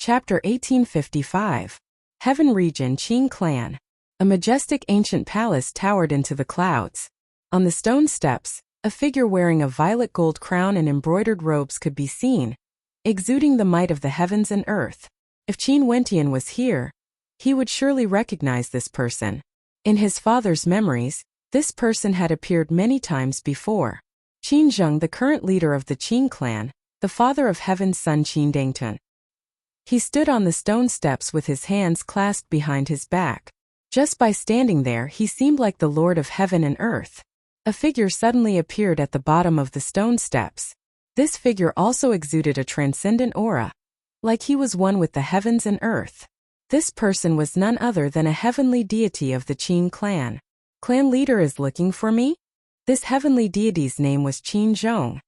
Chapter 1855. Heaven Region Qing Clan. A majestic ancient palace towered into the clouds. On the stone steps, a figure wearing a violet gold crown and embroidered robes could be seen, exuding the might of the heavens and earth. If Qin Wentian was here, he would surely recognize this person. In his father's memories, this person had appeared many times before. Qin Zheng, the current leader of the Qin clan, the father of Heaven's son Qin Dangtun. He stood on the stone steps with his hands clasped behind his back. Just by standing there, he seemed like the Lord of Heaven and Earth. A figure suddenly appeared at the bottom of the stone steps. This figure also exuded a transcendent aura, like he was one with the heavens and earth. This person was none other than a heavenly deity of the Qin clan. Clan leader is looking for me? This heavenly deity's name was Qin Zheng.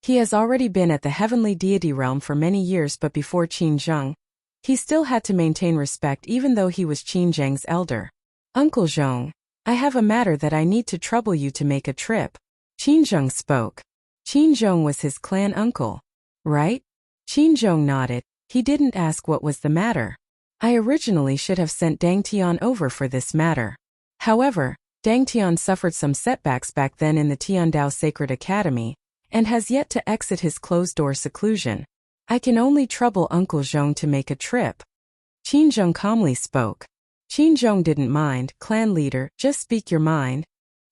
He has already been at the heavenly deity realm for many years, but before Qin Zheng, he still had to maintain respect even though he was Qin Zheng's elder. Uncle Zheng, I have a matter that I need to trouble you to make a trip. Qin Zheng spoke. Qin Zheng was his clan uncle, right? Qin Zheng nodded. He didn't ask what was the matter. I originally should have sent Dang Tian over for this matter. However, Dang Tian suffered some setbacks back then in the Tiandao Sacred Academy, and has yet to exit his closed-door seclusion. I can only trouble Uncle Zheng to make a trip. Qin Zheng calmly spoke. Qin Zheng didn't mind. Clan leader, just speak your mind.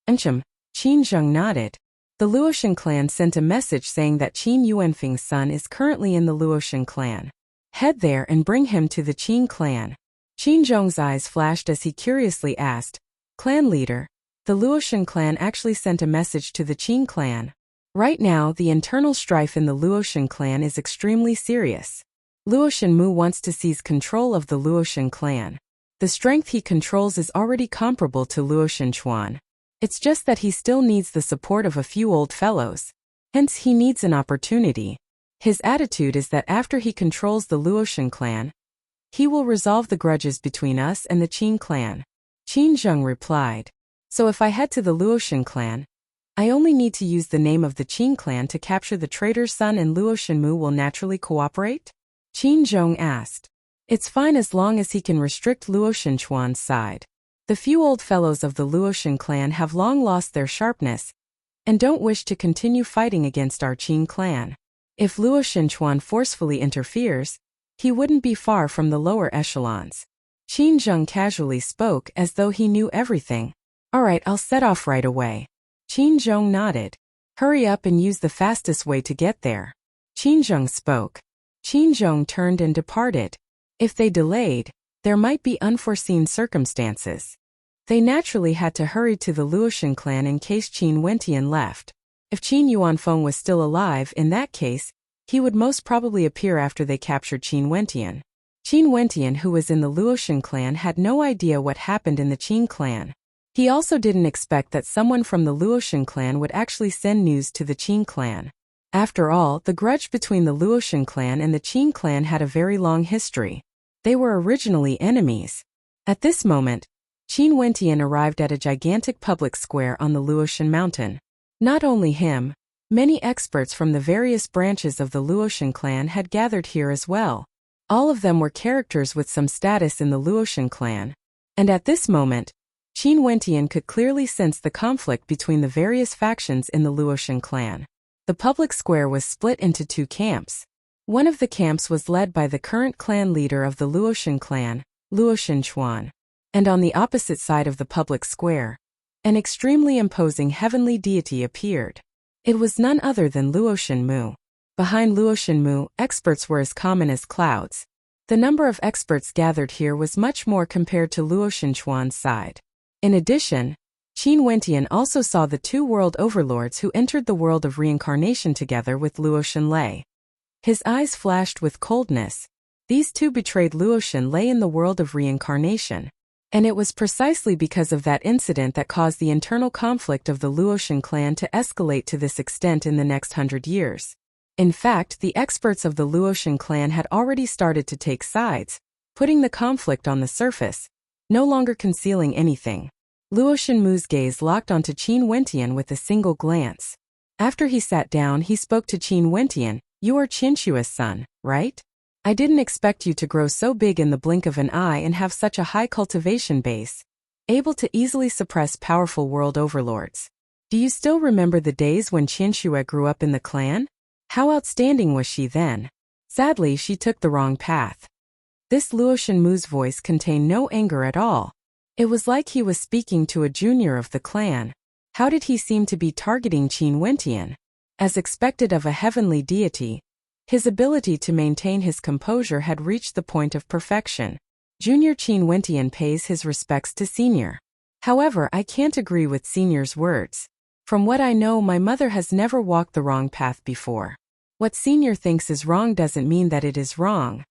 Qin Zheng nodded. The Luoshan clan sent a message saying that Qin Yuanfeng's son is currently in the Luoshan clan. Head there and bring him to the Qin clan. Qin Zheng's eyes flashed as he curiously asked, Clan leader, the Luoshan clan actually sent a message to the Qin clan. Right now, the internal strife in the Luoshan clan is extremely serious. Luoshan Mu wants to seize control of the Luoshan clan. The strength he controls is already comparable to Luoshan Chuan. It's just that he still needs the support of a few old fellows. Hence he needs an opportunity. His attitude is that after he controls the Luoshan clan, he will resolve the grudges between us and the Qin clan. Qin Zheng replied. So if I head to the Luoshan clan, I only need to use the name of the Qin clan to capture the traitor's son, and Luoshan Mu will naturally cooperate? Qin Zheng asked. It's fine as long as he can restrict Luoshan Chuan's side. The few old fellows of the Luoshan clan have long lost their sharpness, and don't wish to continue fighting against our Qin clan. If Luoshan Chuan forcefully interferes, he wouldn't be far from the lower echelons. Qin Zheng casually spoke as though he knew everything. Alright, I'll set off right away. Qin Zheng nodded. Hurry up and use the fastest way to get there. Qin Zheng spoke. Qin Zheng turned and departed. If they delayed, there might be unforeseen circumstances. They naturally had to hurry to the Luoshan clan in case Qin Wentian left. If Qin Yuanfeng was still alive, in that case, he would most probably appear after they captured Qin Wentian. Qin Wentian, who was in the Luoshan clan, had no idea what happened in the Qin clan. He also didn't expect that someone from the Luoshan clan would actually send news to the Qin clan. After all, the grudge between the Luoshan clan and the Qin clan had a very long history. They were originally enemies. At this moment, Qin Wentian arrived at a gigantic public square on the Luoshan mountain. Not only him, many experts from the various branches of the Luoshan clan had gathered here as well. All of them were characters with some status in the Luoshan clan. And at this moment, Qin Wentian could clearly sense the conflict between the various factions in the Luoshan clan. The public square was split into two camps. One of the camps was led by the current clan leader of the Luoshan clan, Luoshan Chuan. And on the opposite side of the public square, an extremely imposing heavenly deity appeared. It was none other than Luoshan Mu. Behind Luoshan Mu, experts were as common as clouds. The number of experts gathered here was much more compared to Luoshan Chuan's side. In addition, Qin Wentian also saw the two world overlords who entered the world of reincarnation together with Luoshan Lei. His eyes flashed with coldness. These two betrayed Luoshan Lei in the world of reincarnation. And it was precisely because of that incident that caused the internal conflict of the Luoshan clan to escalate to this extent in the next 100 years. In fact, the experts of the Luoshan clan had already started to take sides, putting the conflict on the surface, no longer concealing anything. Luoshan Mu's gaze locked onto Qin Wentian with a single glance. After he sat down, he spoke to Qin Wentian. You are Qinshua's son, right? I didn't expect you to grow so big in the blink of an eye and have such a high cultivation base, able to easily suppress powerful world overlords. Do you still remember the days when Qianxue grew up in the clan? How outstanding was she then? Sadly, she took the wrong path. This Luo Shenmu's voice contained no anger at all. It was like he was speaking to a junior of the clan. How did he seem to be targeting Qin Wentian? As expected of a heavenly deity, his ability to maintain his composure had reached the point of perfection. Junior Qin Wentian pays his respects to Senior. However, I can't agree with Senior's words. From what I know, my mother has never walked the wrong path before. What Senior thinks is wrong doesn't mean that it is wrong.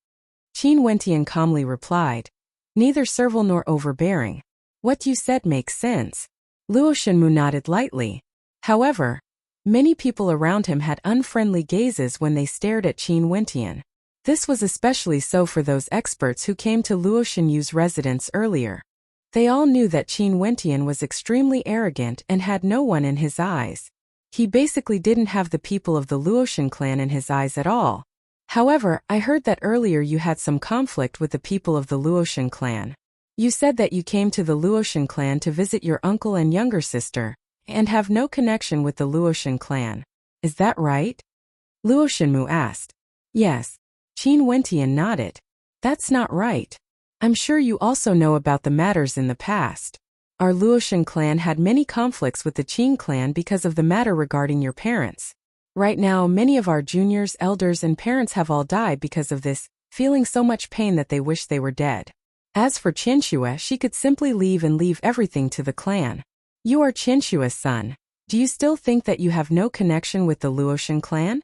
Qin Wentian calmly replied, neither servile nor overbearing. What you said makes sense. Luo Shenmu nodded lightly. However, many people around him had unfriendly gazes when they stared at Qin Wentian. This was especially so for those experts who came to Luo Shenmu's residence earlier. They all knew that Qin Wentian was extremely arrogant and had no one in his eyes. He basically didn't have the people of the Luoshan clan in his eyes at all. However, I heard that earlier you had some conflict with the people of the Luoshan clan. You said that you came to the Luoshan clan to visit your uncle and younger sister, and have no connection with the Luoshan clan. Is that right? Luo Shenmu asked. Yes. Qin Wentian nodded. That's not right. I'm sure you also know about the matters in the past. Our Luoshan clan had many conflicts with the Qin clan because of the matter regarding your parents. Right now, many of our juniors, elders, and parents have all died because of this, feeling so much pain that they wish they were dead. As for Qianxue, she could simply leave and leave everything to the clan. You are Qianxue's son. Do you still think that you have no connection with the Luoshan clan?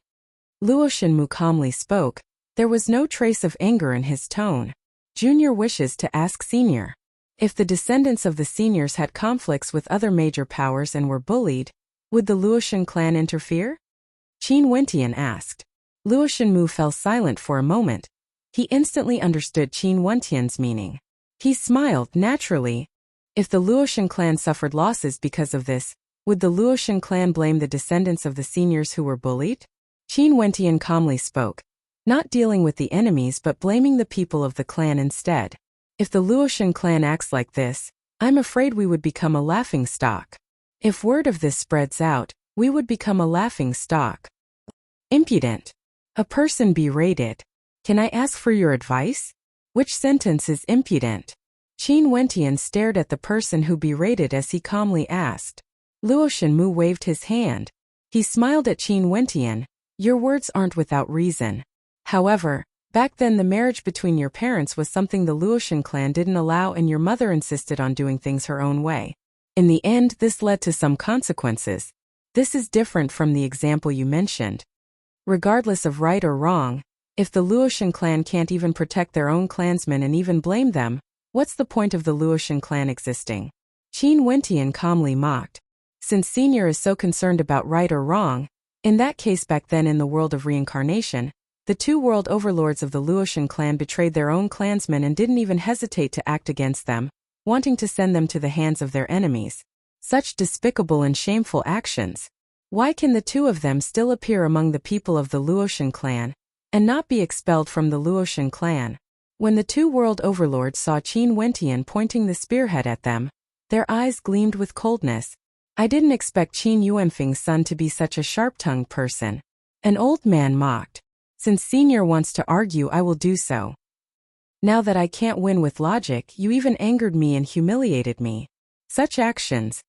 Luo Shenmu calmly spoke. There was no trace of anger in his tone. Junior wishes to ask Senior. If the descendants of the seniors had conflicts with other major powers and were bullied, would the Luoshan clan interfere? Qin Wentian asked. Luo Shenmu fell silent for a moment. He instantly understood Qin Wentian's meaning. He smiled naturally. If the Luoshan clan suffered losses because of this, would the Luoshan clan blame the descendants of the seniors who were bullied? Qin Wentian calmly spoke. Not dealing with the enemies but blaming the people of the clan instead. If the Luoshan clan acts like this, I'm afraid we would become a laughing stock. If word of this spreads out, we would become a laughing stock. Impudent. A person berated. Can I ask for your advice? Which sentence is impudent? Qin Wentian stared at the person who berated as he calmly asked. Luo Shenmu waved his hand. He smiled at Qin Wentian. Your words aren't without reason. However, back then the marriage between your parents was something the Luoshan clan didn't allow and your mother insisted on doing things her own way. In the end, this led to some consequences. This is different from the example you mentioned. Regardless of right or wrong, if the Luoshan clan can't even protect their own clansmen and even blame them, what's the point of the Luoshan clan existing? Qin Wentian calmly mocked. Since Senior is so concerned about right or wrong, in that case back then in the world of reincarnation, the two world overlords of the Luoshan clan betrayed their own clansmen and didn't even hesitate to act against them, wanting to send them to the hands of their enemies. Such despicable and shameful actions. Why can the two of them still appear among the people of the Luoshan clan, and not be expelled from the Luoshan clan? When the two world overlords saw Qin Wentian pointing the spearhead at them, their eyes gleamed with coldness. I didn't expect Qin Yuanfeng's son to be such a sharp-tongued person. An old man mocked. Since Senior wants to argue, I will do so. Now that I can't win with logic, you even angered me and humiliated me. Such actions.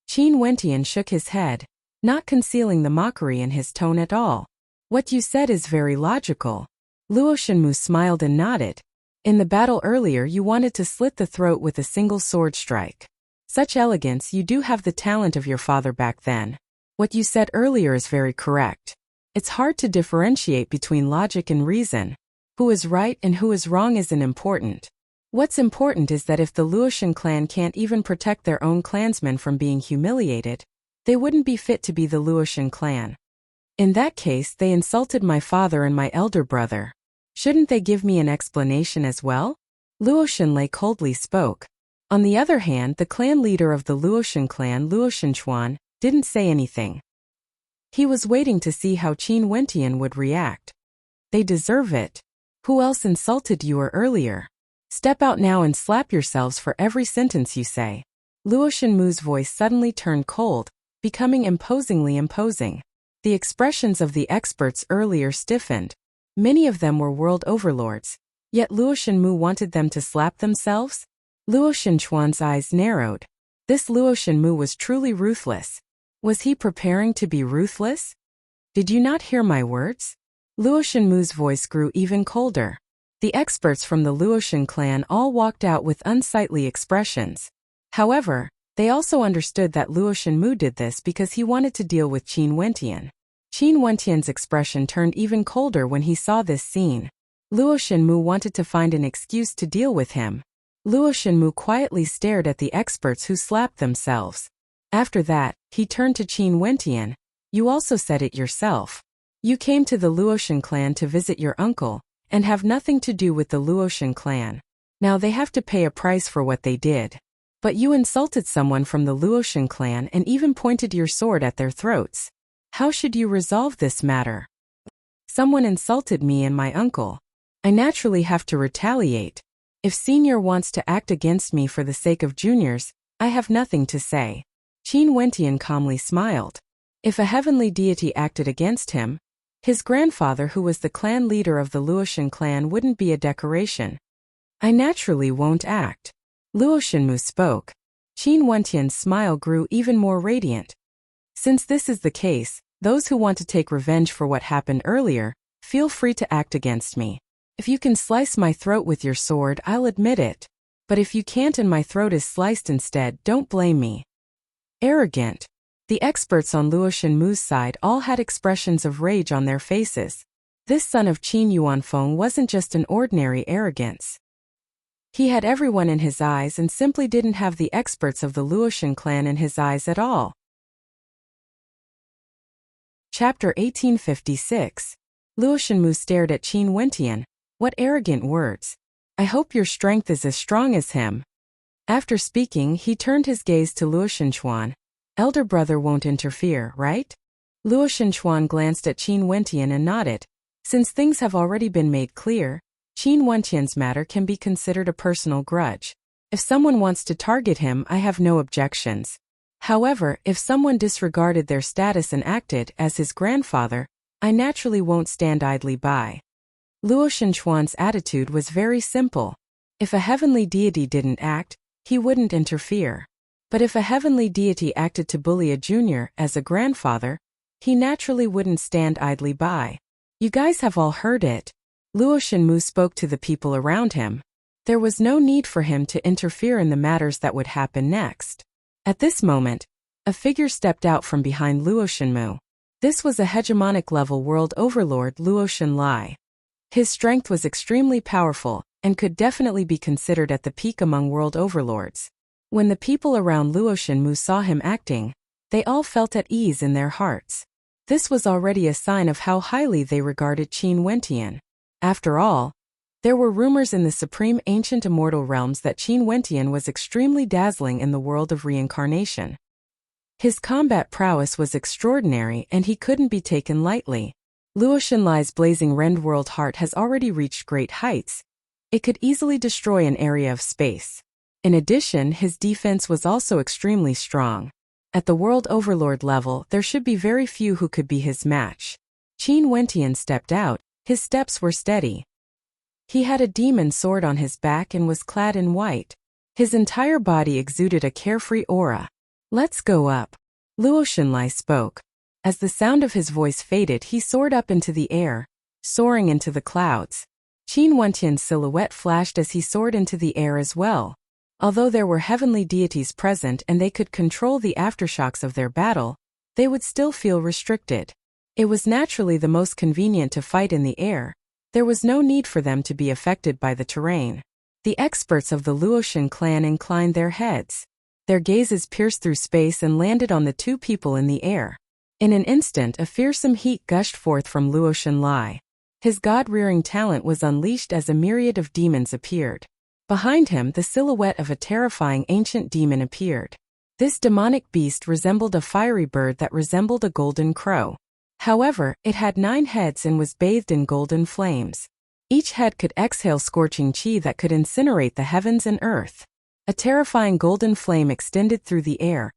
Qin Wentian shook his head, not concealing the mockery in his tone at all. What you said is very logical. Luo Shenmu smiled and nodded. In the battle earlier you wanted to slit the throat with a single sword strike. Such elegance, you do have the talent of your father back then. What you said earlier is very correct. It's hard to differentiate between logic and reason. Who is right and who is wrong isn't important. What's important is that if the Luoshan clan can't even protect their own clansmen from being humiliated, they wouldn't be fit to be the Luoshan clan. In that case, they insulted my father and my elder brother. Shouldn't they give me an explanation as well? Luo Shenlei coldly spoke. On the other hand, the clan leader of the Luoshan clan, Luo Shenchuan, didn't say anything. He was waiting to see how Qin Wentian would react. They deserve it. Who else insulted you earlier? Step out now and slap yourselves for every sentence you say. Luo Shenmu's voice suddenly turned cold, becoming imposingly imposing. The expressions of the experts earlier stiffened. Many of them were world overlords. Yet Luo Shenmu wanted them to slap themselves? Luo Shenchuan's eyes narrowed. This Luo Shenmu was truly ruthless. Was he preparing to be ruthless? Did you not hear my words? Luo Shenmu's voice grew even colder. The experts from the Luoshan clan all walked out with unsightly expressions. However, they also understood that Luo Shenmu did this because he wanted to deal with Qin Wentian. Qin Wentian's expression turned even colder when he saw this scene. Luo Shenmu wanted to find an excuse to deal with him. Luo Shenmu quietly stared at the experts who slapped themselves. After that, he turned to Qin Wentian. You also said it yourself. You came to the Luoshan clan to visit your uncle, and have nothing to do with the Luoshan clan. Now they have to pay a price for what they did. But you insulted someone from the Luoshan clan and even pointed your sword at their throats. How should you resolve this matter? Someone insulted me and my uncle. I naturally have to retaliate. If Senior wants to act against me for the sake of juniors, I have nothing to say. Qin Wentian calmly smiled. If a heavenly deity acted against him, his grandfather who was the clan leader of the Luoshan clan wouldn't be a decoration. I naturally won't act. Luo Shenmu spoke. Qin Wentian's smile grew even more radiant. Since this is the case, those who want to take revenge for what happened earlier, feel free to act against me. If you can slice my throat with your sword, I'll admit it. But if you can't and my throat is sliced instead, don't blame me. Arrogant. The experts on Luo Shenmu's side all had expressions of rage on their faces. This son of Qin Yuanfeng wasn't just an ordinary arrogance. He had everyone in his eyes and simply didn't have the experts of the Luoshan clan in his eyes at all. Chapter 1856. Luo Shenmu stared at Qin Wentian. What arrogant words. I hope your strength is as strong as him. After speaking, he turned his gaze to Luo Shenchuan. Elder brother won't interfere, right? Luo Shenchuan glanced at Qin Wentian and nodded. Since things have already been made clear, Qin Wentian's matter can be considered a personal grudge. If someone wants to target him, I have no objections. However, if someone disregarded their status and acted as his grandfather, I naturally won't stand idly by. Luo Shenchuan's attitude was very simple. If a heavenly deity didn't act, he wouldn't interfere. But if a heavenly deity acted to bully a junior as a grandfather, he naturally wouldn't stand idly by. You guys have all heard it. Luo Shenmu spoke to the people around him. There was no need for him to interfere in the matters that would happen next. At this moment, a figure stepped out from behind Luo Shenmu. This was a hegemonic-level world overlord Luo Shenlai. His strength was extremely powerful, and could definitely be considered at the peak among world overlords. When the people around Luo Shenmu saw him acting, they all felt at ease in their hearts. This was already a sign of how highly they regarded Qin Wentian. After all, there were rumors in the supreme ancient immortal realms that Qin Wentian was extremely dazzling in the world of reincarnation. His combat prowess was extraordinary and he couldn't be taken lightly. Luo Shenlai's blazing rend world heart has already reached great heights. It could easily destroy an area of space. In addition, his defense was also extremely strong. At the world overlord level, there should be very few who could be his match. Qin Wentian stepped out. His steps were steady. He had a demon sword on his back and was clad in white. His entire body exuded a carefree aura. Let's go up. Luo Shenlai spoke. As the sound of his voice faded, he soared up into the air, soaring into the clouds. Qin Wentian's silhouette flashed as he soared into the air as well. Although there were heavenly deities present and they could control the aftershocks of their battle, they would still feel restricted. It was naturally the most convenient to fight in the air. There was no need for them to be affected by the terrain. The experts of the Luoshan clan inclined their heads. Their gazes pierced through space and landed on the two people in the air. In an instant, a fearsome heat gushed forth from Luo Shenlai. His god-rearing talent was unleashed as a myriad of demons appeared. Behind him, the silhouette of a terrifying ancient demon appeared. This demonic beast resembled a fiery bird that resembled a golden crow. However, it had 9 heads and was bathed in golden flames. Each head could exhale scorching chi that could incinerate the heavens and earth. A terrifying golden flame extended through the air,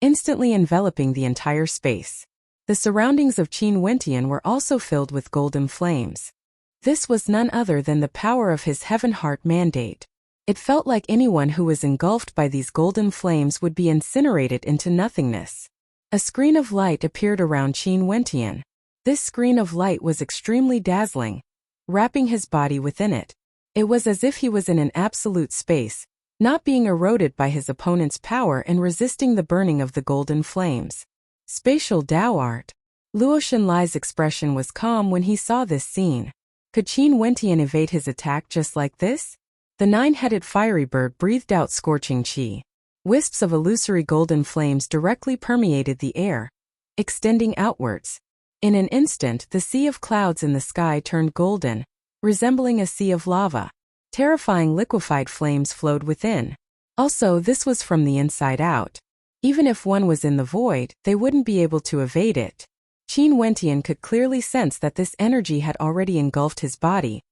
instantly enveloping the entire space. The surroundings of Qin Wentian were also filled with golden flames. This was none other than the power of his Heaven Heart mandate. It felt like anyone who was engulfed by these golden flames would be incinerated into nothingness. A screen of light appeared around Qin Wentian. This screen of light was extremely dazzling, wrapping his body within it. It was as if he was in an absolute space, not being eroded by his opponent's power and resisting the burning of the golden flames. Spatial Tao Art. Luo Xinlai's expression was calm when he saw this scene. Could Qin Wentian evade his attack just like this? The nine-headed fiery bird breathed out scorching chi. Wisps of illusory golden flames directly permeated the air, extending outwards. In an instant, the sea of clouds in the sky turned golden, resembling a sea of lava. Terrifying liquefied flames flowed within. Also, this was from the inside out. Even if one was in the void, they wouldn't be able to evade it. Qin Wentian could clearly sense that this energy had already engulfed his body,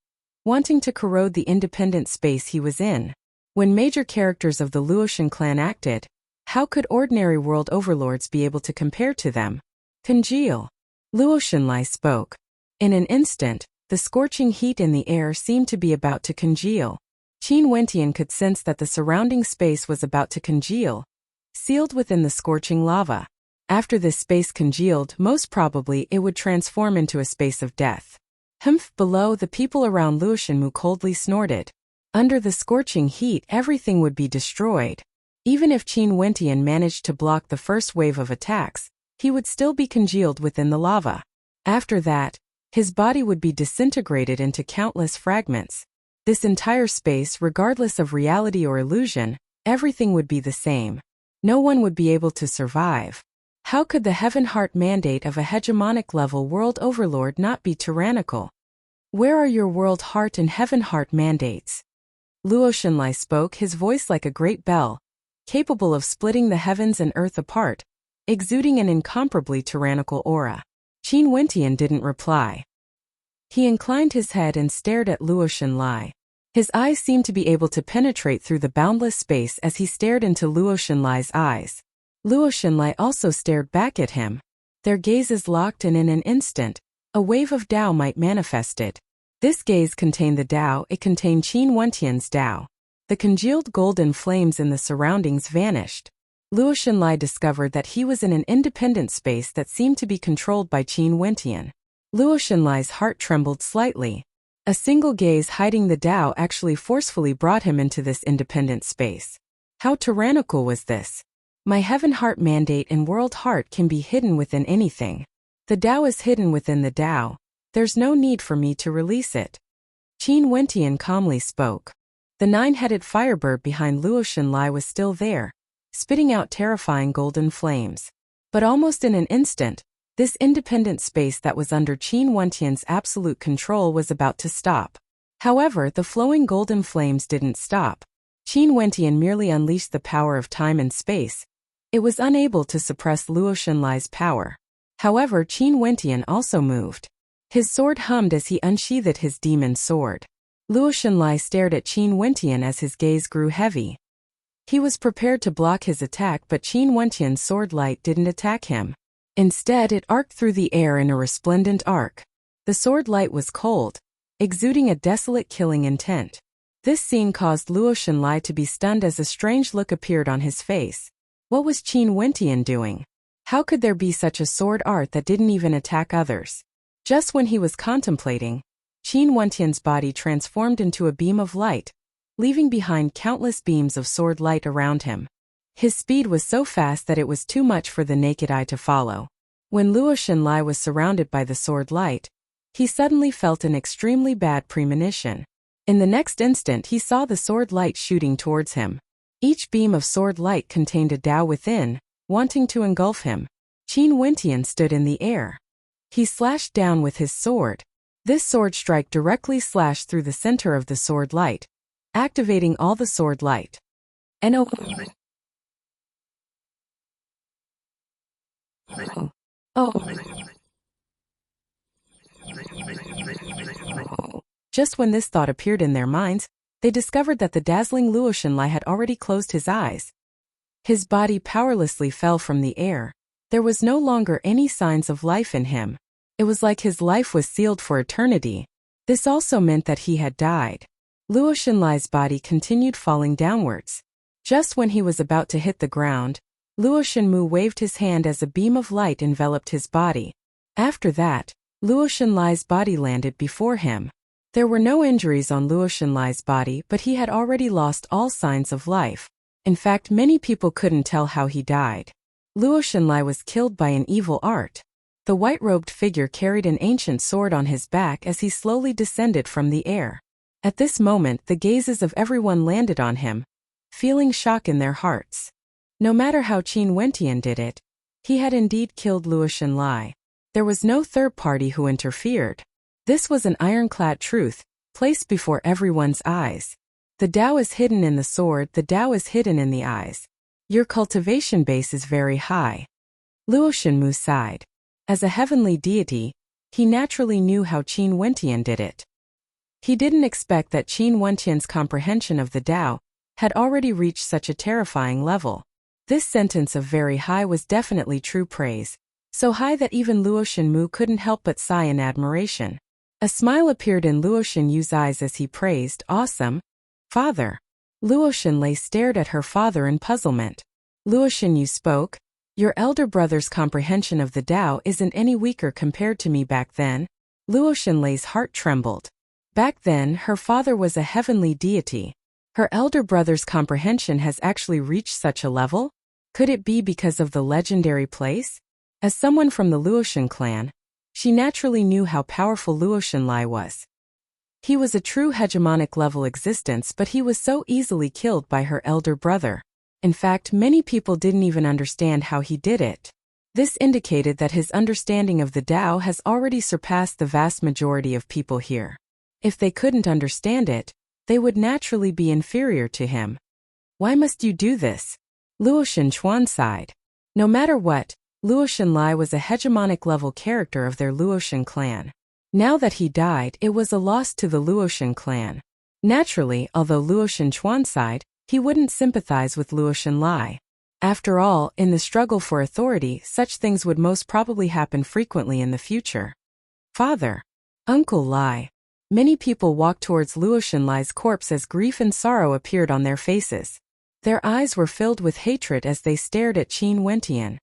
wanting to corrode the independent space he was in. When major characters of the Luotian clan acted, how could ordinary world overlords be able to compare to them? Congeal. Luo Xinlai spoke. In an instant, the scorching heat in the air seemed to be about to congeal. Qin Wentian could sense that the surrounding space was about to congeal, sealed within the scorching lava. After this space congealed, most probably it would transform into a space of death. Humph! Below, the people around Luo Xinmu coldly snorted. Under the scorching heat, everything would be destroyed. Even if Qin Wentian managed to block the first wave of attacks, he would still be congealed within the lava. After that, his body would be disintegrated into countless fragments. This entire space, regardless of reality or illusion, everything would be the same. No one would be able to survive. How could the Heaven Heart mandate of a hegemonic level world overlord not be tyrannical? Where are your World Heart and Heaven Heart mandates? Luo Xinlai spoke, his voice like a great bell, capable of splitting the heavens and earth apart, exuding an incomparably tyrannical aura. Qin Wentian didn't reply. He inclined his head and stared at Luo Xinlai. His eyes seemed to be able to penetrate through the boundless space as he stared into Luo Xinlai's eyes. Luo Xinlai also stared back at him. Their gazes locked, and in an instant, a wave of Tao might manifest it. This gaze contained the Tao, it contained Qin Wentian's Tao. The congealed golden flames in the surroundings vanished. Luo Xinlai discovered that he was in an independent space that seemed to be controlled by Qin Wentian. Luo Xinlai's heart trembled slightly. A single gaze hiding the Tao actually forcefully brought him into this independent space. How tyrannical was this? My Heaven Heart mandate and World Heart can be hidden within anything. The Tao is hidden within the Tao. There's no need for me to release it. Qin Wentian calmly spoke. The nine-headed firebird behind Luo Xinlai was still there, spitting out terrifying golden flames. But almost in an instant, this independent space that was under Qin Wentian's absolute control was about to stop. However, the flowing golden flames didn't stop. Qin Wentian merely unleashed the power of time and space. It was unable to suppress Luo Xinlai's power. However, Qin Wentian also moved. His sword hummed as he unsheathed his demon sword. Luo Xinlai stared at Qin Wentian as his gaze grew heavy. He was prepared to block his attack, but Qin Wentian's sword light didn't attack him. Instead, it arced through the air in a resplendent arc. The sword light was cold, exuding a desolate killing intent. This scene caused Luo Xinlai to be stunned as a strange look appeared on his face. What was Qin Wentian doing? How could there be such a sword art that didn't even attack others? Just when he was contemplating, Qin Wentian's body transformed into a beam of light, leaving behind countless beams of sword light around him. His speed was so fast that it was too much for the naked eye to follow. When Luo Xinlai was surrounded by the sword light, he suddenly felt an extremely bad premonition. In the next instant, he saw the sword light shooting towards him. Each beam of sword light contained a Tao within, wanting to engulf him. Qin Wentian stood in the air. He slashed down with his sword. This sword strike directly slashed through the center of the sword light, activating all the sword light. Qin Just when this thought appeared in their minds, they discovered that the dazzling Luo Shenlai had already closed his eyes. His body powerlessly fell from the air. There was no longer any signs of life in him. It was like his life was sealed for eternity. This also meant that he had died. Luo Shenlai's body continued falling downwards. Just when he was about to hit the ground, Luo Shenmu waved his hand as a beam of light enveloped his body. After that, Luo Shenlai's body landed before him. There were no injuries on Luo Shenlai's body, but he had already lost all signs of life. In fact, many people couldn't tell how he died. Luo Shenlai was killed by an evil art. The white-robed figure carried an ancient sword on his back as he slowly descended from the air. At this moment, the gazes of everyone landed on him, feeling shock in their hearts. No matter how Qin Wentian did it, he had indeed killed Luo Shenlai. There was no third party who interfered. This was an ironclad truth, placed before everyone's eyes. The Tao is hidden in the sword, the Tao is hidden in the eyes. Your cultivation base is very high. Luo Shenmu sighed. As a heavenly deity, he naturally knew how Qin Wentian did it. He didn't expect that Qin Wentian's comprehension of the Tao had already reached such a terrifying level. This sentence of very high was definitely true praise, so high that even Luo Shenmu couldn't help but sigh in admiration. A smile appeared in Luo Shenyu's eyes as he praised, "Awesome, Father." Luo Shenlai stared at her father in puzzlement. Luo Shenyu spoke, "Your elder brother's comprehension of the Tao isn't any weaker compared to me back then." Luo Shenlai's heart trembled. Back then, her father was a heavenly deity. Her elder brother's comprehension has actually reached such a level? Could it be because of the legendary place? As someone from the Luoshan clan, she naturally knew how powerful Luo Shenlai was. He was a true hegemonic level existence, but he was so easily killed by her elder brother. In fact, many people didn't even understand how he did it. This indicated that his understanding of the Tao has already surpassed the vast majority of people here. If they couldn't understand it, they would naturally be inferior to him. Why must you do this? Luo Shenchuan sighed. No matter what, Luo Shenlai was a hegemonic level character of their Luoshan clan. Now that he died, it was a loss to the Luoshan clan. Naturally, although Luo Shenchuan sighed, he wouldn't sympathize with Luo Shenlai. After all, in the struggle for authority, such things would most probably happen frequently in the future. Father. Uncle Lai. Many people walked towards Luo Shenlai's corpse as grief and sorrow appeared on their faces. Their eyes were filled with hatred as they stared at Qin Wentian.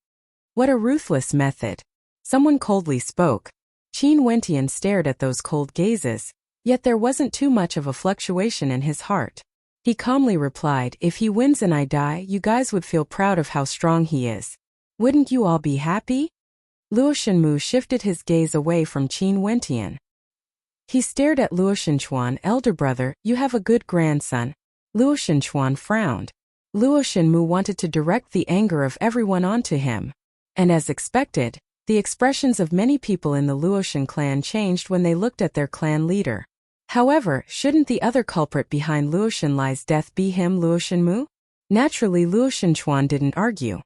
What a ruthless method. Someone coldly spoke. Qin Wentian stared at those cold gazes, yet there wasn't too much of a fluctuation in his heart. He calmly replied, "If he wins and I die, you guys would feel proud of how strong he is. Wouldn't you all be happy?" Luo Shenmu shifted his gaze away from Qin Wentian. He stared at Luo Shenchuan. "Elder brother, you have a good grandson." Luo Shenchuan frowned. Luo Shenmu wanted to direct the anger of everyone onto him. And as expected, the expressions of many people in the Luoshan clan changed when they looked at their clan leader. However, shouldn't the other culprit behind Luo Shenlai's death be him, Luo Shenmu? Naturally, Luo Shenchuan didn't argue.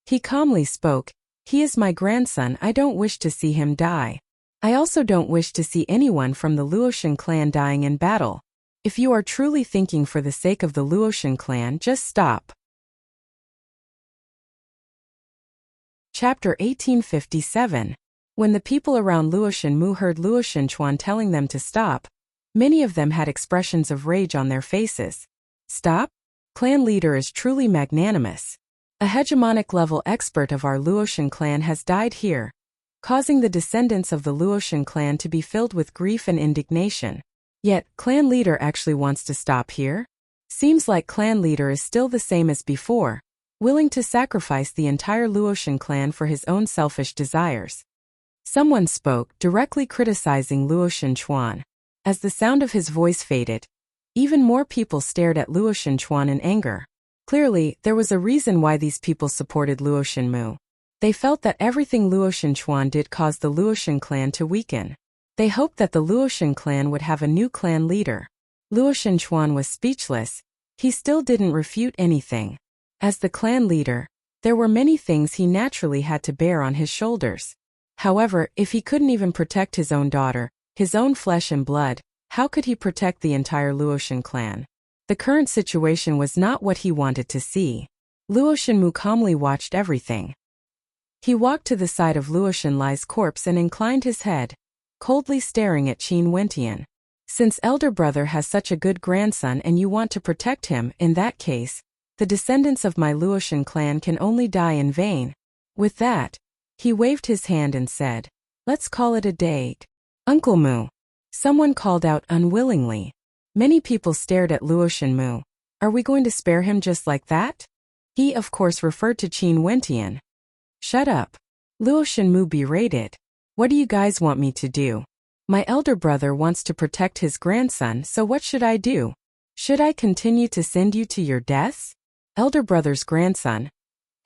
He calmly spoke, "He is my grandson, I don't wish to see him die. I also don't wish to see anyone from the Luoshan clan dying in battle. If you are truly thinking for the sake of the Luoshan clan, just stop." Chapter 1857. When the people around Luo Shenmu heard Luo Shenchuan telling them to stop, many of them had expressions of rage on their faces. Stop? Clan leader is truly magnanimous. A hegemonic level expert of our Luoshan clan has died here, causing the descendants of the Luoshan clan to be filled with grief and indignation. Yet, clan leader actually wants to stop here? Seems like clan leader is still the same as before, willing to sacrifice the entire Luoshan clan for his own selfish desires. Someone spoke, directly criticizing Luo Shenchuan. As the sound of his voice faded, even more people stared at Luo Shenchuan in anger. Clearly, there was a reason why these people supported Luo Shenmu. They felt that everything Luo Shenchuan did caused the Luoshan clan to weaken. They hoped that the Luoshan clan would have a new clan leader. Luo Shenchuan was speechless. He still didn't refute anything. As the clan leader, there were many things he naturally had to bear on his shoulders. However, if he couldn't even protect his own daughter, his own flesh and blood, How could he protect the entire Luotian clan? The current situation was not what he wanted to see. Luo Shenmu calmly watched everything. He walked to the side of Luo Shenlai's corpse and inclined his head, coldly staring at Qin Wentian. Since elder brother has such a good grandson and you want to protect him, in that case, the descendants of my Luotian clan can only die in vain. With that, he waved his hand and said, "Let's call it a day." "Uncle Mu." Someone called out unwillingly. Many people stared at Luo Shenmu. Are we going to spare him just like that? He of course referred to Qin Wentian. Shut up. Luo Shenmu berated. What do you guys want me to do? My elder brother wants to protect his grandson, so what should I do? Should I continue to send you to your deaths? Elder brother's grandson.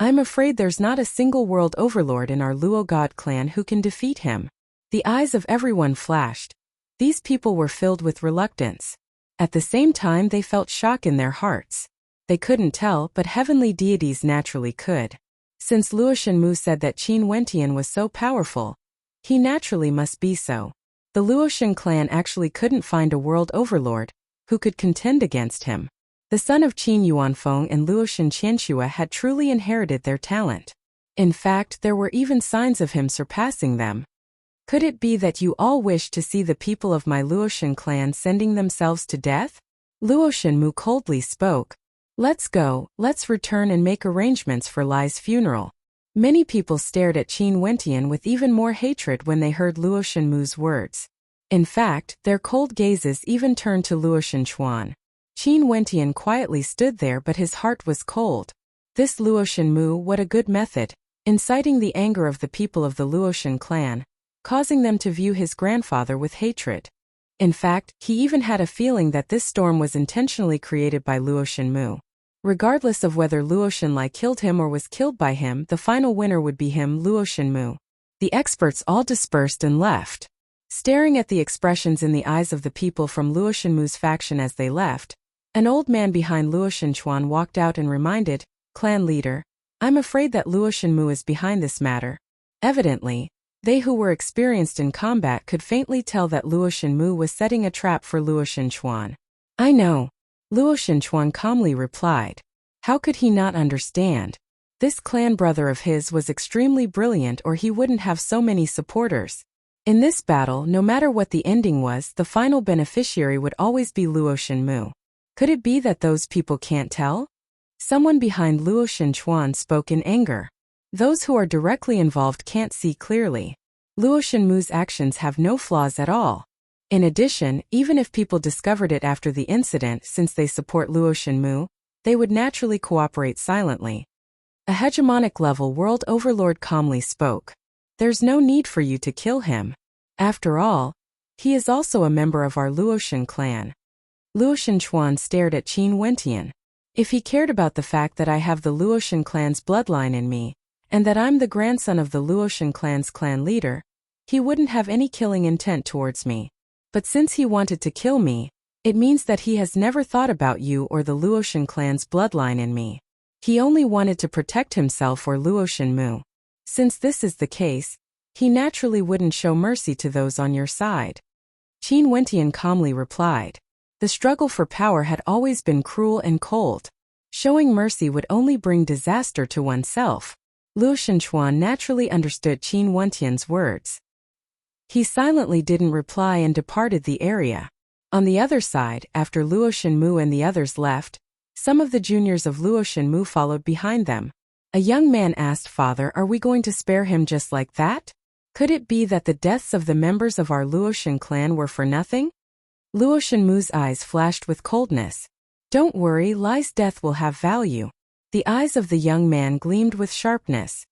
I'm afraid there's not a single world overlord in our Luo god clan who can defeat him. The eyes of everyone flashed. These people were filled with reluctance. At the same time they felt shock in their hearts. They couldn't tell, but heavenly deities naturally could. Since Luo Shenmu said that Qin Wentian was so powerful, he naturally must be so. The Luotian clan actually couldn't find a world overlord who could contend against him. The son of Qin Yuanfeng and Luotian Qianxue had truly inherited their talent. In fact, there were even signs of him surpassing them. Could it be that you all wish to see the people of my Luotian clan sending themselves to death? Luo Shenmu coldly spoke. Let's go, let's return and make arrangements for Lai's funeral. Many people stared at Qin Wentian with even more hatred when they heard Luo Shenmu's words. In fact, their cold gazes even turned to Luo Shenchuan. Qin Wentian quietly stood there, but his heart was cold. This Luo Shenmu, what a good method, inciting the anger of the people of the Luotian clan, causing them to view his grandfather with hatred. In fact, he even had a feeling that this storm was intentionally created by Luo Shenmu. Regardless of whether Luo Shenlai killed him or was killed by him, the final winner would be him, Luo Shenmu. The experts all dispersed and left. Staring at the expressions in the eyes of the people from Luo Shenmu's faction as they left, an old man behind Luo Shenchuan walked out and reminded, "Clan leader, I'm afraid that Luo Shenmu is behind this matter." Evidently, they who were experienced in combat could faintly tell that Luo Shenmu was setting a trap for Luo Shenchuan. "I know," Luo Shenchuan calmly replied. How could he not understand? This clan brother of his was extremely brilliant, or he wouldn't have so many supporters. In this battle, no matter what the ending was, the final beneficiary would always be Luo Shenmu. Could it be that those people can't tell? Someone behind Luo Shenchuan spoke in anger. Those who are directly involved can't see clearly. Luo Shenmu's actions have no flaws at all. In addition, even if people discovered it after the incident, since they support Luo Shenmu, they would naturally cooperate silently. A hegemonic level world overlord calmly spoke. There's no need for you to kill him. After all, he is also a member of our Luotian clan. Luo Shenchuan stared at Qin Wentian. If he cared about the fact that I have the Luotian clan's bloodline in me, and that I'm the grandson of the Luotian clan's clan leader, he wouldn't have any killing intent towards me. But since he wanted to kill me, it means that he has never thought about you or the Luotian clan's bloodline in me. He only wanted to protect himself or Luo Shenmu. Since this is the case, he naturally wouldn't show mercy to those on your side. Qin Wentian calmly replied. The struggle for power had always been cruel and cold. Showing mercy would only bring disaster to oneself. Luo Shenchuan naturally understood Qin Wentian's words. He silently didn't reply and departed the area. On the other side, after Luo Shenmu and the others left, some of the juniors of Luo Shenmu followed behind them. A young man asked, "Father, are we going to spare him just like that? Could it be that the deaths of the members of our Luotian clan were for nothing?" Luo Shenmu's eyes flashed with coldness. Don't worry, Lai's death will have value. The eyes of the young man gleamed with sharpness.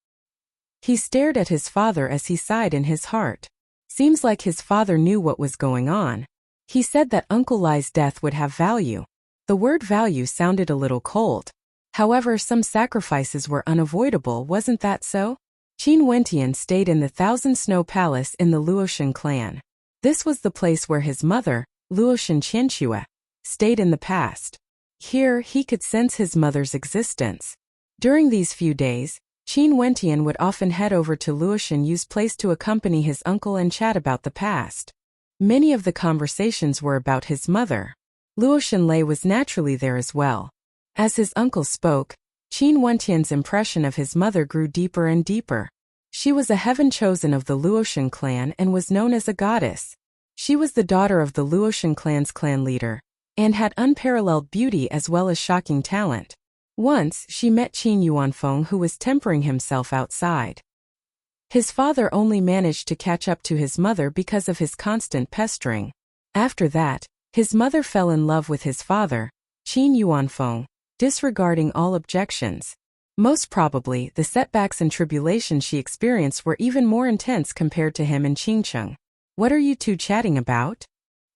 He stared at his father as he sighed in his heart. Seems like his father knew what was going on. He said that Uncle Lai's death would have value. The word value sounded a little cold. However, some sacrifices were unavoidable, wasn't that so? Qin Wentian stayed in the Thousand Snow Palace in the Luotian clan. This was the place where his mother, Luotian Qianxue, stayed in the past. Here, he could sense his mother's existence. During these few days, Qin Wentian would often head over to Luotian Yu's place to accompany his uncle and chat about the past. Many of the conversations were about his mother. Luo Shenlei was naturally there as well. As his uncle spoke, Qin Wentian's impression of his mother grew deeper and deeper. She was a heaven-chosen of the Luoshan clan and was known as a goddess. She was the daughter of the Luoshan clan's clan leader, and had unparalleled beauty as well as shocking talent. Once, she met Qin Yuanfeng, who was tempering himself outside. His father only managed to catch up to his mother because of his constant pestering. After that, his mother fell in love with his father, Qin Yuanfeng, disregarding all objections. Most probably, the setbacks and tribulations she experienced were even more intense compared to him and Qingcheng. "What are you two chatting about?"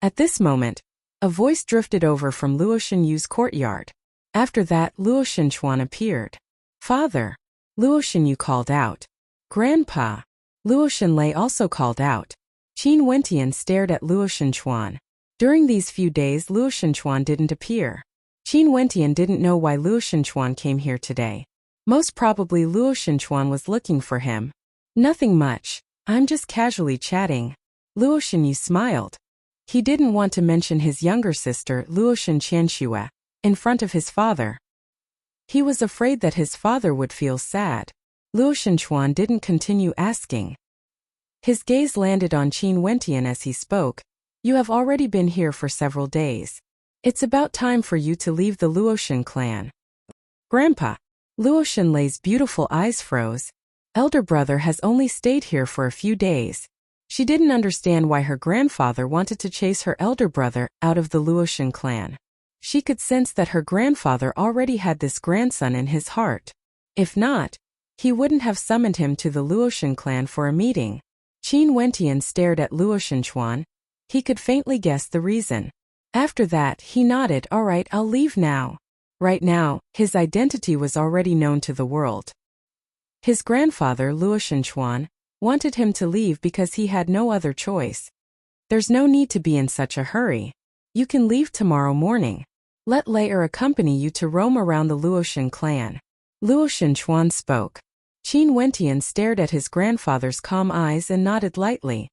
At this moment, a voice drifted over from Luo Shenyu's courtyard. After that, Luo Shenchuan appeared. "Father!" Luo Shenyu called out. "Grandpa!" Luo Shenlei also called out. Qin Wentian stared at Luo Shenchuan. During these few days, Luo Shenchuan didn't appear. Qin Wentian didn't know why Luo Shenchuan came here today. Most probably Luo Shenchuan was looking for him. "Nothing much. I'm just casually chatting." Luo Shenyu smiled. He didn't want to mention his younger sister, Luo Shenqianxue, in front of his father. He was afraid that his father would feel sad. Luo Shenchuan didn't continue asking. His gaze landed on Qin Wentian as he spoke. "You have already been here for several days. It's about time for you to leave the Luoshan clan." "Grandpa!" Luo Shenlei's beautiful eyes froze. Elder brother has only stayed here for a few days. She didn't understand why her grandfather wanted to chase her elder brother out of the Luoshan clan. She could sense that her grandfather already had this grandson in his heart. If not, he wouldn't have summoned him to the Luoshan clan for a meeting. Qin Wentian stared at Luo Shenchuan. He could faintly guess the reason. After that, he nodded. "All right, I'll leave now." Right now, his identity was already known to the world. His grandfather, Luo Shenchuan, wanted him to leave because he had no other choice. "There's no need to be in such a hurry. You can leave tomorrow morning. Let Laer accompany you to roam around the Luoshan clan." Luo Shenchuan spoke. Qin Wentian stared at his grandfather's calm eyes and nodded lightly.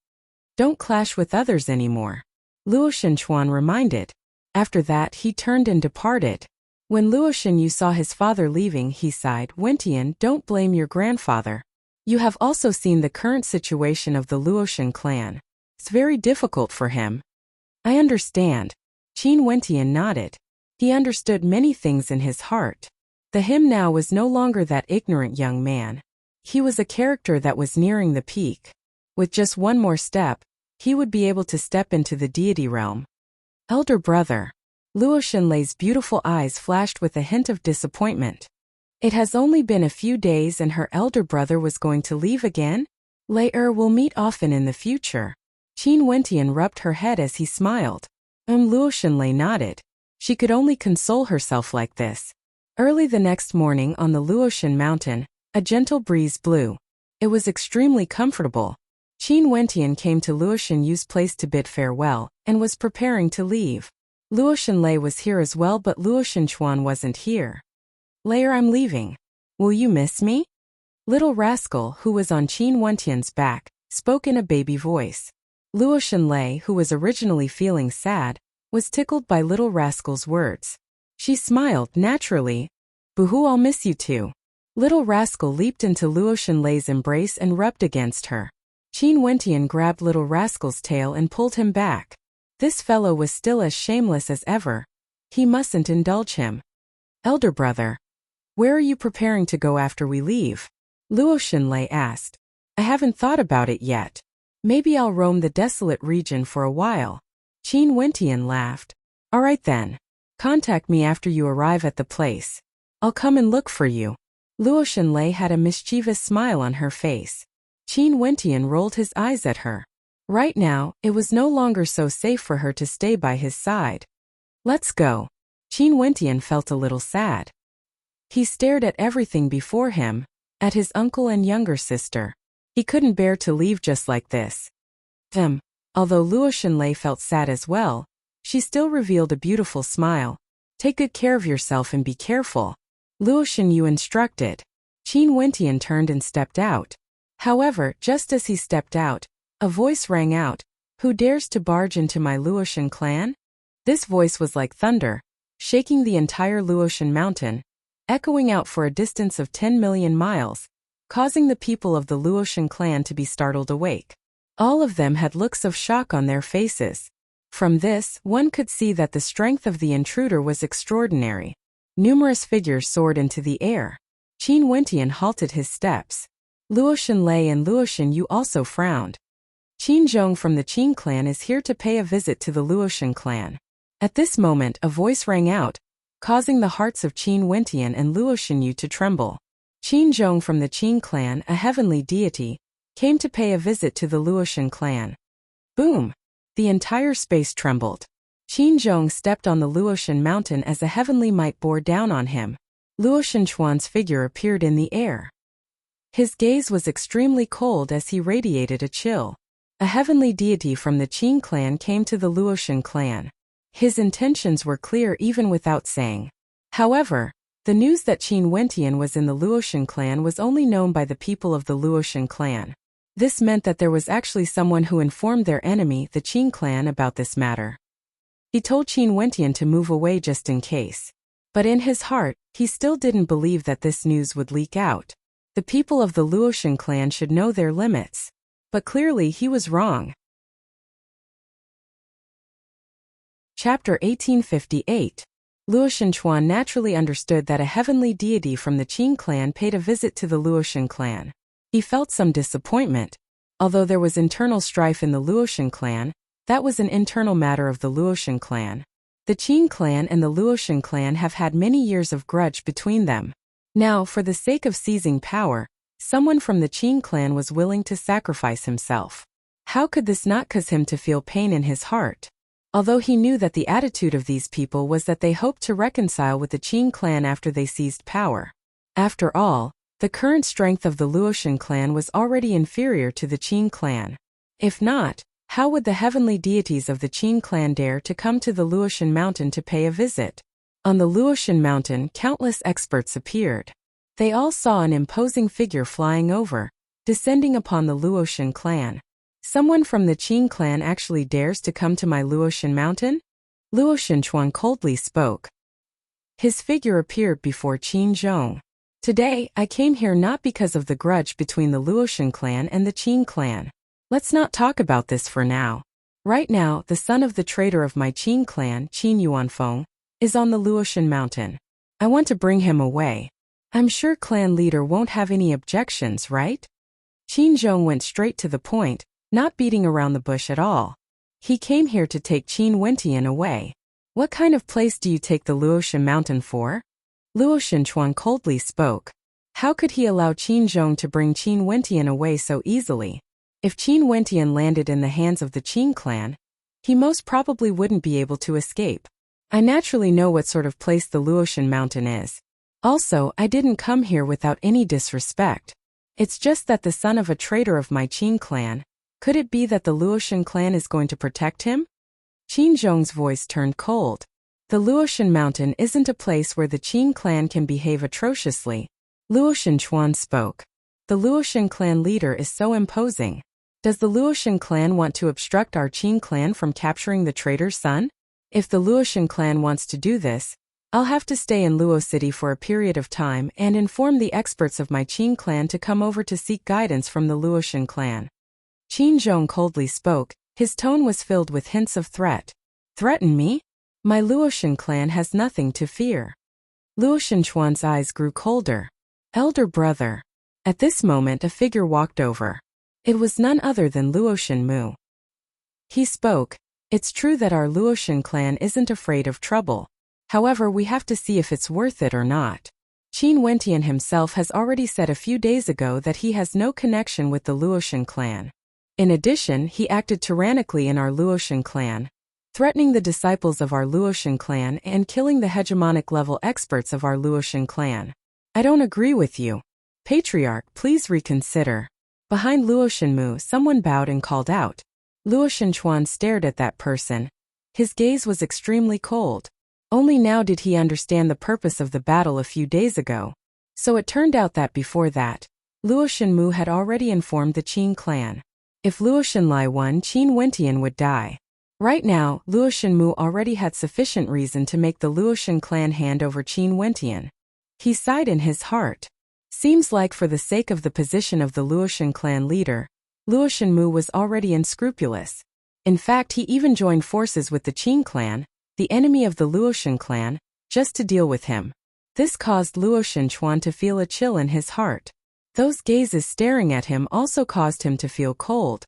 "Don't clash with others anymore," Luo Shenchuan reminded. After that, he turned and departed. When Luo Shenyu saw his father leaving, he sighed. "Wentian, don't blame your grandfather. You have also seen the current situation of the Luoshan clan. It's very difficult for him." "I understand." Qin Wentian nodded. He understood many things in his heart. The him now was no longer that ignorant young man. He was a character that was nearing the peak. With just one more step, he would be able to step into the deity realm. "Elder brother." Luo Shenlei's beautiful eyes flashed with a hint of disappointment. It has only been a few days and her elder brother was going to leave again? "Laer will meet often in the future." Qin Wentian rubbed her head as he smiled. Luo Shenlei nodded. She could only console herself like this. Early the next morning on the Luoshan mountain, a gentle breeze blew. It was extremely comfortable. Qin Wentian came to Luo Shenyu's place to bid farewell, and was preparing to leave. Luo Shenlei was here as well, but Luo Shenchuan wasn't here. "Laer, I'm leaving. Will you miss me?" Little Rascal, who was on Qin Wentian's back, spoke in a baby voice. Luo Shenlei, who was originally feeling sad, was tickled by Little Rascal's words. She smiled naturally. "Boo-hoo, I'll miss you too." Little Rascal leaped into Luo Shenlei's embrace and rubbed against her. Qin Wentian grabbed Little Rascal's tail and pulled him back. This fellow was still as shameless as ever. He mustn't indulge him. "Elder brother, where are you preparing to go after we leave?" Luo Shenlei asked. "I haven't thought about it yet. Maybe I'll roam the desolate region for a while." Qin Wentian laughed. "All right then. Contact me after you arrive at the place. I'll come and look for you." Luo Shenlei had a mischievous smile on her face. Qin Wentian rolled his eyes at her. Right now, it was no longer so safe for her to stay by his side. "Let's go." Qin Wentian felt a little sad. He stared at everything before him, at his uncle and younger sister. He couldn't bear to leave just like this. Although Luo Shenlei felt sad as well, she still revealed a beautiful smile. "Take good care of yourself and be careful," Luo Shenyu instructed. Qin Wentian turned and stepped out. However, just as he stepped out, a voice rang out. Who dares to barge into my Luotian clan? This voice was like thunder, shaking the entire Luotian mountain, echoing out for a distance of 10 million miles, causing the people of the Luotian clan to be startled awake. All of them had looks of shock on their faces. From this, one could see that the strength of the intruder was extraordinary. Numerous figures soared into the air. Qin Wentian halted his steps. Luotian Lei and Luotian Yu also frowned. Qin Zhong from the Qin clan is here to pay a visit to the Luotian clan. At this moment, a voice rang out, causing the hearts of Qin Wentian and Luotian Yu to tremble. Qin Zhong from the Qin clan, a heavenly deity, came to pay a visit to the Luotian clan. Boom! The entire space trembled. Qin Zhong stepped on the Luotian mountain as a heavenly might bore down on him. Luotian Chuan's figure appeared in the air. His gaze was extremely cold as he radiated a chill. A heavenly deity from the Qin clan came to the Luotian clan. His intentions were clear even without saying. However, the news that Qin Wentian was in the Luotian clan was only known by the people of the Luotian clan. This meant that there was actually someone who informed their enemy, the Qin clan, about this matter. He told Qin Wentian to move away just in case. But in his heart, he still didn't believe that this news would leak out. The people of the Luotian clan should know their limits. But clearly he was wrong. Chapter 1858. Luotian Chuan naturally understood that a heavenly deity from the Qin clan paid a visit to the Luotian clan. He felt some disappointment. Although there was internal strife in the Luotian clan, that was an internal matter of the Luotian clan. The Qin clan and the Luotian clan have had many years of grudge between them. Now, for the sake of seizing power, someone from the Qin clan was willing to sacrifice himself. How could this not cause him to feel pain in his heart? Although he knew that the attitude of these people was that they hoped to reconcile with the Qin clan after they seized power. After all, the current strength of the Luotian clan was already inferior to the Qin clan. If not, how would the heavenly deities of the Qin clan dare to come to the Luotian mountain to pay a visit? On the Luotian mountain, countless experts appeared. They all saw an imposing figure flying over, descending upon the Luotian clan. Someone from the Qin clan actually dares to come to my Luotian mountain? Luotian Chuan coldly spoke. His figure appeared before Qin Zhong. Today, I came here not because of the grudge between the Luotian clan and the Qin clan. Let's not talk about this for now. Right now, the son of the traitor of my Qin clan, Qin Yuanfeng, is on the Luotian mountain. I want to bring him away. I'm sure clan leader won't have any objections, right? Qin Zhong went straight to the point, not beating around the bush at all. He came here to take Qin Wentian away. What kind of place do you take the Luotian mountain for? Luotian Chuan coldly spoke. How could he allow Qin Zhong to bring Qin Wentian away so easily? If Qin Wentian landed in the hands of the Qin clan, he most probably wouldn't be able to escape. I naturally know what sort of place the Luotian mountain is. Also, I didn't come here without any disrespect. It's just that the son of a traitor of my Qin clan. Could it be that the Luotian clan is going to protect him? Qin Zhong's voice turned cold. The Luotian mountain isn't a place where the Qin clan can behave atrociously. Luotian Chuan spoke. The Luotian clan leader is so imposing. Does the Luotian clan want to obstruct our Qin clan from capturing the traitor's son? If the Luotian clan wants to do this, I'll have to stay in Luo City for a period of time and inform the experts of my Qin clan to come over to seek guidance from the Luotian clan. Qin Zhong coldly spoke. His tone was filled with hints of threat. Threaten me? My Luotian clan has nothing to fear. Luotian Chuan's eyes grew colder. Elder brother. At this moment a figure walked over. It was none other than Luotian Mu. He spoke. It's true that our Luotian clan isn't afraid of trouble. However, we have to see if it's worth it or not. Qin Wentian himself has already said a few days ago that he has no connection with the Luotian clan. In addition, he acted tyrannically in our Luotian clan, threatening the disciples of our Luotian clan and killing the hegemonic level experts of our Luotian clan. I don't agree with you. Patriarch, please reconsider. Behind Luotian Mu, someone bowed and called out. Luotian Chuan stared at that person. His gaze was extremely cold. Only now did he understand the purpose of the battle a few days ago. So it turned out that before that, Luotian Mu had already informed the Qin clan. If Luo Shanlai won, Qin Wentian would die. Right now, Luo Shanmu already had sufficient reason to make the Luoshan clan hand over Qin Wentian. He sighed in his heart. Seems like for the sake of the position of the Luoshan clan leader, Luo Shanmu was already unscrupulous. In fact, he even joined forces with the Qin clan, the enemy of the Luoshan clan, just to deal with him. This caused Luo Shanchuan to feel a chill in his heart. Those gazes staring at him also caused him to feel cold.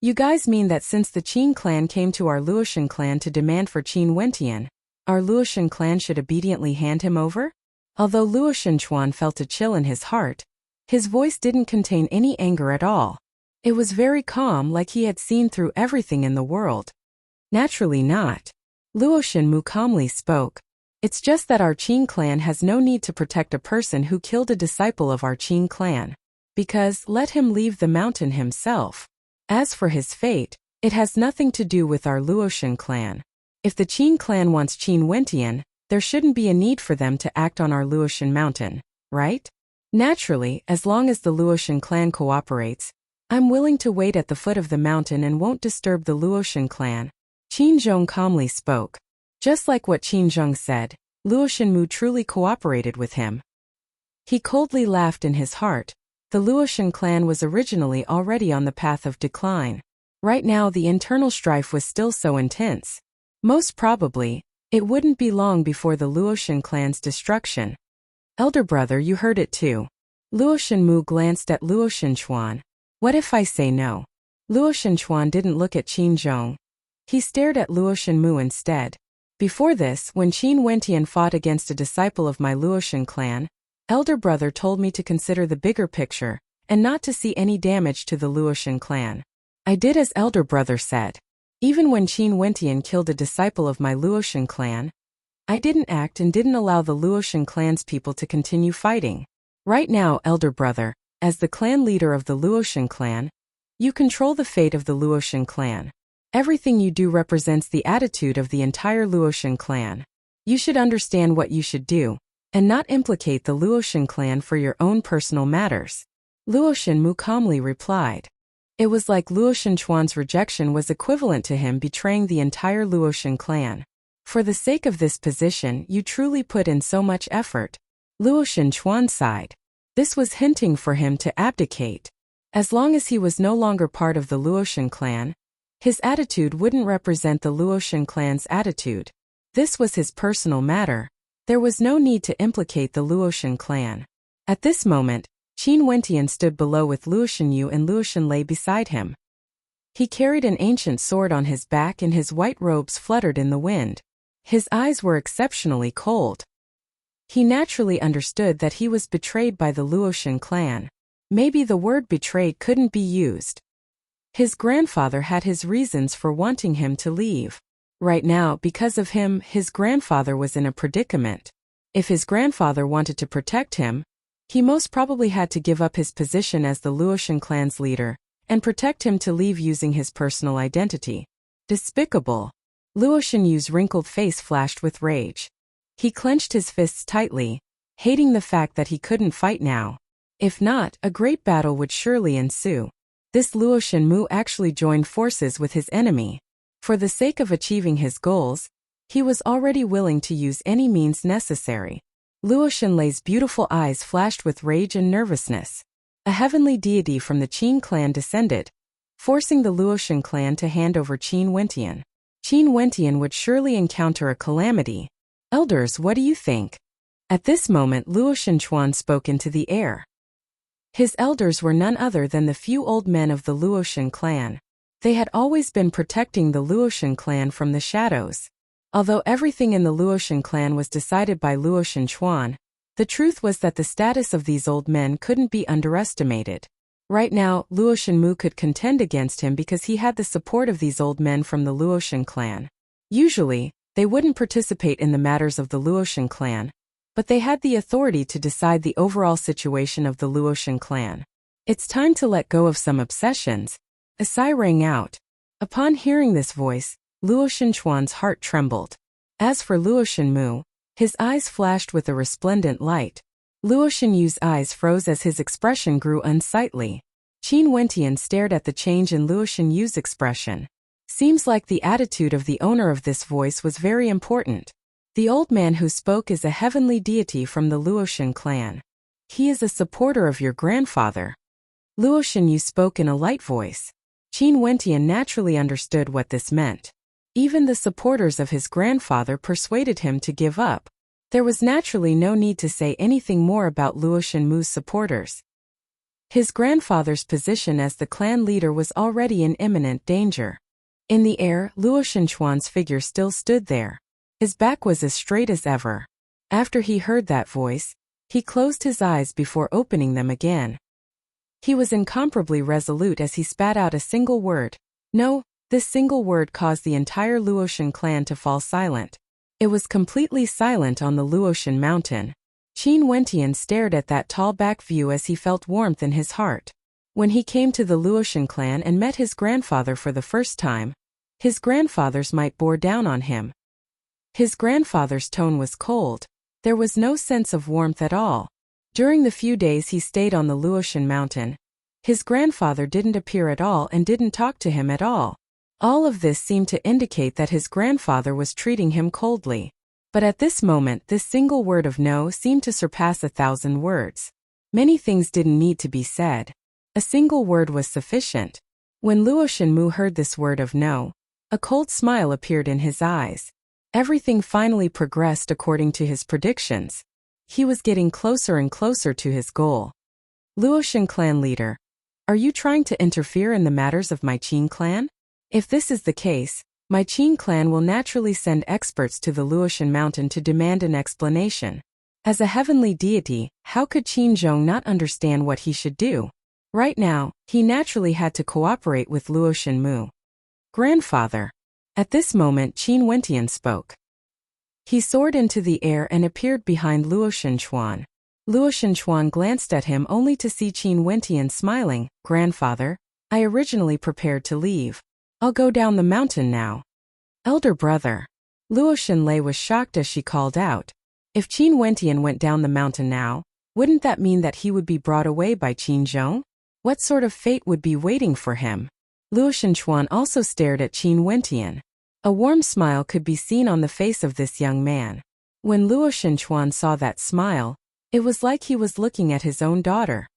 You guys mean that since the Qin clan came to our Luoshan clan to demand for Qin Wentian, our Luoshan clan should obediently hand him over? Although Luo Shanchuan felt a chill in his heart, his voice didn't contain any anger at all. It was very calm, like he had seen through everything in the world. Naturally not. Luo Shanmu calmly spoke. It's just that our Qin clan has no need to protect a person who killed a disciple of our Qin clan. Because, let him leave the mountain himself. As for his fate, it has nothing to do with our Luoshan clan. If the Qin clan wants Qin Wentian, there shouldn't be a need for them to act on our Luoshan mountain, right? Naturally, as long as the Luoshan clan cooperates, I'm willing to wait at the foot of the mountain and won't disturb the Luoshan clan. Qin Zhong calmly spoke. Just like what Qin Zhong said, Luo Shanmu truly cooperated with him. He coldly laughed in his heart. The Luoshan clan was originally already on the path of decline. Right now the internal strife was still so intense. Most probably, it wouldn't be long before the Luoshan clan's destruction. Elder brother, you heard it too. Luo Shanmu glanced at Luo Shanchuan. What if I say no? Luo Shanchuan didn't look at Qin Zhong. He stared at Luo Shanmu instead. Before this, when Qin Wentian fought against a disciple of my Luoshan clan, elder brother told me to consider the bigger picture, and not to see any damage to the Luoshan clan. I did as elder brother said. Even when Qin Wentian killed a disciple of my Luoshan clan, I didn't act and didn't allow the Luoshan clan's people to continue fighting. Right now, elder brother, as the clan leader of the Luoshan clan, you control the fate of the Luoshan clan. Everything you do represents the attitude of the entire Luoshan clan. You should understand what you should do, and not implicate the Luoshan clan for your own personal matters. Luo Shanmu calmly replied. It was like Luo Shanchuan's rejection was equivalent to him betraying the entire Luoshan clan. For the sake of this position, you truly put in so much effort. Luo Shanchuan sighed. This was hinting for him to abdicate. As long as he was no longer part of the Luoshan clan, his attitude wouldn't represent the Luoshan clan's attitude. This was his personal matter. There was no need to implicate the Luoshan clan. At this moment, Qin Wentian stood below with Luo Shanyu and Luo Shanlei beside him. He carried an ancient sword on his back and his white robes fluttered in the wind. His eyes were exceptionally cold. He naturally understood that he was betrayed by the Luoshan clan. Maybe the word betrayed couldn't be used. His grandfather had his reasons for wanting him to leave. Right now, because of him, his grandfather was in a predicament. If his grandfather wanted to protect him, he most probably had to give up his position as the Luoshan clan's leader, and protect him to leave using his personal identity. Despicable. Luo Shanyu's wrinkled face flashed with rage. He clenched his fists tightly, hating the fact that he couldn't fight now. If not, a great battle would surely ensue. This Luo Shanmu actually joined forces with his enemy. For the sake of achieving his goals, he was already willing to use any means necessary. Luo Shanlei's beautiful eyes flashed with rage and nervousness. A heavenly deity from the Qin clan descended, forcing the Luoshan clan to hand over Qin Wentian. Qin Wentian would surely encounter a calamity. Elders, what do you think? At this moment, Luo Shanchuan spoke into the air. His elders were none other than the few old men of the Luoshan clan. They had always been protecting the Luoshan clan from the shadows. Although everything in the Luoshan clan was decided by Luo Shanchuan, the truth was that the status of these old men couldn't be underestimated. Right now, Luo Shanmu could contend against him because he had the support of these old men from the Luoshan clan. Usually, they wouldn't participate in the matters of the Luoshan clan, but they had the authority to decide the overall situation of the Luoshan clan. It's time to let go of some obsessions. A sigh rang out. Upon hearing this voice, Luo Shanchuan's heart trembled. As for Luo Shanmu, his eyes flashed with a resplendent light. Luo Shanyu's eyes froze as his expression grew unsightly. Qin Wentian stared at the change in Luo Yu's expression. Seems like the attitude of the owner of this voice was very important. The old man who spoke is a heavenly deity from the Luo clan. He is a supporter of your grandfather. Luo Yu spoke in a light voice. Qin Wentian naturally understood what this meant. Even the supporters of his grandfather persuaded him to give up. There was naturally no need to say anything more about Luo Mu's supporters. His grandfather's position as the clan leader was already in imminent danger. In the air, Luo Shenchuan's figure still stood there. His back was as straight as ever. After he heard that voice, he closed his eyes before opening them again. He was incomparably resolute as he spat out a single word. No, this single word caused the entire Luo clan to fall silent. It was completely silent on the Luo mountain. Qin Wentian stared at that tall back view as he felt warmth in his heart. When he came to the Luo clan and met his grandfather for the first time, his grandfather's might bore down on him. His grandfather's tone was cold. There was no sense of warmth at all. During the few days he stayed on the Luo mountain, his grandfather didn't appear at all and didn't talk to him at all. All of this seemed to indicate that his grandfather was treating him coldly. But at this moment, this single word of no seemed to surpass 1,000 words. Many things didn't need to be said. A single word was sufficient. When Luo Mu heard this word of no, a cold smile appeared in his eyes. Everything finally progressed according to his predictions. He was getting closer and closer to his goal. Luo clan leader, are you trying to interfere in the matters of my Qin clan? If this is the case, my Qin clan will naturally send experts to the Luo mountain to demand an explanation. As a heavenly deity, how could Qin Zhong not understand what he should do? Right now, he naturally had to cooperate with Luo Mu. Grandfather. At this moment Qin Wentian spoke. He soared into the air and appeared behind Luo Shenchuan. Luo Shenchuan glanced at him only to see Qin Wentian smiling. Grandfather, I originally prepared to leave. I'll go down the mountain now. Elder brother. Luo Shenlei was shocked as she called out. If Qin Wentian went down the mountain now, wouldn't that mean that he would be brought away by Qin Zhong? What sort of fate would be waiting for him? Luo Shenchuan also stared at Qin Wentian. A warm smile could be seen on the face of this young man. When Luo Shenchuan saw that smile, it was like he was looking at his own daughter.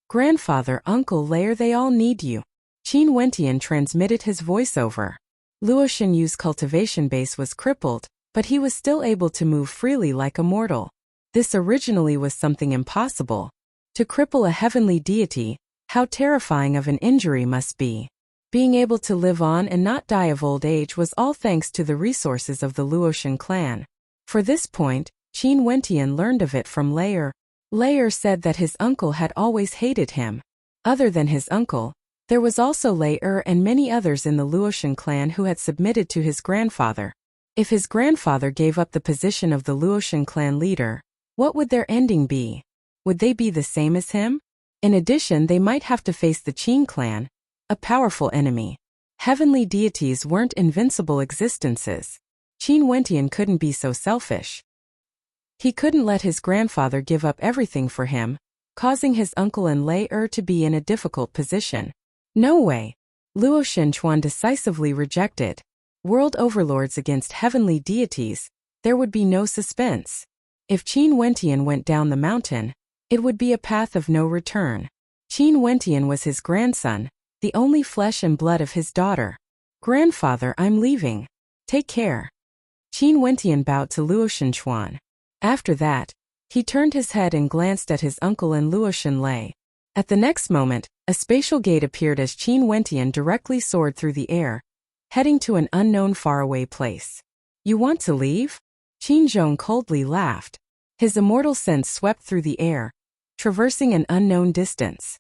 Grandfather, Uncle Lair, they all need you. Qin Wentian transmitted his voiceover. Luo Yu's cultivation base was crippled, but he was still able to move freely like a mortal. This originally was something impossible. To cripple a heavenly deity, how terrifying of an injury must be. Being able to live on and not die of old age was all thanks to the resources of the Luo clan. For this point, Qin Wentian learned of it from Lair. Lair said that his uncle had always hated him. Other than his uncle, there was also Lair and many others in the Luo clan who had submitted to his grandfather. If his grandfather gave up the position of the Luo clan leader, what would their ending be? Would they be the same as him? In addition, they might have to face the Qin clan, a powerful enemy. Heavenly deities weren't invincible existences. Qin Wentian couldn't be so selfish. He couldn't let his grandfather give up everything for him, causing his uncle and Lair to be in a difficult position. No way. Luo Shenchuan decisively rejected. World overlords against heavenly deities, there would be no suspense. If Qin Wentian went down the mountain, it would be a path of no return. Qin Wentian was his grandson, the only flesh and blood of his daughter. Grandfather, I'm leaving. Take care. Qin Wentian bowed to Luo Shenchuan. After that, he turned his head and glanced at his uncle and Luo Shenlei. At the next moment, a spatial gate appeared as Qin Wentian directly soared through the air, heading to an unknown faraway place. You want to leave? Qin Zhong coldly laughed. His immortal sense swept through the air, traversing an unknown distance.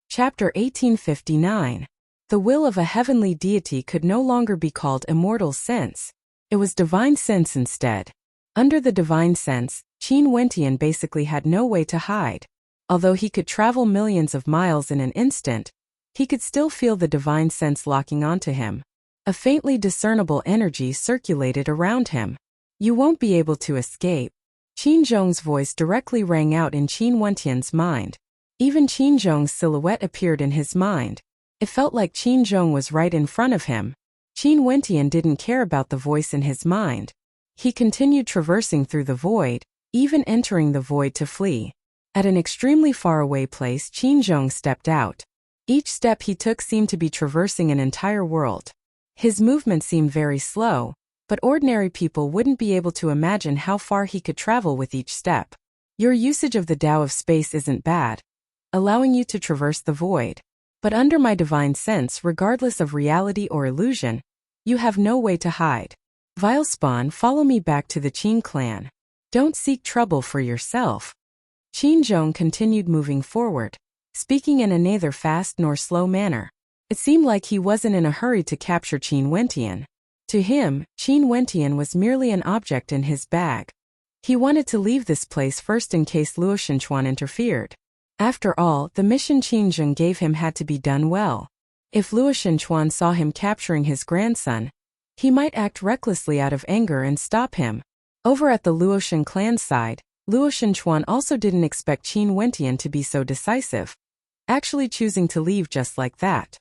Chapter 1859. The will of a heavenly deity could no longer be called immortal sense. It was divine sense instead. Under the divine sense, Qin Wentian basically had no way to hide. Although he could travel millions of miles in an instant, he could still feel the divine sense locking onto him. A faintly discernible energy circulated around him. You won't be able to escape. Qin Zhong's voice directly rang out in Qin Wentian's mind. Even Qin Zhong's silhouette appeared in his mind. It felt like Qin Zhong was right in front of him. Qin Wentian didn't care about the voice in his mind. He continued traversing through the void, even entering the void to flee. At an extremely far-away place, Qin Zhong stepped out. Each step he took seemed to be traversing an entire world. His movement seemed very slow, but ordinary people wouldn't be able to imagine how far he could travel with each step. Your usage of the Tao of space isn't bad, allowing you to traverse the void. But under my divine sense, regardless of reality or illusion, you have no way to hide. Vile spawn, follow me back to the Qin clan. Don't seek trouble for yourself. Qin Zhong continued moving forward, speaking in a neither fast nor slow manner. It seemed like he wasn't in a hurry to capture Qin Wentian. To him, Qin Wentian was merely an object in his bag. He wanted to leave this place first in case Luo Shenchuan interfered. After all, the mission Qin Zhong gave him had to be done well. If Luo Shenchuan saw him capturing his grandson, he might act recklessly out of anger and stop him. Over at the Luoshan clan side, Luo Shenchuan also didn't expect Qin Wentian to be so decisive, actually choosing to leave just like that.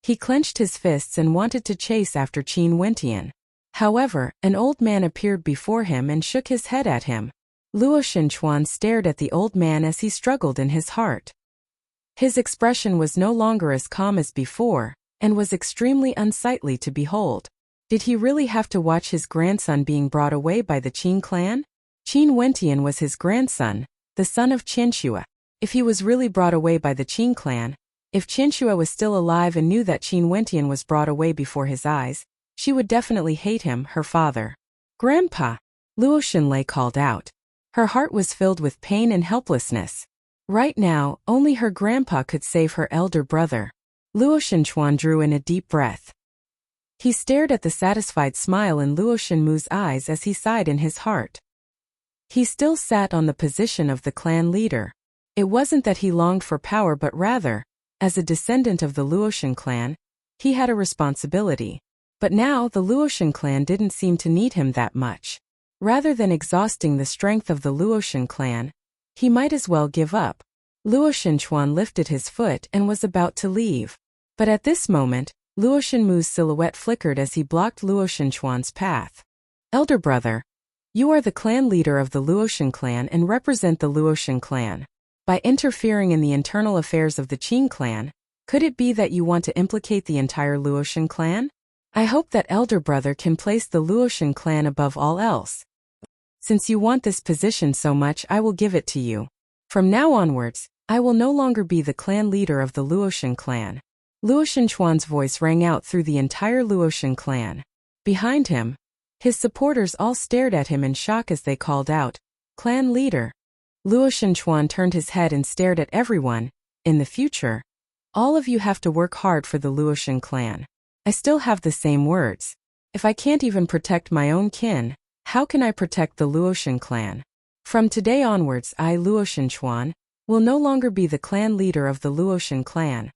He clenched his fists and wanted to chase after Qin Wentian. However, an old man appeared before him and shook his head at him. Luo Shenchuan stared at the old man as he struggled in his heart. His expression was no longer as calm as before, and was extremely unsightly to behold. Did he really have to watch his grandson being brought away by the Qin clan? Qin Wentian was his grandson, the son of Qianxue. If he was really brought away by the Qin clan, if Qianxue was still alive and knew that Qin Wentian was brought away before his eyes, she would definitely hate him, her father. Grandpa! Luo Shenlei called out. Her heart was filled with pain and helplessness. Right now, only her grandpa could save her elder brother. Luo Shenchuan drew in a deep breath. He stared at the satisfied smile in Luo Shenmu's eyes as he sighed in his heart. He still sat on the position of the clan leader. It wasn't that he longed for power, but rather, as a descendant of the Luoshan clan, he had a responsibility. But now the Luoshan clan didn't seem to need him that much. Rather than exhausting the strength of the Luoshan clan, he might as well give up. Luo Shenchuan lifted his foot and was about to leave. But at this moment, Luo Shenmu's silhouette flickered as he blocked Luo Shenchuan's path. Elder brother, you are the clan leader of the Luoshan clan and represent the Luoshan clan. By interfering in the internal affairs of the Qin clan, could it be that you want to implicate the entire Luoshan clan? I hope that elder brother can place the Luoshan clan above all else. Since you want this position so much, I will give it to you. From now onwards, I will no longer be the clan leader of the Luoshan clan. Luo Shenchuan's voice rang out through the entire Luoshan clan. Behind him, his supporters all stared at him in shock as they called out, "Clan leader." Luo Shenchuan turned his head and stared at everyone. In the future, all of you have to work hard for the Luoshan clan. I still have the same words. If I can't even protect my own kin, how can I protect the Luoshan clan? From today onwards, I, Luo Shenchuan, will no longer be the clan leader of the Luoshan clan.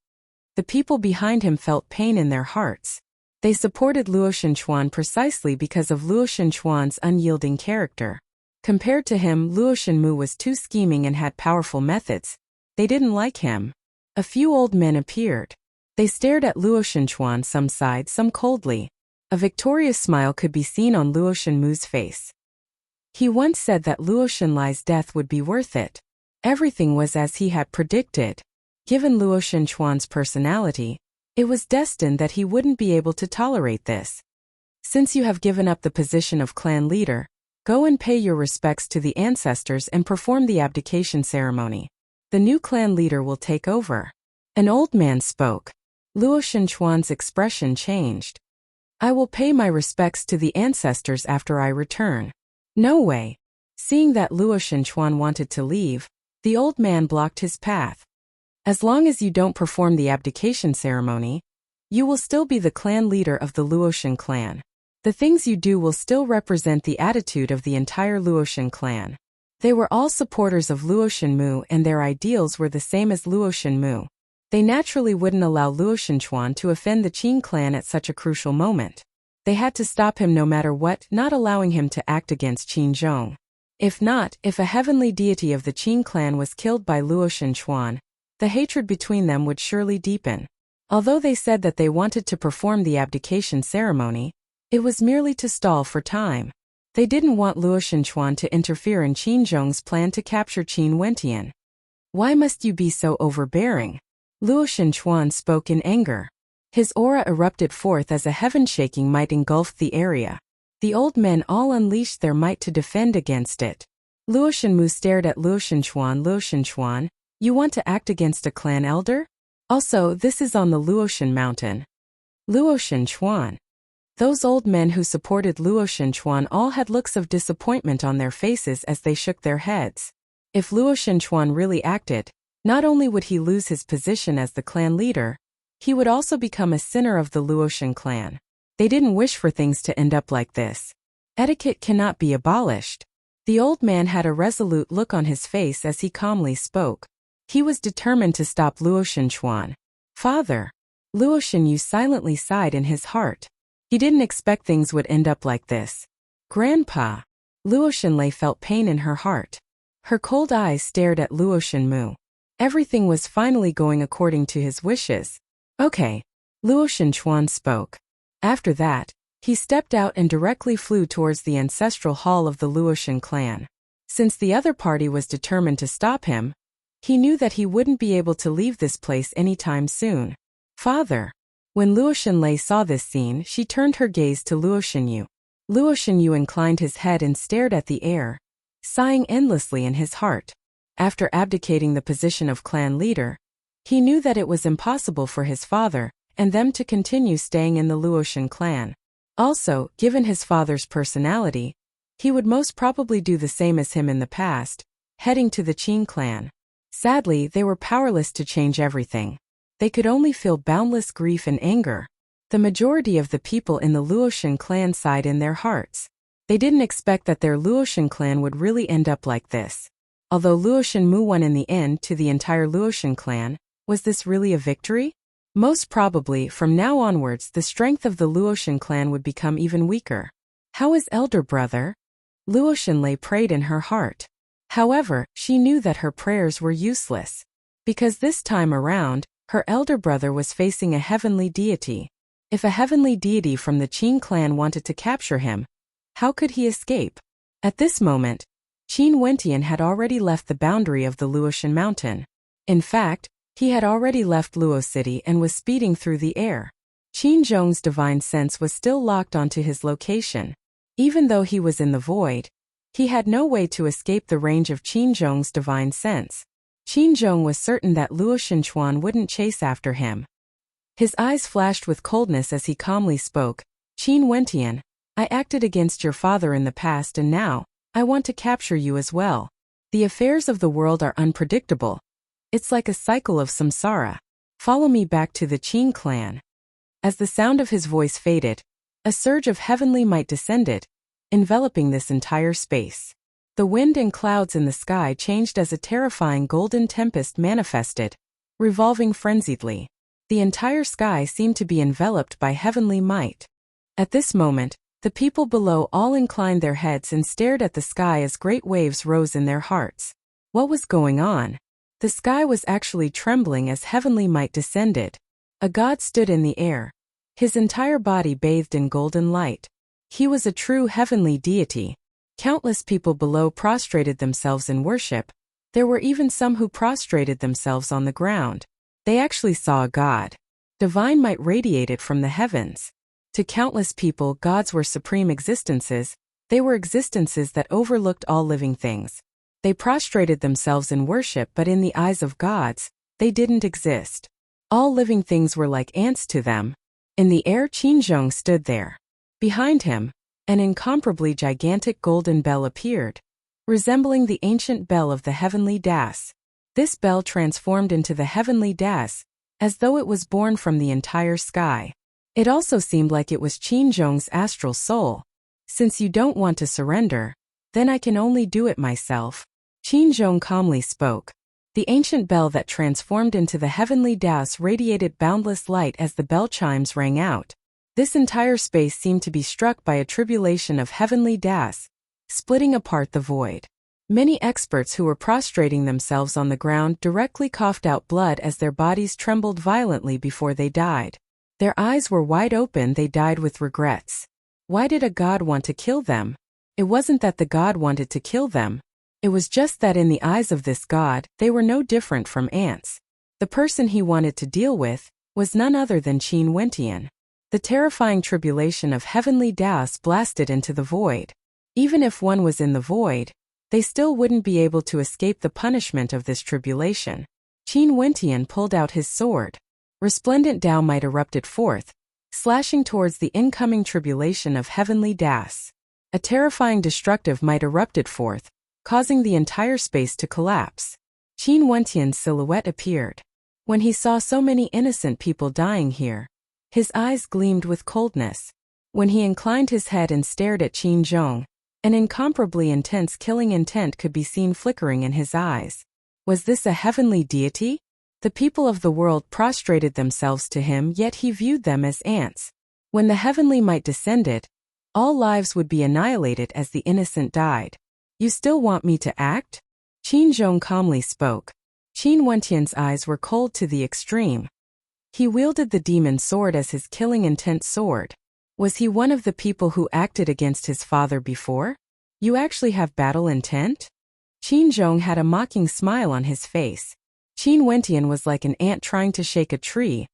The people behind him felt pain in their hearts. They supported Luo Shenchuan precisely because of Luo Shenchuan's unyielding character. Compared to him, Luo Shenmu was too scheming and had powerful methods. They didn't like him. A few old men appeared. They stared at Luo Shenchuan, some sighed, some coldly. A victorious smile could be seen on Luo Shenmu's face. He once said that Luo Shenlai's death would be worth it. Everything was as he had predicted. Given Luo Shenchuan's personality, it was destined that he wouldn't be able to tolerate this. Since you have given up the position of clan leader, go and pay your respects to the ancestors and perform the abdication ceremony. The new clan leader will take over. An old man spoke. Luo Shenchuan's expression changed. I will pay my respects to the ancestors after I return. No way. Seeing that Luo Shenchuan wanted to leave, the old man blocked his path. As long as you don't perform the abdication ceremony, you will still be the clan leader of the Luoshan clan. The things you do will still represent the attitude of the entire Luoshan clan. They were all supporters of Luo Shenmu and their ideals were the same as Luo Shenmu. They naturally wouldn't allow Luo Shenchuan to offend the Qin clan at such a crucial moment. They had to stop him no matter what, not allowing him to act against Qin Zhong. If not, if a heavenly deity of the Qin clan was killed by Luo Shenchuan, the hatred between them would surely deepen. Although they said that they wanted to perform the abdication ceremony, it was merely to stall for time. They didn't want Luo Shenchuan to interfere in Qin Zhong's plan to capture Qin Wentian. Why must you be so overbearing? Luo Shenchuan spoke in anger. His aura erupted forth as a heaven-shaking might engulfed the area. The old men all unleashed their might to defend against it. Luo Shenmu stared at Luo Shenchuan. Luo Shenchuan, you want to act against a clan elder? Also, this is on the Luoshan mountain. Luo Shenchuan. Those old men who supported Luo Shenchuan all had looks of disappointment on their faces as they shook their heads. If Luo Shenchuan really acted, not only would he lose his position as the clan leader, he would also become a sinner of the Luoshan clan. They didn't wish for things to end up like this. Etiquette cannot be abolished. The old man had a resolute look on his face as he calmly spoke. He was determined to stop Luo Shenchuan. Father. Luo Shenyu silently sighed in his heart. He didn't expect things would end up like this. Grandpa. Luo Shenlei felt pain in her heart. Her cold eyes stared at Luo Shenmu. Everything was finally going according to his wishes. Okay. Luo Shenchuan spoke. After that, he stepped out and directly flew towards the ancestral hall of the Luoshan clan. Since the other party was determined to stop him, he knew that he wouldn't be able to leave this place anytime soon. Father. When Luo Shenlei saw this scene, she turned her gaze to Luo Shenyu. Luo Shenyu inclined his head and stared at the air, sighing endlessly in his heart. After abdicating the position of clan leader, he knew that it was impossible for his father and them to continue staying in the Luoshan clan. Also, given his father's personality, he would most probably do the same as him in the past, heading to the Qin clan. Sadly, they were powerless to change everything. They could only feel boundless grief and anger. The majority of the people in the Luoshan clan sighed in their hearts. They didn't expect that their Luoshan clan would really end up like this. Although Luo Shenmu won in the end to the entire Luoshan clan, was this really a victory? Most probably, from now onwards, the strength of the Luoshan clan would become even weaker. How is elder brother? Luo Shenlei prayed in her heart. However, she knew that her prayers were useless. Because this time around, her elder brother was facing a heavenly deity. If a heavenly deity from the Qin clan wanted to capture him, how could he escape? At this moment, Qin Wentian had already left the boundary of the Luoshan mountain. In fact, he had already left Luo City and was speeding through the air. Qin Zhong's divine sense was still locked onto his location. Even though he was in the void, he had no way to escape the range of Qin Zhong's divine sense. Qin Zhong was certain that Luo Shenchuan wouldn't chase after him. His eyes flashed with coldness as he calmly spoke. Qin Wentian, I acted against your father in the past and now, I want to capture you as well. The affairs of the world are unpredictable. It's like a cycle of samsara. Follow me back to the Qin clan. As the sound of his voice faded, a surge of heavenly might descended, enveloping this entire space. The wind and clouds in the sky changed as a terrifying golden tempest manifested, revolving frenziedly. The entire sky seemed to be enveloped by heavenly might. At this moment, the people below all inclined their heads and stared at the sky as great waves rose in their hearts. What was going on? The sky was actually trembling as heavenly might descended. A god stood in the air, his entire body bathed in golden light. He was a true heavenly deity. Countless people below prostrated themselves in worship. There were even some who prostrated themselves on the ground. They actually saw a god. Divine might radiated from the heavens. To countless people, gods were supreme existences. They were existences that overlooked all living things. They prostrated themselves in worship, but in the eyes of gods, they didn't exist. All living things were like ants to them. In the air, Qin Zhong stood there. Behind him, an incomparably gigantic golden bell appeared, resembling the ancient bell of the heavenly Das. This bell transformed into the heavenly Das, as though it was born from the entire sky. It also seemed like it was Qin Zhong's astral soul. Since you don't want to surrender, then I can only do it myself. Qin Zhong calmly spoke. The ancient bell that transformed into the heavenly Das radiated boundless light as the bell chimes rang out. This entire space seemed to be struck by a tribulation of heavenly Das, splitting apart the void. Many experts who were prostrating themselves on the ground directly coughed out blood as their bodies trembled violently before they died. Their eyes were wide open. They died with regrets. Why did a god want to kill them? It wasn't that the god wanted to kill them. It was just that in the eyes of this god, they were no different from ants. The person he wanted to deal with was none other than Qin Wentian. The terrifying tribulation of heavenly Daos blasted into the void. Even if one was in the void, they still wouldn't be able to escape the punishment of this tribulation. Qin Wentian pulled out his sword. Resplendent Dao might erupted forth, slashing towards the incoming tribulation of heavenly Daos. A terrifying destructive might erupted forth, causing the entire space to collapse. Qin Wentian's silhouette appeared. When he saw so many innocent people dying here, his eyes gleamed with coldness. When he inclined his head and stared at Qin Zhong, an incomparably intense killing intent could be seen flickering in his eyes. Was this a heavenly deity? The people of the world prostrated themselves to him, yet he viewed them as ants. When the heavenly might descended, all lives would be annihilated as the innocent died. You still want me to act? Qin Zhong calmly spoke. Qin Wentian's eyes were cold to the extreme. He wielded the demon sword as his killing intent sword. Was he one of the people who acted against his father before? You actually have battle intent? Qin Zhong had a mocking smile on his face. Qin Wentian was like an ant trying to shake a tree,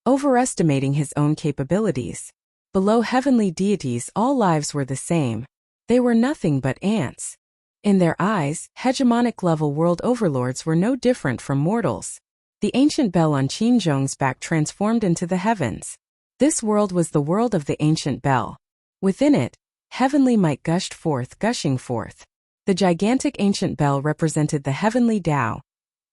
overestimating his own capabilities. Below heavenly deities, all lives were the same. They were nothing but ants. In their eyes, hegemonic-level world overlords were no different from mortals. The ancient bell on Qin Zhong's back transformed into the heavens. This world was the world of the ancient bell. Within it, heavenly might gushed forth, gushing forth. The gigantic ancient bell represented the heavenly Tao,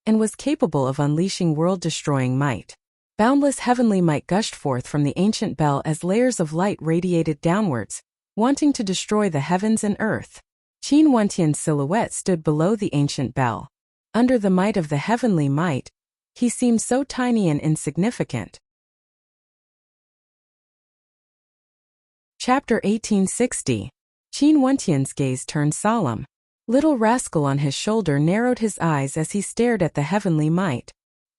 and was capable of unleashing world-destroying might. Boundless heavenly might gushed forth from the ancient bell as layers of light radiated downwards, wanting to destroy the heavens and earth. Qin Wentian's silhouette stood below the ancient bell. Under the might of the heavenly might, he seemed so tiny and insignificant. Chapter 1860. Qin Wentian's gaze turned solemn. Little Rascal on his shoulder narrowed his eyes as he stared at the heavenly might.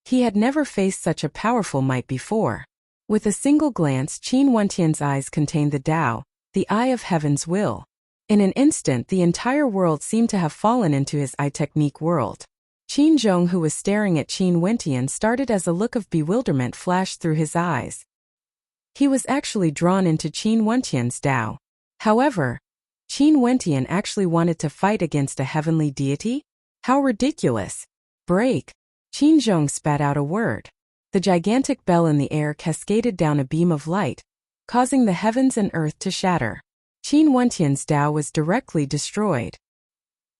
He had never faced such a powerful might before. With a single glance, Qin Wentian's eyes contained the Tao, the eye of heaven's will. In an instant, the entire world seemed to have fallen into his eye technique world. Qin Zhong, who was staring at Qin Wentian, started as a look of bewilderment flashed through his eyes. He was actually drawn into Qin Wentian's Tao. However, Qin Wentian actually wanted to fight against a heavenly deity? How ridiculous! Break! Qin Zhong spat out a word. The gigantic bell in the air cascaded down a beam of light, causing the heavens and earth to shatter. Qin Wentian's Tao was directly destroyed.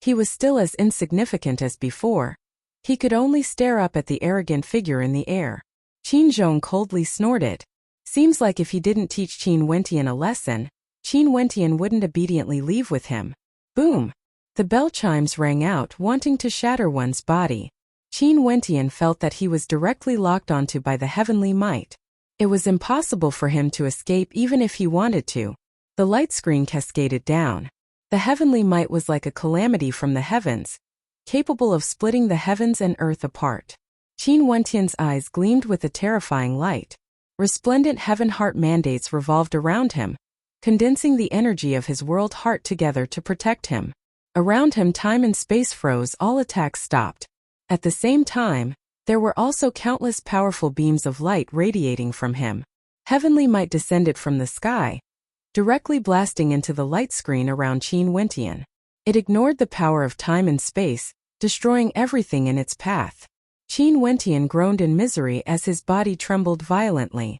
He was still as insignificant as before. He could only stare up at the arrogant figure in the air. Qin Zhong coldly snorted. Seems like if he didn't teach Qin Wentian a lesson, Qin Wentian wouldn't obediently leave with him. Boom! The bell chimes rang out, wanting to shatter one's body. Qin Wentian felt that he was directly locked onto by the heavenly might. It was impossible for him to escape even if he wanted to. The light screen cascaded down. The heavenly might was like a calamity from the heavens, capable of splitting the heavens and earth apart. Qin Wentian's eyes gleamed with a terrifying light. Resplendent heaven heart mandates revolved around him, condensing the energy of his world heart together to protect him. Around him, time and space froze, all attacks stopped. At the same time, there were also countless powerful beams of light radiating from him. Heavenly might descended from the sky, directly blasting into the light screen around Qin Wentian. It ignored the power of time and space, destroying everything in its path. Qin Wentian groaned in misery as his body trembled violently.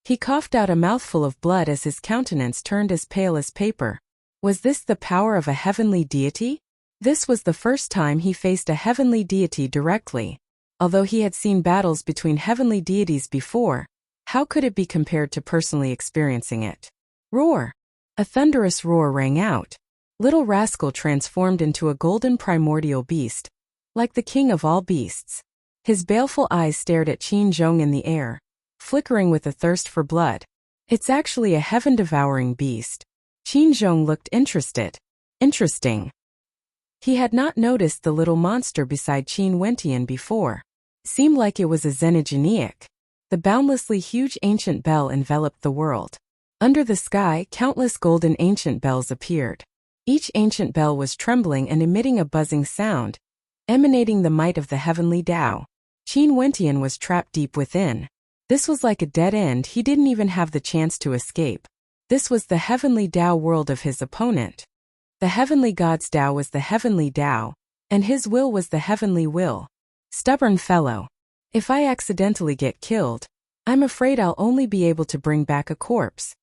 He coughed out a mouthful of blood as his countenance turned as pale as paper. Was this the power of a heavenly deity? This was the first time he faced a heavenly deity directly. Although he had seen battles between heavenly deities before, how could it be compared to personally experiencing it? Roar! A thunderous roar rang out. Little Rascal transformed into a golden primordial beast, like the king of all beasts. His baleful eyes stared at Qin Zhong in the air, flickering with a thirst for blood. It's actually a heaven-devouring beast. Qin Zhong looked interested. Interesting. He had not noticed the little monster beside Qin Wentian before. Seemed like it was a xenogeniac. The boundlessly huge ancient bell enveloped the world. Under the sky, countless golden ancient bells appeared. Each ancient bell was trembling and emitting a buzzing sound, emanating the might of the heavenly Tao. Qin Wentian was trapped deep within. This was like a dead end. He didn't even have the chance to escape. This was the heavenly Tao world of his opponent. The heavenly God's Tao was the heavenly Tao, and his will was the heavenly will. Stubborn fellow. If I accidentally get killed, I'm afraid I'll only be able to bring back a corpse.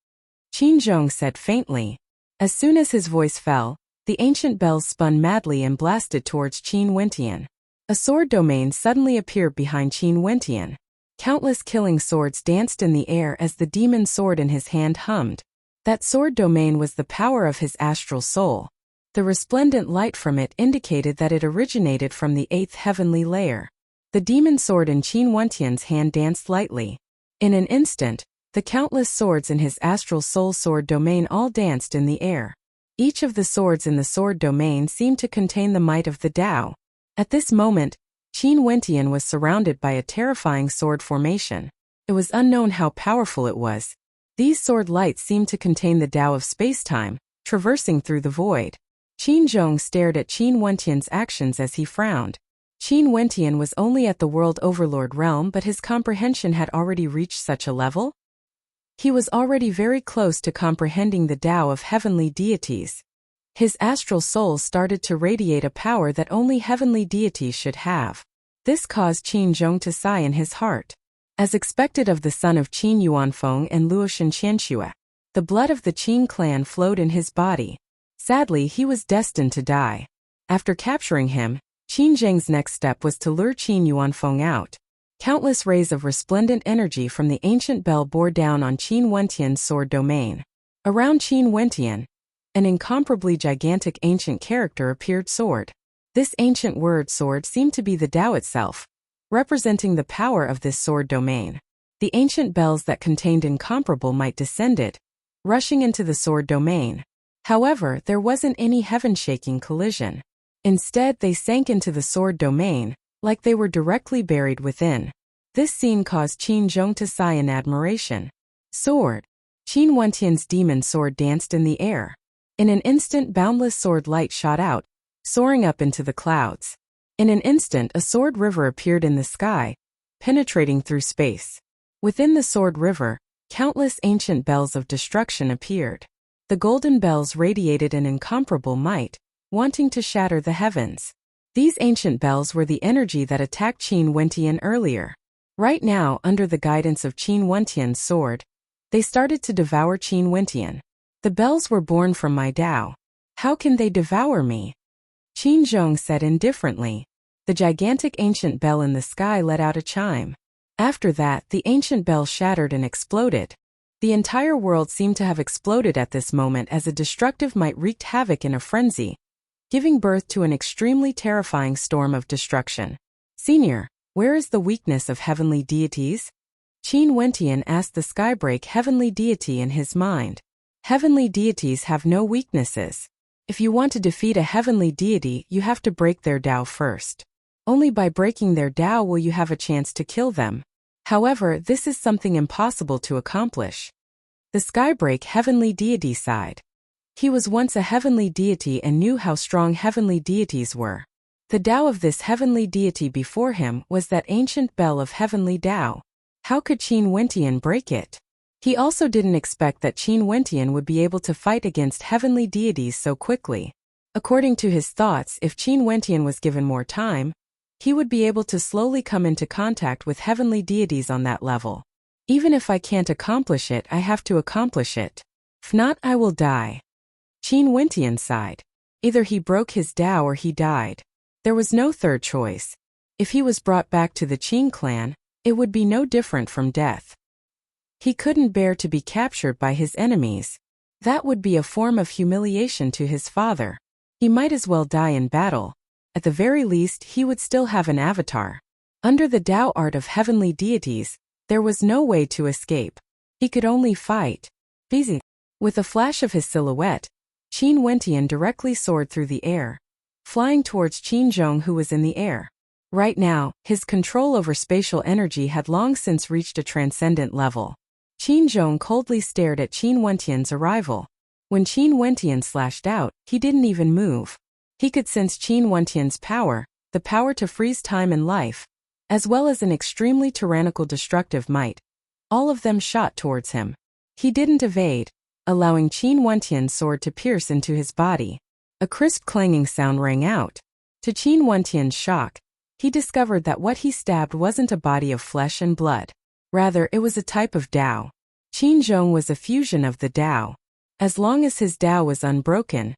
Qin Zhong said faintly. As soon as his voice fell, the ancient bells spun madly and blasted towards Qin Wentian. A sword domain suddenly appeared behind Qin Wentian. Countless killing swords danced in the air as the demon sword in his hand hummed. That sword domain was the power of his astral soul. The resplendent light from it indicated that it originated from the 8th heavenly layer. The demon sword in Qin Wentian's hand danced lightly. In an instant, the countless swords in his astral soul sword domain all danced in the air. Each of the swords in the sword domain seemed to contain the might of the Tao. At this moment, Qin Wentian was surrounded by a terrifying sword formation. It was unknown how powerful it was. These sword lights seemed to contain the Tao of spacetime, traversing through the void. Qin Zhong stared at Qin Wentian's actions as he frowned. Qin Wentian was only at the World Overlord realm, but his comprehension had already reached such a level? He was already very close to comprehending the Tao of heavenly deities. His astral soul started to radiate a power that only heavenly deities should have. This caused Qin Zhong to sigh in his heart. As expected of the son of Qin Yuanfeng and Luoshan Qianxue, the blood of the Qin clan flowed in his body. Sadly, he was destined to die. After capturing him, Qin Zheng's next step was to lure Qin Yuanfeng out. Countless rays of resplendent energy from the ancient bell bore down on Qin Wentian's sword domain. Around Qin Wentian, an incomparably gigantic ancient character appeared sword. This ancient word sword seemed to be the Tao itself, representing the power of this sword domain. The ancient bells that contained incomparable might descended, rushing into the sword domain. However, there wasn't any heaven-shaking collision. Instead, they sank into the sword domain, like they were directly buried within. This scene caused Qin Zhong to sigh in admiration. Sword. Qin Wentian's demon sword danced in the air. In an instant, boundless sword light shot out, soaring up into the clouds. In an instant, a sword river appeared in the sky, penetrating through space. Within the sword river, countless ancient bells of destruction appeared. The golden bells radiated an incomparable might, wanting to shatter the heavens. These ancient bells were the energy that attacked Qin Wentian earlier. Right now, under the guidance of Qin Wentian's sword, they started to devour Qin Wentian. The bells were born from my Tao. How can they devour me? Qin Zhong said indifferently. The gigantic ancient bell in the sky let out a chime. After that, the ancient bell shattered and exploded. The entire world seemed to have exploded at this moment as a destructive might wreaked havoc in a frenzy, giving birth to an extremely terrifying storm of destruction. Senior, where is the weakness of heavenly deities? Qin Wentian asked the skybreak heavenly deity in his mind. Heavenly deities have no weaknesses. If you want to defeat a heavenly deity, you have to break their Tao first. Only by breaking their Tao will you have a chance to kill them. However, this is something impossible to accomplish. The skybreak heavenly deity sighed. He was once a heavenly deity and knew how strong heavenly deities were. The Tao of this heavenly deity before him was that ancient bell of heavenly Tao. How could Qin Wentian break it? He also didn't expect that Qin Wentian would be able to fight against heavenly deities so quickly. According to his thoughts, if Qin Wentian was given more time, he would be able to slowly come into contact with heavenly deities on that level. Even if I can't accomplish it, I have to accomplish it. If not, I will die. Qin Wentian sighed. Either he broke his Tao or he died. There was no third choice. If he was brought back to the Qin clan, it would be no different from death. He couldn't bear to be captured by his enemies. That would be a form of humiliation to his father. He might as well die in battle. At the very least, he would still have an avatar. Under the Tao art of heavenly deities, there was no way to escape. He could only fight. Easy. With a flash of his silhouette, Qin Wentian directly soared through the air. flying towards Qin Zhong, who was in the air. Right now, his control over spatial energy had long since reached a transcendent level. Qin Zhong coldly stared at Qin Wentian's arrival. When Qin Wentian slashed out, he didn't even move. He could sense Qin Wentian's power, the power to freeze time and life, as well as an extremely tyrannical destructive might. All of them shot towards him. He didn't evade, allowing Qin Wentian's sword to pierce into his body. A crisp clanging sound rang out. To Qin Wentian's shock, he discovered that what he stabbed wasn't a body of flesh and blood. Rather, it was a type of Tao. Qin Zhong was a fusion of the Tao. As long as his Tao was unbroken,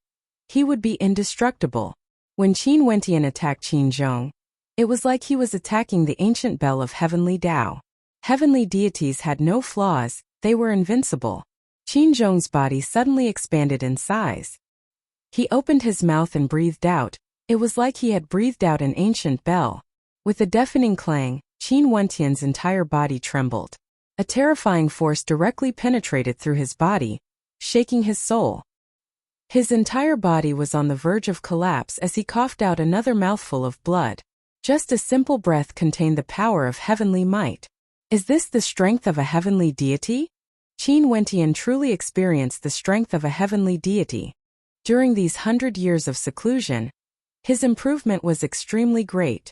he would be indestructible. When Qin Wentian attacked Qin Zhong, it was like he was attacking the ancient bell of heavenly Tao. Heavenly deities had no flaws, they were invincible. Qin Zhong's body suddenly expanded in size. He opened his mouth and breathed out. It was like he had breathed out an ancient bell. With a deafening clang, Qin Wentian's entire body trembled. A terrifying force directly penetrated through his body, shaking his soul. His entire body was on the verge of collapse as he coughed out another mouthful of blood. Just a simple breath contained the power of heavenly might. Is this the strength of a heavenly deity? Qin Wentian truly experienced the strength of a heavenly deity. During these 100 years of seclusion, his improvement was extremely great.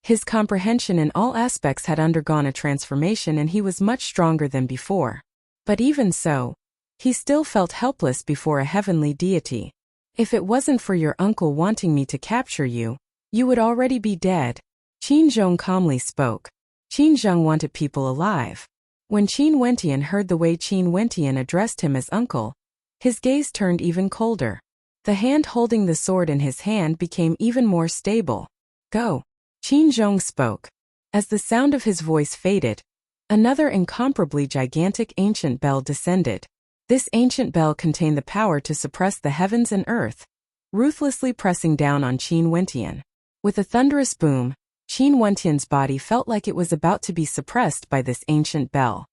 His comprehension in all aspects had undergone a transformation and he was much stronger than before. But even so, he still felt helpless before a heavenly deity. If it wasn't for your uncle wanting me to capture you, you would already be dead. Qin Zhong calmly spoke. Qin Zhong wanted people alive. When Qin Wentian heard the way Qin Wentian addressed him as uncle, his gaze turned even colder. The hand holding the sword in his hand became even more stable. Go. Qin Zhong spoke. As the sound of his voice faded, another incomparably gigantic ancient bell descended. This ancient bell contained the power to suppress the heavens and earth, ruthlessly pressing down on Qin Wentian. With a thunderous boom, Qin Wentian's body felt like it was about to be suppressed by this ancient bell.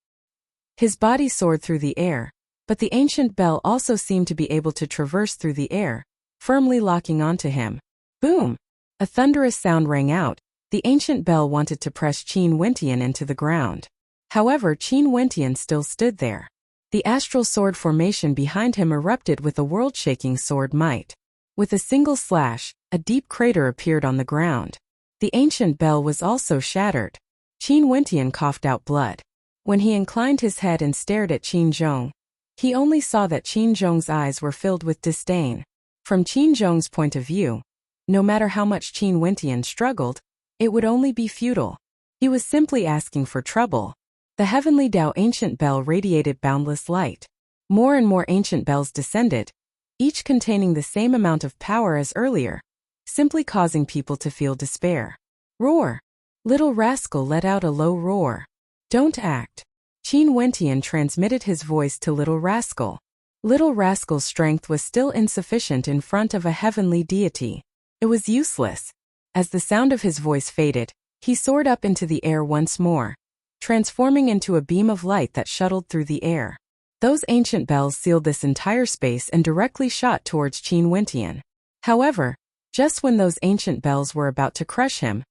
His body soared through the air, but the ancient bell also seemed to be able to traverse through the air, firmly locking onto him. Boom! A thunderous sound rang out. The ancient bell wanted to press Qin Wentian into the ground. However, Qin Wentian still stood there. The astral sword formation behind him erupted with a world-shaking sword might. With a single slash, a deep crater appeared on the ground. The ancient bell was also shattered. Qin Wentian coughed out blood. When he inclined his head and stared at Qin Zhong, he only saw that Qin Zhong's eyes were filled with disdain. From Qin Zhong's point of view, no matter how much Qin Wentian struggled, it would only be futile. He was simply asking for trouble. The heavenly Tao ancient bell radiated boundless light. More and more ancient bells descended, each containing the same amount of power as earlier, simply causing people to feel despair. Roar! Little Rascal let out a low roar. Don't act. Qin Wentian transmitted his voice to Little Rascal. Little Rascal's strength was still insufficient in front of a heavenly deity. It was useless. As the sound of his voice faded, he soared up into the air once more, transforming into a beam of light that shuttled through the air. Those ancient bells sealed this entire space and directly shot towards Qin Wentian. However, just when those ancient bells were about to crush him,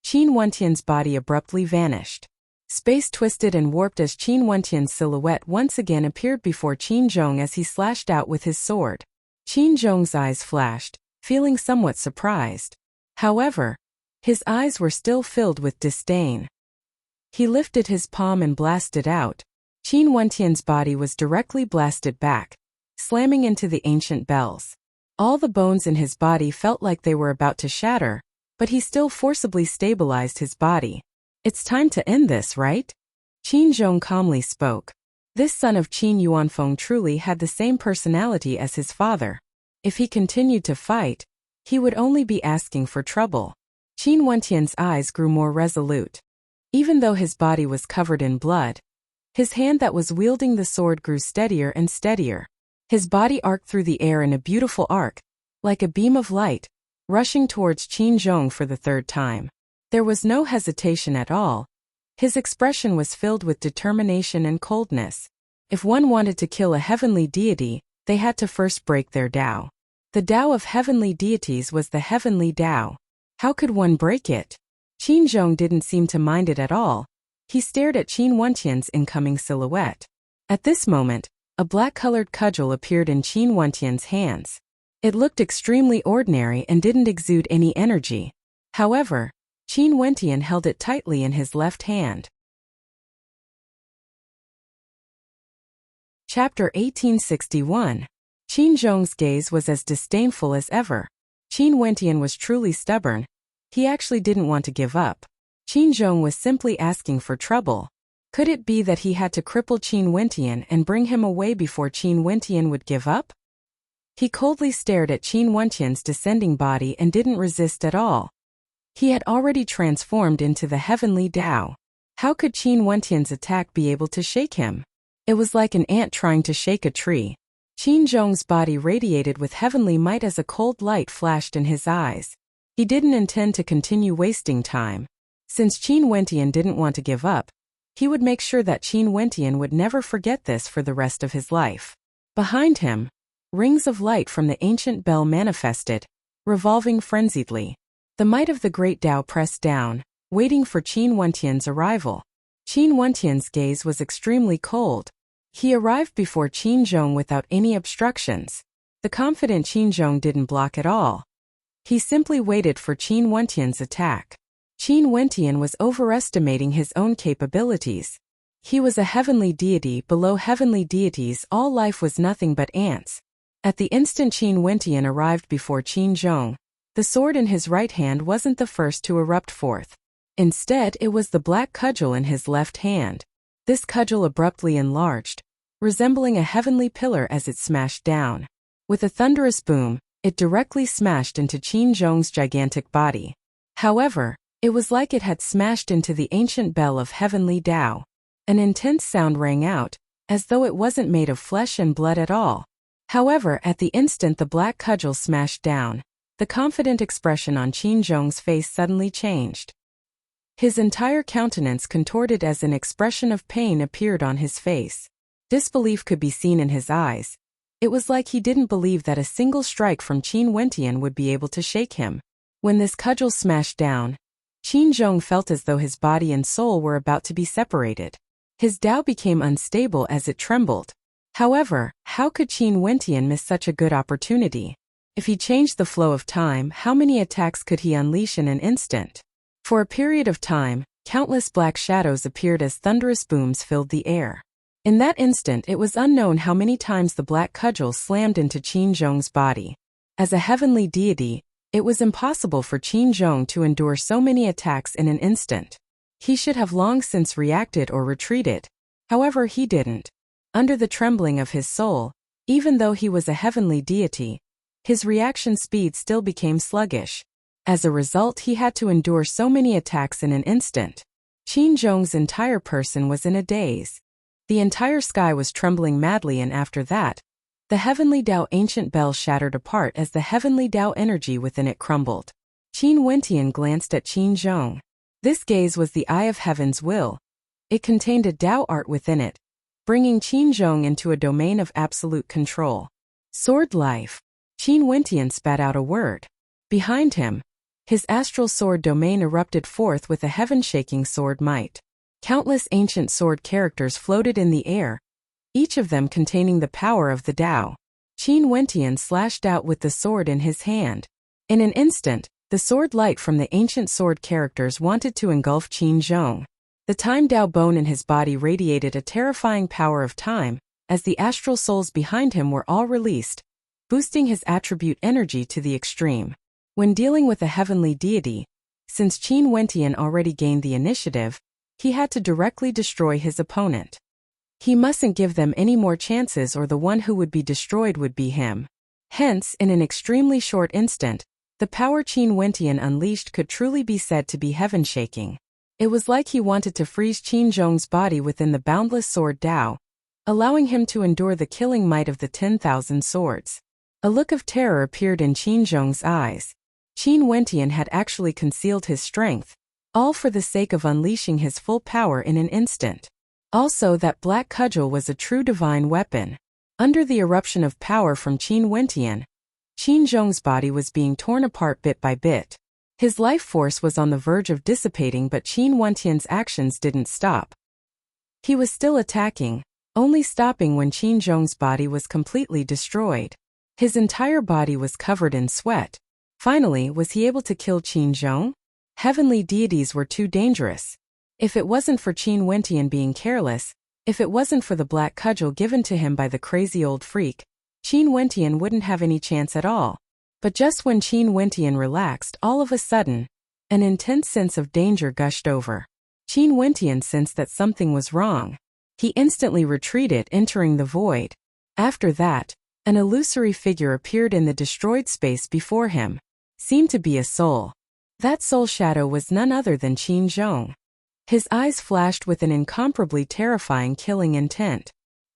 Qin Wentian's body abruptly vanished. Space twisted and warped as Qin Wentian's silhouette once again appeared before Qin Zhong as he slashed out with his sword. Qin Zhong's eyes flashed, feeling somewhat surprised. However, his eyes were still filled with disdain. He lifted his palm and blasted out. Qin Wentian's body was directly blasted back, slamming into the ancient bells. All the bones in his body felt like they were about to shatter, but he still forcibly stabilized his body. It's time to end this, right? Qin Zhong calmly spoke. This son of Qin Yuanfeng truly had the same personality as his father. If he continued to fight, he would only be asking for trouble. Qin Wentian's eyes grew more resolute. Even though his body was covered in blood, his hand that was wielding the sword grew steadier and steadier. His body arced through the air in a beautiful arc, like a beam of light, rushing towards Qin Zhong for the third time. There was no hesitation at all. His expression was filled with determination and coldness. If one wanted to kill a heavenly deity, they had to first break their Tao. The Tao of heavenly deities was the heavenly Tao. How could one break it? Qin Zhong didn't seem to mind it at all. He stared at Qin Wentian's incoming silhouette. At this moment, a black-colored cudgel appeared in Qin Wentian's hands. It looked extremely ordinary and didn't exude any energy. However, Qin Wentian held it tightly in his left hand. Chapter 1861. Qin Zhong's gaze was as disdainful as ever. Qin Wentian was truly stubborn. He actually didn't want to give up. Qin Zhong was simply asking for trouble. Could it be that he had to cripple Qin Wentian and bring him away before Qin Wentian would give up? He coldly stared at Qin Wentian's descending body and didn't resist at all. He had already transformed into the heavenly Tao. How could Qin Wentian's attack be able to shake him? It was like an ant trying to shake a tree. Qin Zhong's body radiated with heavenly might as a cold light flashed in his eyes. He didn't intend to continue wasting time. Since Qin Wentian didn't want to give up, he would make sure that Qin Wentian would never forget this for the rest of his life. Behind him, rings of light from the ancient bell manifested, revolving frenziedly. The might of the great Tao pressed down, waiting for Qin Wentian's arrival. Qin Wentian's gaze was extremely cold. He arrived before Qin Zhong without any obstructions. The confident Qin Zhong didn't block at all. He simply waited for Qin Wentian's attack. Qin Wentian was overestimating his own capabilities. He was a heavenly deity below heavenly deities. All life was nothing but ants. At the instant Qin Wentian arrived before Qin Zhong, the sword in his right hand wasn't the first to erupt forth. Instead, it was the black cudgel in his left hand. This cudgel abruptly enlarged, resembling a heavenly pillar as it smashed down. With a thunderous boom, it directly smashed into Qin Zhong's gigantic body. However, it was like it had smashed into the ancient bell of heavenly Tao. An intense sound rang out, as though it wasn't made of flesh and blood at all. However, at the instant the black cudgel smashed down, the confident expression on Qin Zhong's face suddenly changed. His entire countenance contorted as an expression of pain appeared on his face. Disbelief could be seen in his eyes. It was like he didn't believe that a single strike from Qin Wentian would be able to shake him. When this cudgel smashed down, Qin Zhong felt as though his body and soul were about to be separated. His Tao became unstable as it trembled. However, how could Qin Wentian miss such a good opportunity? If he changed the flow of time, how many attacks could he unleash in an instant? For a period of time, countless black shadows appeared as thunderous booms filled the air. In that instant, it was unknown how many times the black cudgel slammed into Qin Zhong's body. As a heavenly deity, it was impossible for Qin Zhong to endure so many attacks in an instant. He should have long since reacted or retreated. However, he didn't. Under the trembling of his soul, even though he was a heavenly deity, his reaction speed still became sluggish. As a result, he had to endure so many attacks in an instant. Qin Zhong's entire person was in a daze. The entire sky was trembling madly, and after that, the heavenly Tao ancient bell shattered apart as the heavenly Tao energy within it crumbled. Qin Wentian glanced at Qin Zhong. This gaze was the eye of heaven's will. It contained a Tao art within it, bringing Qin Zhong into a domain of absolute control. Sword life. Qin Wentian spat out a word. Behind him, his astral sword domain erupted forth with a heaven-shaking sword might. Countless ancient sword characters floated in the air, each of them containing the power of the Tao. Qin Wentian slashed out with the sword in his hand. In an instant, the sword light from the ancient sword characters wanted to engulf Qin Zhong. The time Tao bone in his body radiated a terrifying power of time, as the astral souls behind him were all released, boosting his attribute energy to the extreme. When dealing with a heavenly deity, since Qin Wentian already gained the initiative, he had to directly destroy his opponent. He mustn't give them any more chances, or the one who would be destroyed would be him. Hence, in an extremely short instant, the power Qin Wentian unleashed could truly be said to be heaven-shaking. It was like he wanted to freeze Qin Zhong's body within the boundless sword Tao, allowing him to endure the killing might of the 10,000 swords. A look of terror appeared in Qin Zhong's eyes. Qin Wentian had actually concealed his strength, all for the sake of unleashing his full power in an instant. Also, that black cudgel was a true divine weapon. Under the eruption of power from Qin Wentian, Qin Zhong's body was being torn apart bit by bit. His life force was on the verge of dissipating, but Qin Wentian's actions didn't stop. He was still attacking, only stopping when Qin Zhong's body was completely destroyed. His entire body was covered in sweat. Finally, was he able to kill Qin Zhong? Heavenly deities were too dangerous. If it wasn't for Qin Wentian being careless, if it wasn't for the black cudgel given to him by the crazy old freak, Qin Wentian wouldn't have any chance at all. But just when Qin Wentian relaxed, all of a sudden, an intense sense of danger gushed over. Qin Wentian sensed that something was wrong. He instantly retreated, entering the void. After that, an illusory figure appeared in the destroyed space before him. Seemed to be a soul. That soul shadow was none other than Qin Zhong. His eyes flashed with an incomparably terrifying killing intent.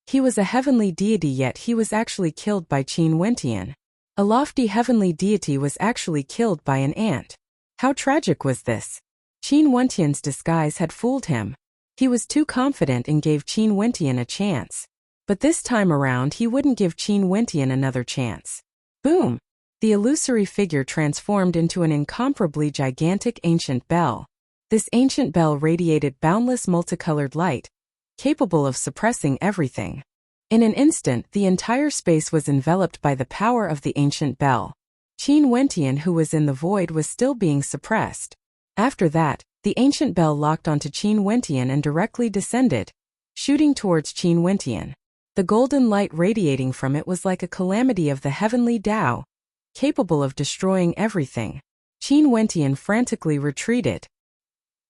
He was a heavenly deity, yet he was actually killed by Qin Wentian. A lofty heavenly deity was actually killed by an ant. How tragic was this? Qin Wentian's disguise had fooled him. He was too confident and gave Qin Wentian a chance. But this time around he wouldn't give Qin Wentian another chance. Boom! The illusory figure transformed into an incomparably gigantic ancient bell. This ancient bell radiated boundless multicolored light, capable of suppressing everything. In an instant, the entire space was enveloped by the power of the ancient bell. Qin Wentian, who was in the void, was still being suppressed. After that, the ancient bell locked onto Qin Wentian and directly descended, shooting towards Qin Wentian. The golden light radiating from it was like a calamity of the heavenly Tao, capable of destroying everything. Qin Wentian frantically retreated.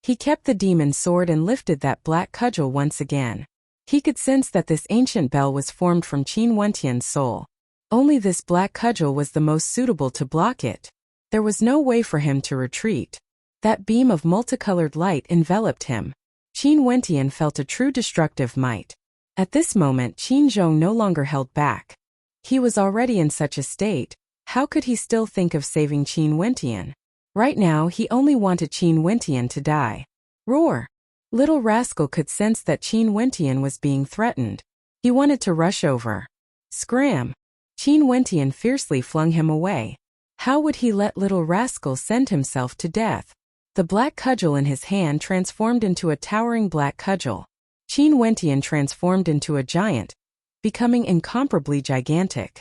He kept the demon sword and lifted that black cudgel once again. He could sense that this ancient bell was formed from Qin Wentian's soul. Only this black cudgel was the most suitable to block it. There was no way for him to retreat. That beam of multicolored light enveloped him. Qin Wentian felt a true destructive might. At this moment, Qin Zhong no longer held back. He was already in such a state. How could he still think of saving Qin Wentian? Right now, he only wanted Qin Wentian to die. Roar! Little rascal could sense that Qin Wentian was being threatened. He wanted to rush over. Scram! Qin Wentian fiercely flung him away. How would he let little rascal send himself to death? The black cudgel in his hand transformed into a towering black cudgel. Qin Wentian transformed into a giant, becoming incomparably gigantic.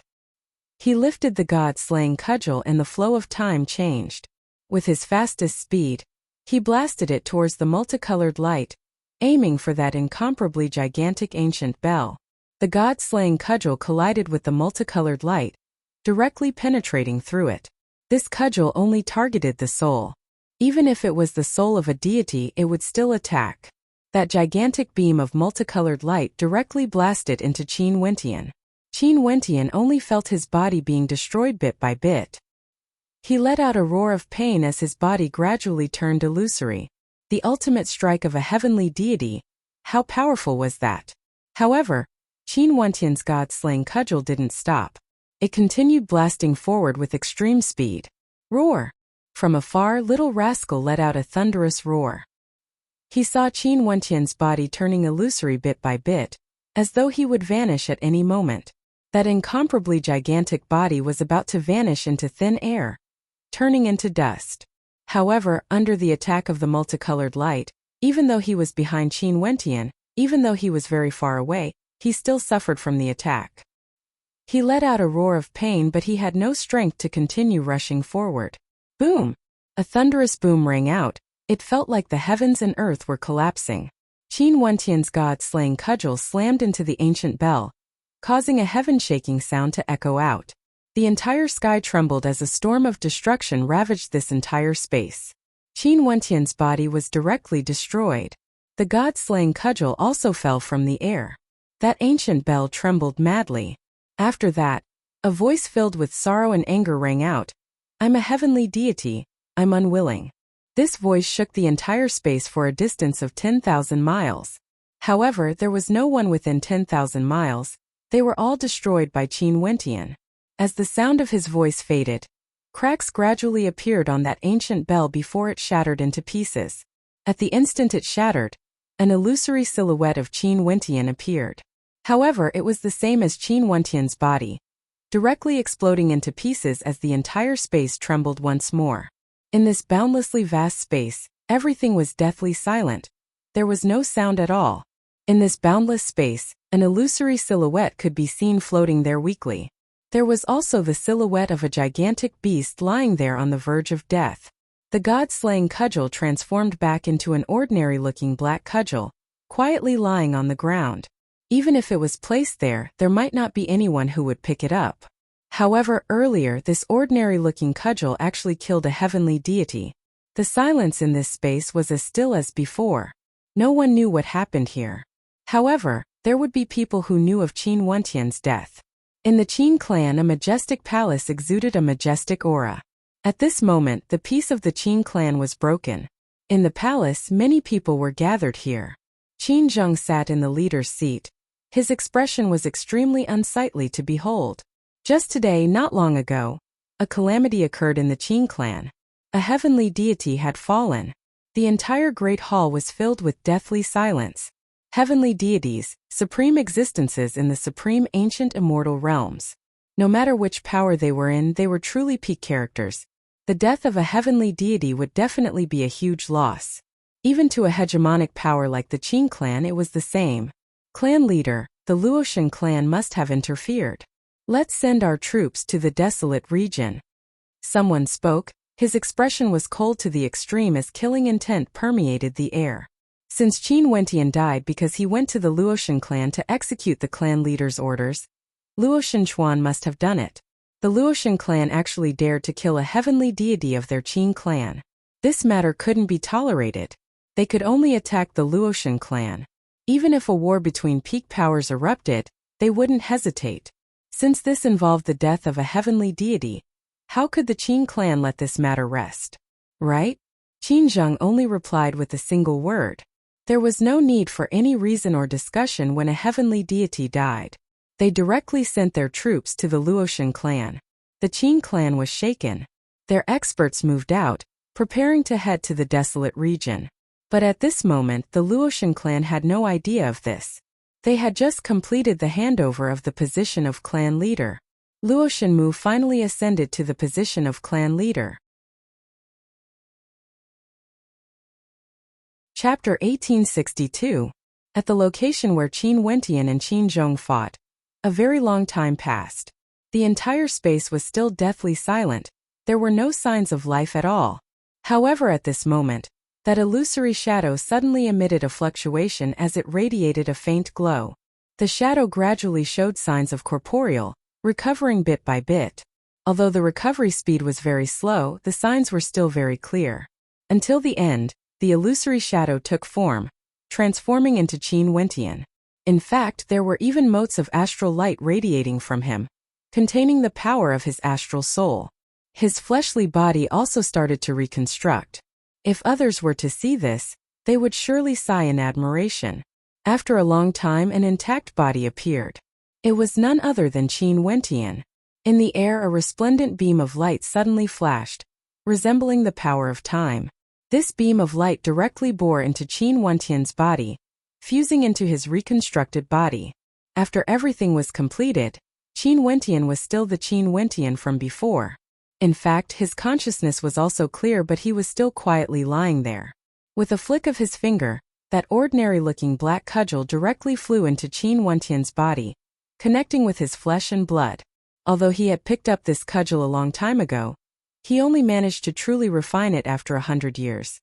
He lifted the god-slaying cudgel and the flow of time changed. With his fastest speed, he blasted it towards the multicolored light, aiming for that incomparably gigantic ancient bell. The god-slaying cudgel collided with the multicolored light, directly penetrating through it. This cudgel only targeted the soul. Even if it was the soul of a deity, it would still attack. That gigantic beam of multicolored light directly blasted into Qin Wentian. Qin Wentian only felt his body being destroyed bit by bit. He let out a roar of pain as his body gradually turned illusory. The ultimate strike of a heavenly deity. How powerful was that? However, Qin Wentian's god-slaying cudgel didn't stop. It continued blasting forward with extreme speed. Roar! From afar, little rascal let out a thunderous roar. He saw Qin Wentian's body turning illusory bit by bit, as though he would vanish at any moment. That incomparably gigantic body was about to vanish into thin air, turning into dust. However, under the attack of the multicolored light, even though he was behind Qin Wentian, even though he was very far away, he still suffered from the attack. He let out a roar of pain, but he had no strength to continue rushing forward. Boom! A thunderous boom rang out. It felt like the heavens and earth were collapsing. Qin Wentian's god-slaying cudgel slammed into the ancient bell, causing a heaven-shaking sound to echo out. The entire sky trembled as a storm of destruction ravaged this entire space. Qin Wentian's body was directly destroyed. The god-slaying cudgel also fell from the air. That ancient bell trembled madly. After that, a voice filled with sorrow and anger rang out. I'm a heavenly deity, I'm unwilling. This voice shook the entire space for a distance of 10,000 miles. However, there was no one within 10,000 miles. They were all destroyed by Qin Wentian. As the sound of his voice faded, cracks gradually appeared on that ancient bell before it shattered into pieces. At the instant it shattered, an illusory silhouette of Qin Wentian appeared. However, it was the same as Qin Wentian's body, directly exploding into pieces as the entire space trembled once more. In this boundlessly vast space, everything was deathly silent. There was no sound at all. In this boundless space, an illusory silhouette could be seen floating there weakly. There was also the silhouette of a gigantic beast lying there on the verge of death. The god-slaying cudgel transformed back into an ordinary-looking black cudgel, quietly lying on the ground. Even if it was placed there, there might not be anyone who would pick it up. However, earlier this ordinary-looking cudgel actually killed a heavenly deity. The silence in this space was as still as before. No one knew what happened here. However, there would be people who knew of Qin Wentian's death. In the Qin clan, a majestic palace exuded a majestic aura. At this moment, the peace of the Qin clan was broken. In the palace, many people were gathered here. Qin Zheng sat in the leader's seat. His expression was extremely unsightly to behold. Just today, not long ago, a calamity occurred in the Qin clan. A heavenly deity had fallen. The entire great hall was filled with deathly silence. Heavenly deities, supreme existences in the supreme ancient immortal realms. No matter which power they were in, they were truly peak characters. The death of a heavenly deity would definitely be a huge loss. Even to a hegemonic power like the Qin clan, it was the same. Clan leader, the Luotian clan must have interfered. Let's send our troops to the desolate region. Someone spoke. His expression was cold to the extreme as killing intent permeated the air. Since Qin Wentian died because he went to the Luotian clan to execute the clan leader's orders, Luotian Chuan must have done it. The Luotian clan actually dared to kill a heavenly deity of their Qin clan. This matter couldn't be tolerated. They could only attack the Luotian clan. Even if a war between peak powers erupted, they wouldn't hesitate. Since this involved the death of a heavenly deity, how could the Qin clan let this matter rest? Right? Qin Zheng only replied with a single word. There was no need for any reason or discussion when a heavenly deity died. They directly sent their troops to the Luotian clan. The Qin clan was shaken. Their experts moved out, preparing to head to the desolate region. But at this moment, the Luotian clan had no idea of this. They had just completed the handover of the position of clan leader. Luo Shenmu finally ascended to the position of clan leader. Chapter 1862. At the location where Qin Wentian and Qin Zhong fought, a very long time passed. The entire space was still deathly silent. There were no signs of life at all. However, at this moment, that illusory shadow suddenly emitted a fluctuation as it radiated a faint glow. The shadow gradually showed signs of corporeal, recovering bit by bit. Although the recovery speed was very slow, the signs were still very clear. Until the end, the illusory shadow took form, transforming into Qin Wentian. In fact, there were even motes of astral light radiating from him, containing the power of his astral soul. His fleshly body also started to reconstruct. If others were to see this, they would surely sigh in admiration. After a long time, an intact body appeared. It was none other than Qin Wentian. In the air, a resplendent beam of light suddenly flashed, resembling the power of time. This beam of light directly bore into Qin Wentian's body, fusing into his reconstructed body. After everything was completed, Qin Wentian was still the Qin Wentian from before. In fact, his consciousness was also clear, but he was still quietly lying there. With a flick of his finger, that ordinary-looking black cudgel directly flew into Qin Wentian's body, connecting with his flesh and blood. Although he had picked up this cudgel a long time ago, he only managed to truly refine it after 100 years.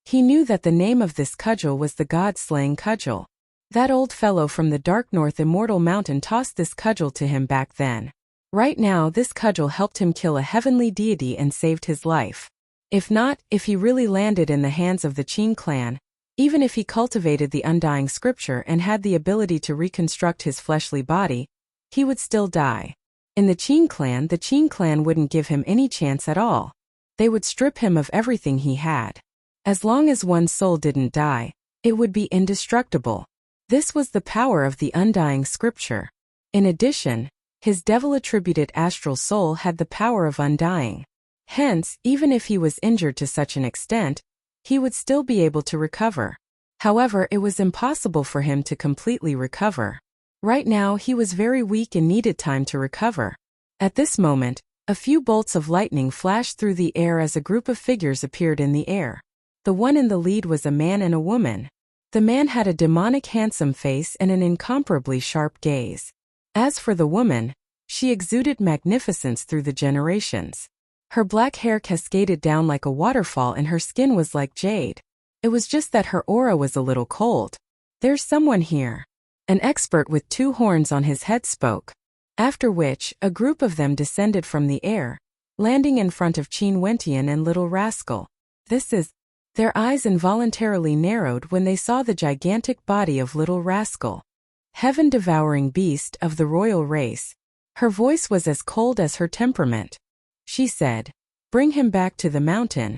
He knew that the name of this cudgel was the god-slaying cudgel. That old fellow from the dark north immortal mountain tossed this cudgel to him back then. Right now, this cudgel helped him kill a heavenly deity and saved his life. If not, if he really landed in the hands of the Qin clan, even if he cultivated the undying scripture and had the ability to reconstruct his fleshly body, he would still die. In the Qin clan wouldn't give him any chance at all. They would strip him of everything he had. As long as one's soul didn't die, it would be indestructible. This was the power of the undying scripture. In addition, his devil-attributed astral soul had the power of undying. Hence, even if he was injured to such an extent, he would still be able to recover. However, it was impossible for him to completely recover. Right now, he was very weak and needed time to recover. At this moment, a few bolts of lightning flashed through the air as a group of figures appeared in the air. The one in the lead was a man and a woman. The man had a demonic handsome face and an incomparably sharp gaze. As for the woman, she exuded magnificence through the generations. Her black hair cascaded down like a waterfall and her skin was like jade. It was just that her aura was a little cold. "There's someone here." An expert with 2 horns on his head spoke. After which, a group of them descended from the air, landing in front of Qin Wentian and Little Rascal. This is... Their eyes involuntarily narrowed when they saw the gigantic body of Little Rascal. Heaven-devouring beast of the royal race. Her voice was as cold as her temperament. She said, "Bring him back to the mountain."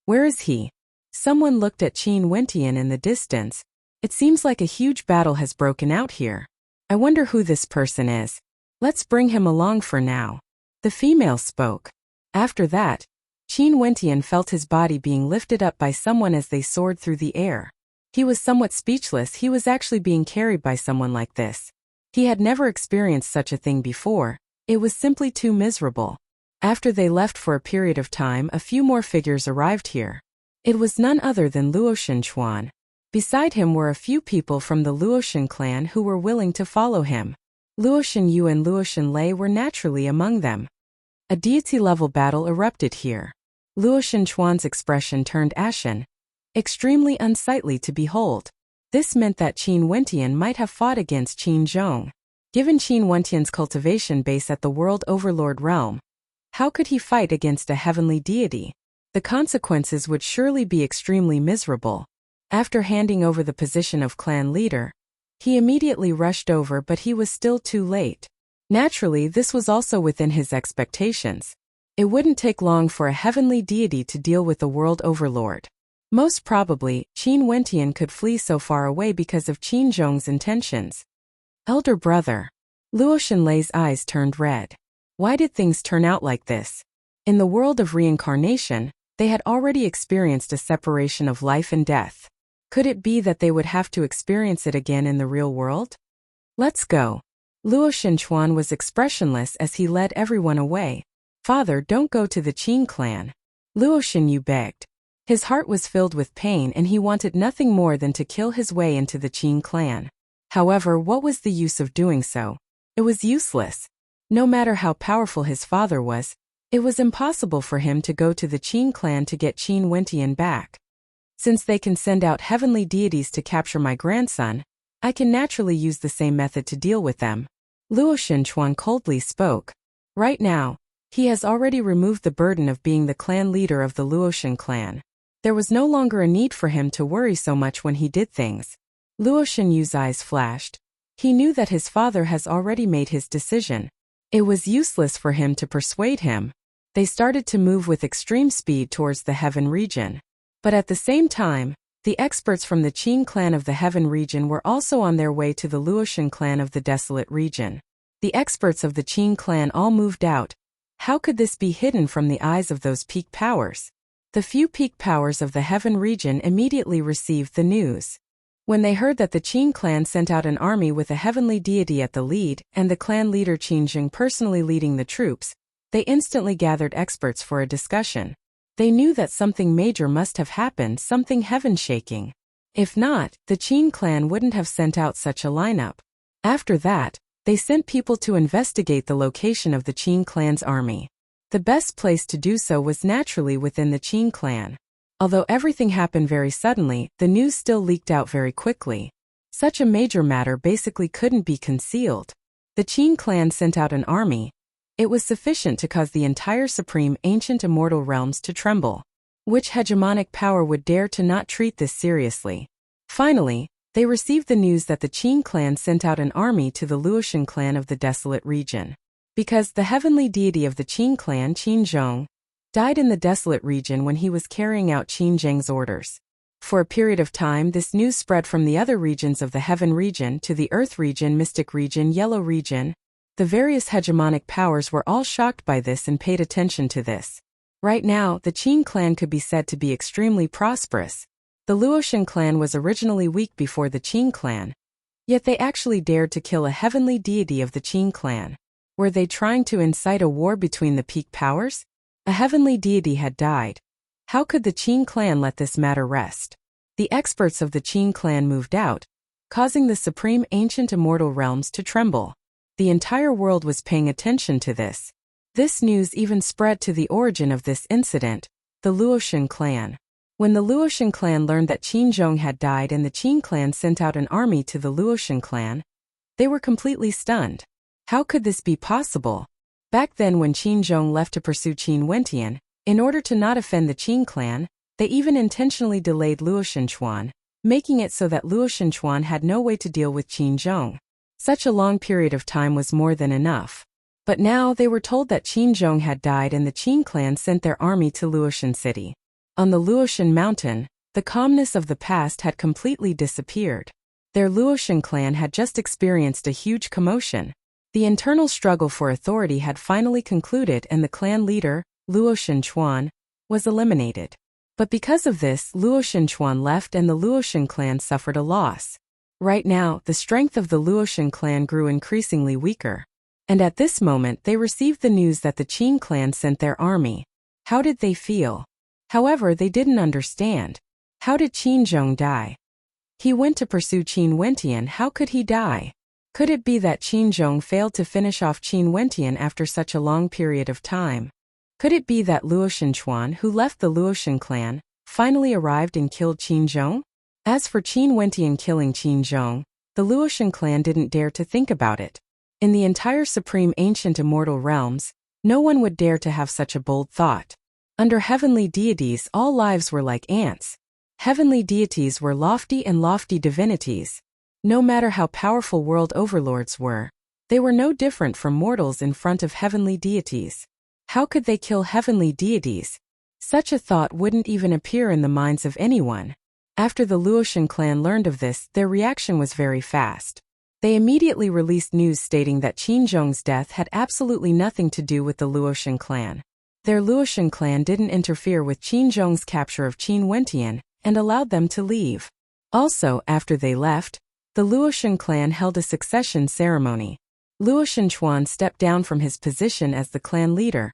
"Where is he?" Someone looked at Qin Wentian in the distance. "It seems like a huge battle has broken out here. I wonder who this person is. Let's bring him along for now." The female spoke. After that, Qin Wentian felt his body being lifted up by someone as they soared through the air. He was somewhat speechless. He was actually being carried by someone like this. He had never experienced such a thing before. It was simply too miserable. After they left for a period of time, a few more figures arrived here. It was none other than Luoshan Chuan. Beside him were a few people from the Luoshan clan who were willing to follow him. Luoshan Yu and Luoshan Lei were naturally among them. A deity-level battle erupted here. Luoshan Chuan's expression turned ashen, extremely unsightly to behold. This meant that Qin Wentian might have fought against Qin Zhong. Given Qin Wentian's cultivation base at the World Overlord realm, how could he fight against a heavenly deity? The consequences would surely be extremely miserable. After handing over the position of clan leader, he immediately rushed over, but he was still too late. Naturally, this was also within his expectations. It wouldn't take long for a heavenly deity to deal with the World Overlord. Most probably, Qin Wentian could flee so far away because of Qin Zhong's intentions. "Elder brother." Luoshan Lei's eyes turned red. Why did things turn out like this? In the world of reincarnation, they had already experienced a separation of life and death. Could it be that they would have to experience it again in the real world? "Let's go." Luoshan Chuan was expressionless as he led everyone away. "Father, don't go to the Qin clan." Luoshan Yu begged. His heart was filled with pain and he wanted nothing more than to kill his way into the Qin clan. However, what was the use of doing so? It was useless. No matter how powerful his father was, it was impossible for him to go to the Qin clan to get Qin Wentian back. Since they can send out heavenly deities to capture my grandson, I can naturally use the same method to deal with them. Luoshan Chuan coldly spoke. Right now, he has already removed the burden of being the clan leader of the Luoshan clan. There was no longer a need for him to worry so much when he did things. Luoshan Yu's eyes flashed. He knew that his father has already made his decision. It was useless for him to persuade him. They started to move with extreme speed towards the Heaven region. But at the same time, the experts from the Qin clan of the Heaven region were also on their way to the Luoshan clan of the Desolate region. The experts of the Qin clan all moved out. How could this be hidden from the eyes of those peak powers? The few peak powers of the Heaven region immediately received the news. When they heard that the Qin clan sent out an army with a heavenly deity at the lead and the clan leader Qin Zheng personally leading the troops, they instantly gathered experts for a discussion. They knew that something major must have happened, something heaven-shaking. If not, the Qin clan wouldn't have sent out such a lineup. After that, they sent people to investigate the location of the Qin clan's army. The best place to do so was naturally within the Qin clan. Although everything happened very suddenly, the news still leaked out very quickly. Such a major matter basically couldn't be concealed. The Qin clan sent out an army. It was sufficient to cause the entire supreme ancient immortal realms to tremble. Which hegemonic power would dare to not treat this seriously? Finally, they received the news that the Qin clan sent out an army to the Luoshan clan of the Desolate region. Because the heavenly deity of the Qin clan, Qin Zhong, died in the Desolate region when he was carrying out Qin Zheng's orders. For a period of time, this news spread from the other regions of the Heaven region to the Earth region, Mystic region, Yellow region. The various hegemonic powers were all shocked by this and paid attention to this. Right now, the Qin clan could be said to be extremely prosperous. The Luoshan clan was originally weak before the Qin clan. Yet they actually dared to kill a heavenly deity of the Qin clan. Were they trying to incite a war between the peak powers? A heavenly deity had died. How could the Qin clan let this matter rest? The experts of the Qin clan moved out, causing the supreme ancient immortal realms to tremble. The entire world was paying attention to this. This news even spread to the origin of this incident, the Luotian clan. When the Luotian clan learned that Qin Zhong had died and the Qin clan sent out an army to the Luotian clan, they were completely stunned. How could this be possible? Back then when Qin Zhong left to pursue Qin Wentian, in order to not offend the Qin clan, they even intentionally delayed Luotian Chuan, making it so that Luotian Chuan had no way to deal with Qin Zhong. Such a long period of time was more than enough. But now they were told that Qin Zhong had died and the Qin clan sent their army to Luotian city. On the Luotian mountain, the calmness of the past had completely disappeared. Their Luotian clan had just experienced a huge commotion. The internal struggle for authority had finally concluded and the clan leader, Luotian Chuan, was eliminated. But because of this, Luotian Chuan left and the Luotian clan suffered a loss. Right now, the strength of the Luotian clan grew increasingly weaker. And at this moment they received the news that the Qin clan sent their army. How did they feel? However, they didn't understand. How did Qin Zhong die? He went to pursue Qin Wentian. How could he die? Could it be that Qin Zhong failed to finish off Qin Wentian after such a long period of time? Could it be that Luotian Chuan, who left the Luotian clan, finally arrived and killed Qin Zhong? As for Qin Wentian killing Qin Zhong, the Luotian clan didn't dare to think about it. In the entire supreme ancient immortal realms, no one would dare to have such a bold thought. Under heavenly deities all lives were like ants. Heavenly deities were lofty and lofty divinities. No matter how powerful world overlords were, they were no different from mortals in front of heavenly deities. How could they kill heavenly deities? Such a thought wouldn't even appear in the minds of anyone. After the Luotian clan learned of this, their reaction was very fast. They immediately released news stating that Qin Zhong's death had absolutely nothing to do with the Luotian clan. Their Luotian clan didn't interfere with Qin Zhong's capture of Qin Wentian and allowed them to leave. Also, after they left, the Luotian clan held a succession ceremony. Luotian Chuan stepped down from his position as the clan leader,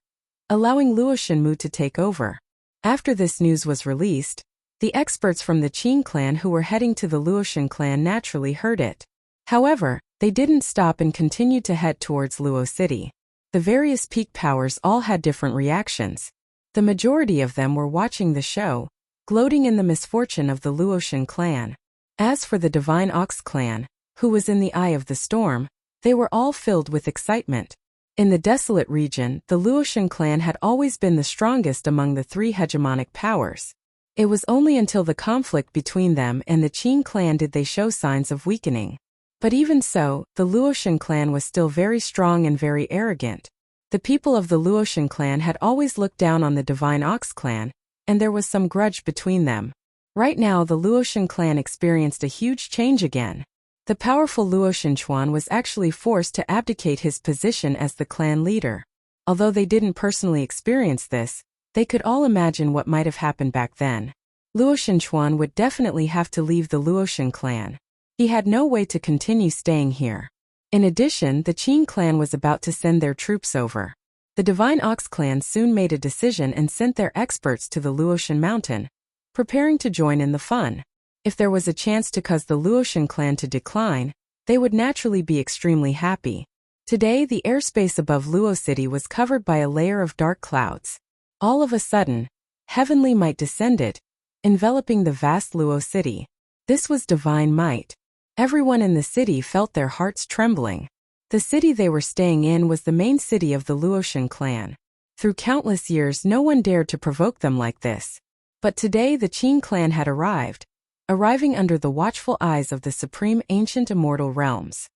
allowing Luotian Mu to take over. After this news was released, the experts from the Qin clan who were heading to the Luotian clan naturally heard it. However, they didn't stop and continued to head towards Luo City. The various peak powers all had different reactions. The majority of them were watching the show, gloating in the misfortune of the Luotian clan. As for the Divine Ox clan, who was in the eye of the storm, they were all filled with excitement. In the desolate region, the Luotian clan had always been the strongest among the three hegemonic powers. It was only until the conflict between them and the Qin clan did they show signs of weakening. But even so, the Luotian clan was still very strong and very arrogant. The people of the Luotian clan had always looked down on the Divine Ox clan, and there was some grudge between them. Right now the Luotian clan experienced a huge change again. The powerful Luotian Chuan was actually forced to abdicate his position as the clan leader. Although they didn't personally experience this, they could all imagine what might have happened back then. Luotian Chuan would definitely have to leave the Luotian clan. He had no way to continue staying here. In addition, the Qin clan was about to send their troops over. The Divine Ox clan soon made a decision and sent their experts to the Luotian mountain, preparing to join in the fun. If there was a chance to cause the Luotian clan to decline, they would naturally be extremely happy. Today the airspace above Luo City was covered by a layer of dark clouds. All of a sudden, heavenly might descended, enveloping the vast Luo City. This was divine might. Everyone in the city felt their hearts trembling. The city they were staying in was the main city of the Luotian clan. Through countless years no one dared to provoke them like this. But today the Qin clan had arriving under the watchful eyes of the supreme ancient immortal realms.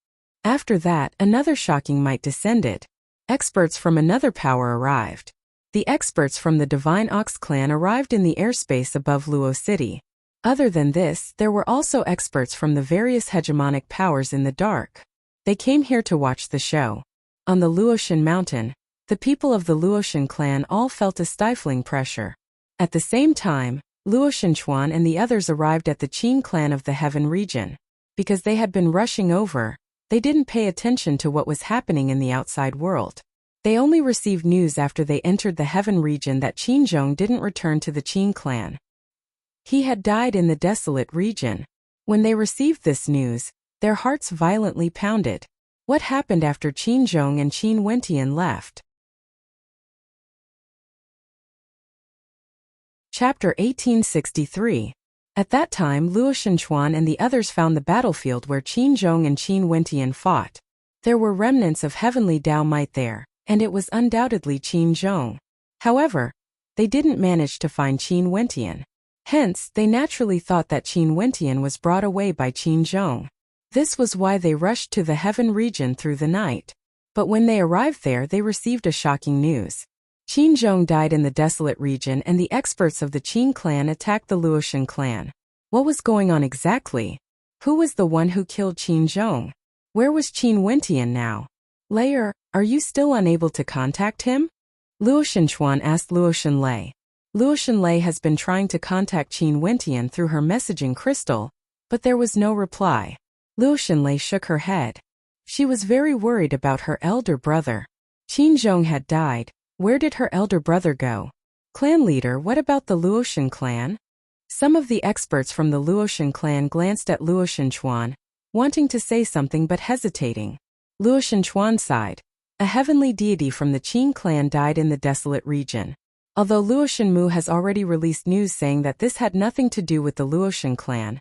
After that, another shocking might descended. Experts from another power arrived. The experts from the Divine Ox clan arrived in the airspace above Luo City. Other than this, there were also experts from the various hegemonic powers in the dark. They came here to watch the show. On the Luotian mountain, the people of the Luotian clan all felt a stifling pressure. At the same time, Luotian Chuan and the others arrived at the Qin clan of the Heaven region. Because they had been rushing over, They didn't pay attention to what was happening in the outside world. They only received news after they entered the heaven region that Qin didn't return to the Qin clan. He had died in the desolate region. When they received this news, their hearts violently pounded. What happened after Qin and Qin Wentian left? Chapter 1863. At that time, Luo Shenchuan and the others found the battlefield where Qin and Qin Wentian fought. There were remnants of heavenly Dao might there, and it was undoubtedly Qin. However, they didn't manage to find Qin Wentian. Hence, they naturally thought that Qin Wentian was brought away by Qin. This was why they rushed to the heaven region through the night. But when they arrived there, they received a shocking news. Qin died in the desolate region and the experts of the Qin clan attacked the Luoshan clan. What was going on exactly? Who was the one who killed Qin? Where was Qin Wentian now? Layer, are you still unable to contact him? Luo Shenchuan asked Luo Shenlei. Luo Shenlei has been trying to contact Qin Wentian through her messaging crystal, but there was no reply. Luo Shenlei shook her head. She was very worried about her elder brother. Qin had died. Where did her elder brother go? Clan leader, what about the Luoshan clan? Some of the experts from the Luoshan clan glanced at Luo Shenchuan, wanting to say something but hesitating. Luo Shenchuan sighed. A heavenly deity from the Qin clan died in the desolate region. Although Luo Shenmu has already released news saying that this had nothing to do with the Luoshan clan,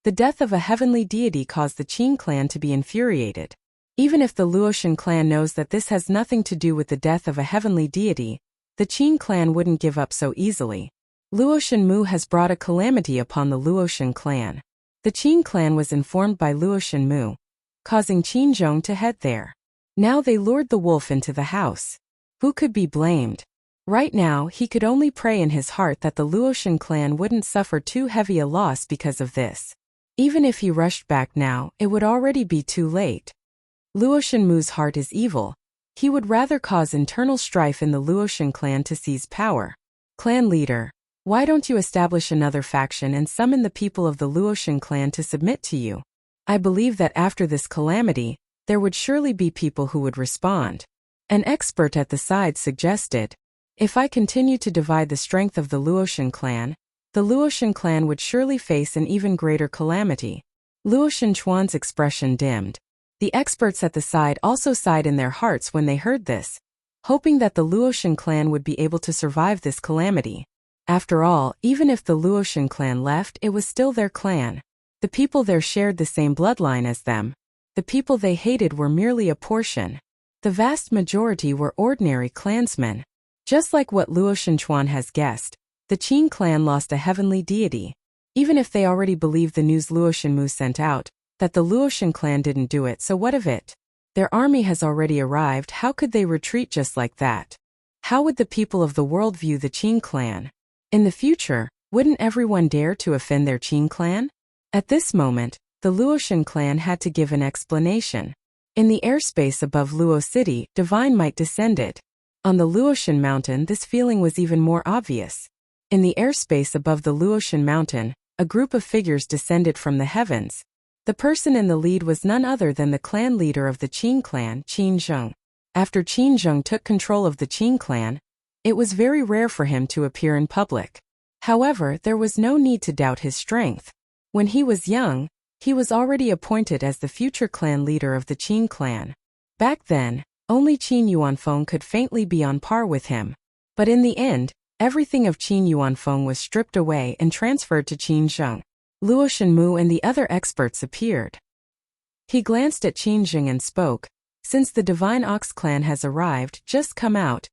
the death of a heavenly deity caused the Qin clan to be infuriated. Even if the Luoshan clan knows that this has nothing to do with the death of a heavenly deity, the Qin clan wouldn't give up so easily. Luo Shenmu has brought a calamity upon the Luoshan clan. The Qin clan was informed by Luo Shenmu, causing Qin to head there. Now they lured the wolf into the house. Who could be blamed? Right now, he could only pray in his heart that the Luoshan clan wouldn't suffer too heavy a loss because of this. Even if he rushed back now, it would already be too late. Luo Shenmu's heart is evil. He would rather cause internal strife in the Luoshan clan to seize power. Clan leader, why don't you establish another faction and summon the people of the Luoshan clan to submit to you? I believe that after this calamity, there would surely be people who would respond. An expert at the side suggested. If I continue to divide the strength of the Luoshan clan would surely face an even greater calamity. Luo Shenchuan's expression dimmed. The experts at the side also sighed in their hearts when they heard this, hoping that the Luoshan clan would be able to survive this calamity. After all, even if the Luoshan clan left, it was still their clan. The people there shared the same bloodline as them. The people they hated were merely a portion. The vast majority were ordinary clansmen. Just like what Luo Shenchuan has guessed, the Qin clan lost a heavenly deity. Even if they already believed the news Luo Shenmu sent out, that the Luoshan clan didn't do it, so what of it? Their army has already arrived, how could they retreat just like that? How would the people of the world view the Qin clan? In the future, wouldn't everyone dare to offend their Qin clan? At this moment, the Luoshan clan had to give an explanation. In the airspace above Luo City, divine might descended. On the Luoshan mountain, this feeling was even more obvious. In the airspace above the Luoshan mountain, a group of figures descended from the heavens. The person in the lead was none other than the clan leader of the Qin clan, Qin. After Qin took control of the Qin clan, it was very rare for him to appear in public. However, there was no need to doubt his strength. When he was young, he was already appointed as the future clan leader of the Qin clan. Back then, only Qin Yuanfeng could faintly be on par with him. But in the end, everything of Qin Yuanfeng was stripped away and transferred to Qin. Luo Shenmu and the other experts appeared. He glanced at Qin and spoke. Since the Divine Ox clan has arrived, just come out.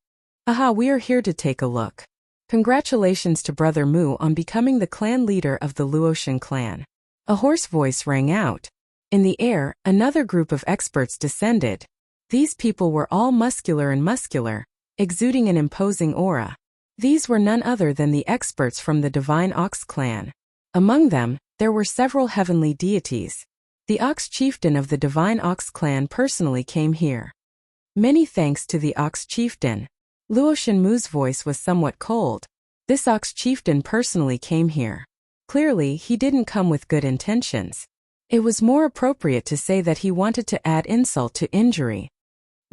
Aha, we are here to take a look. Congratulations to Brother Mu on becoming the clan leader of the Luoshan clan. A hoarse voice rang out. In the air, another group of experts descended. These people were all muscular, exuding an imposing aura. These were none other than the experts from the Divine Ox clan. Among them, there were several heavenly deities. The Ox chieftain of the Divine Ox clan personally came here. Many thanks to the Ox chieftain. Luo Shenmu's voice was somewhat cold. This Ox chieftain personally came here. Clearly, he didn't come with good intentions. It was more appropriate to say that he wanted to add insult to injury.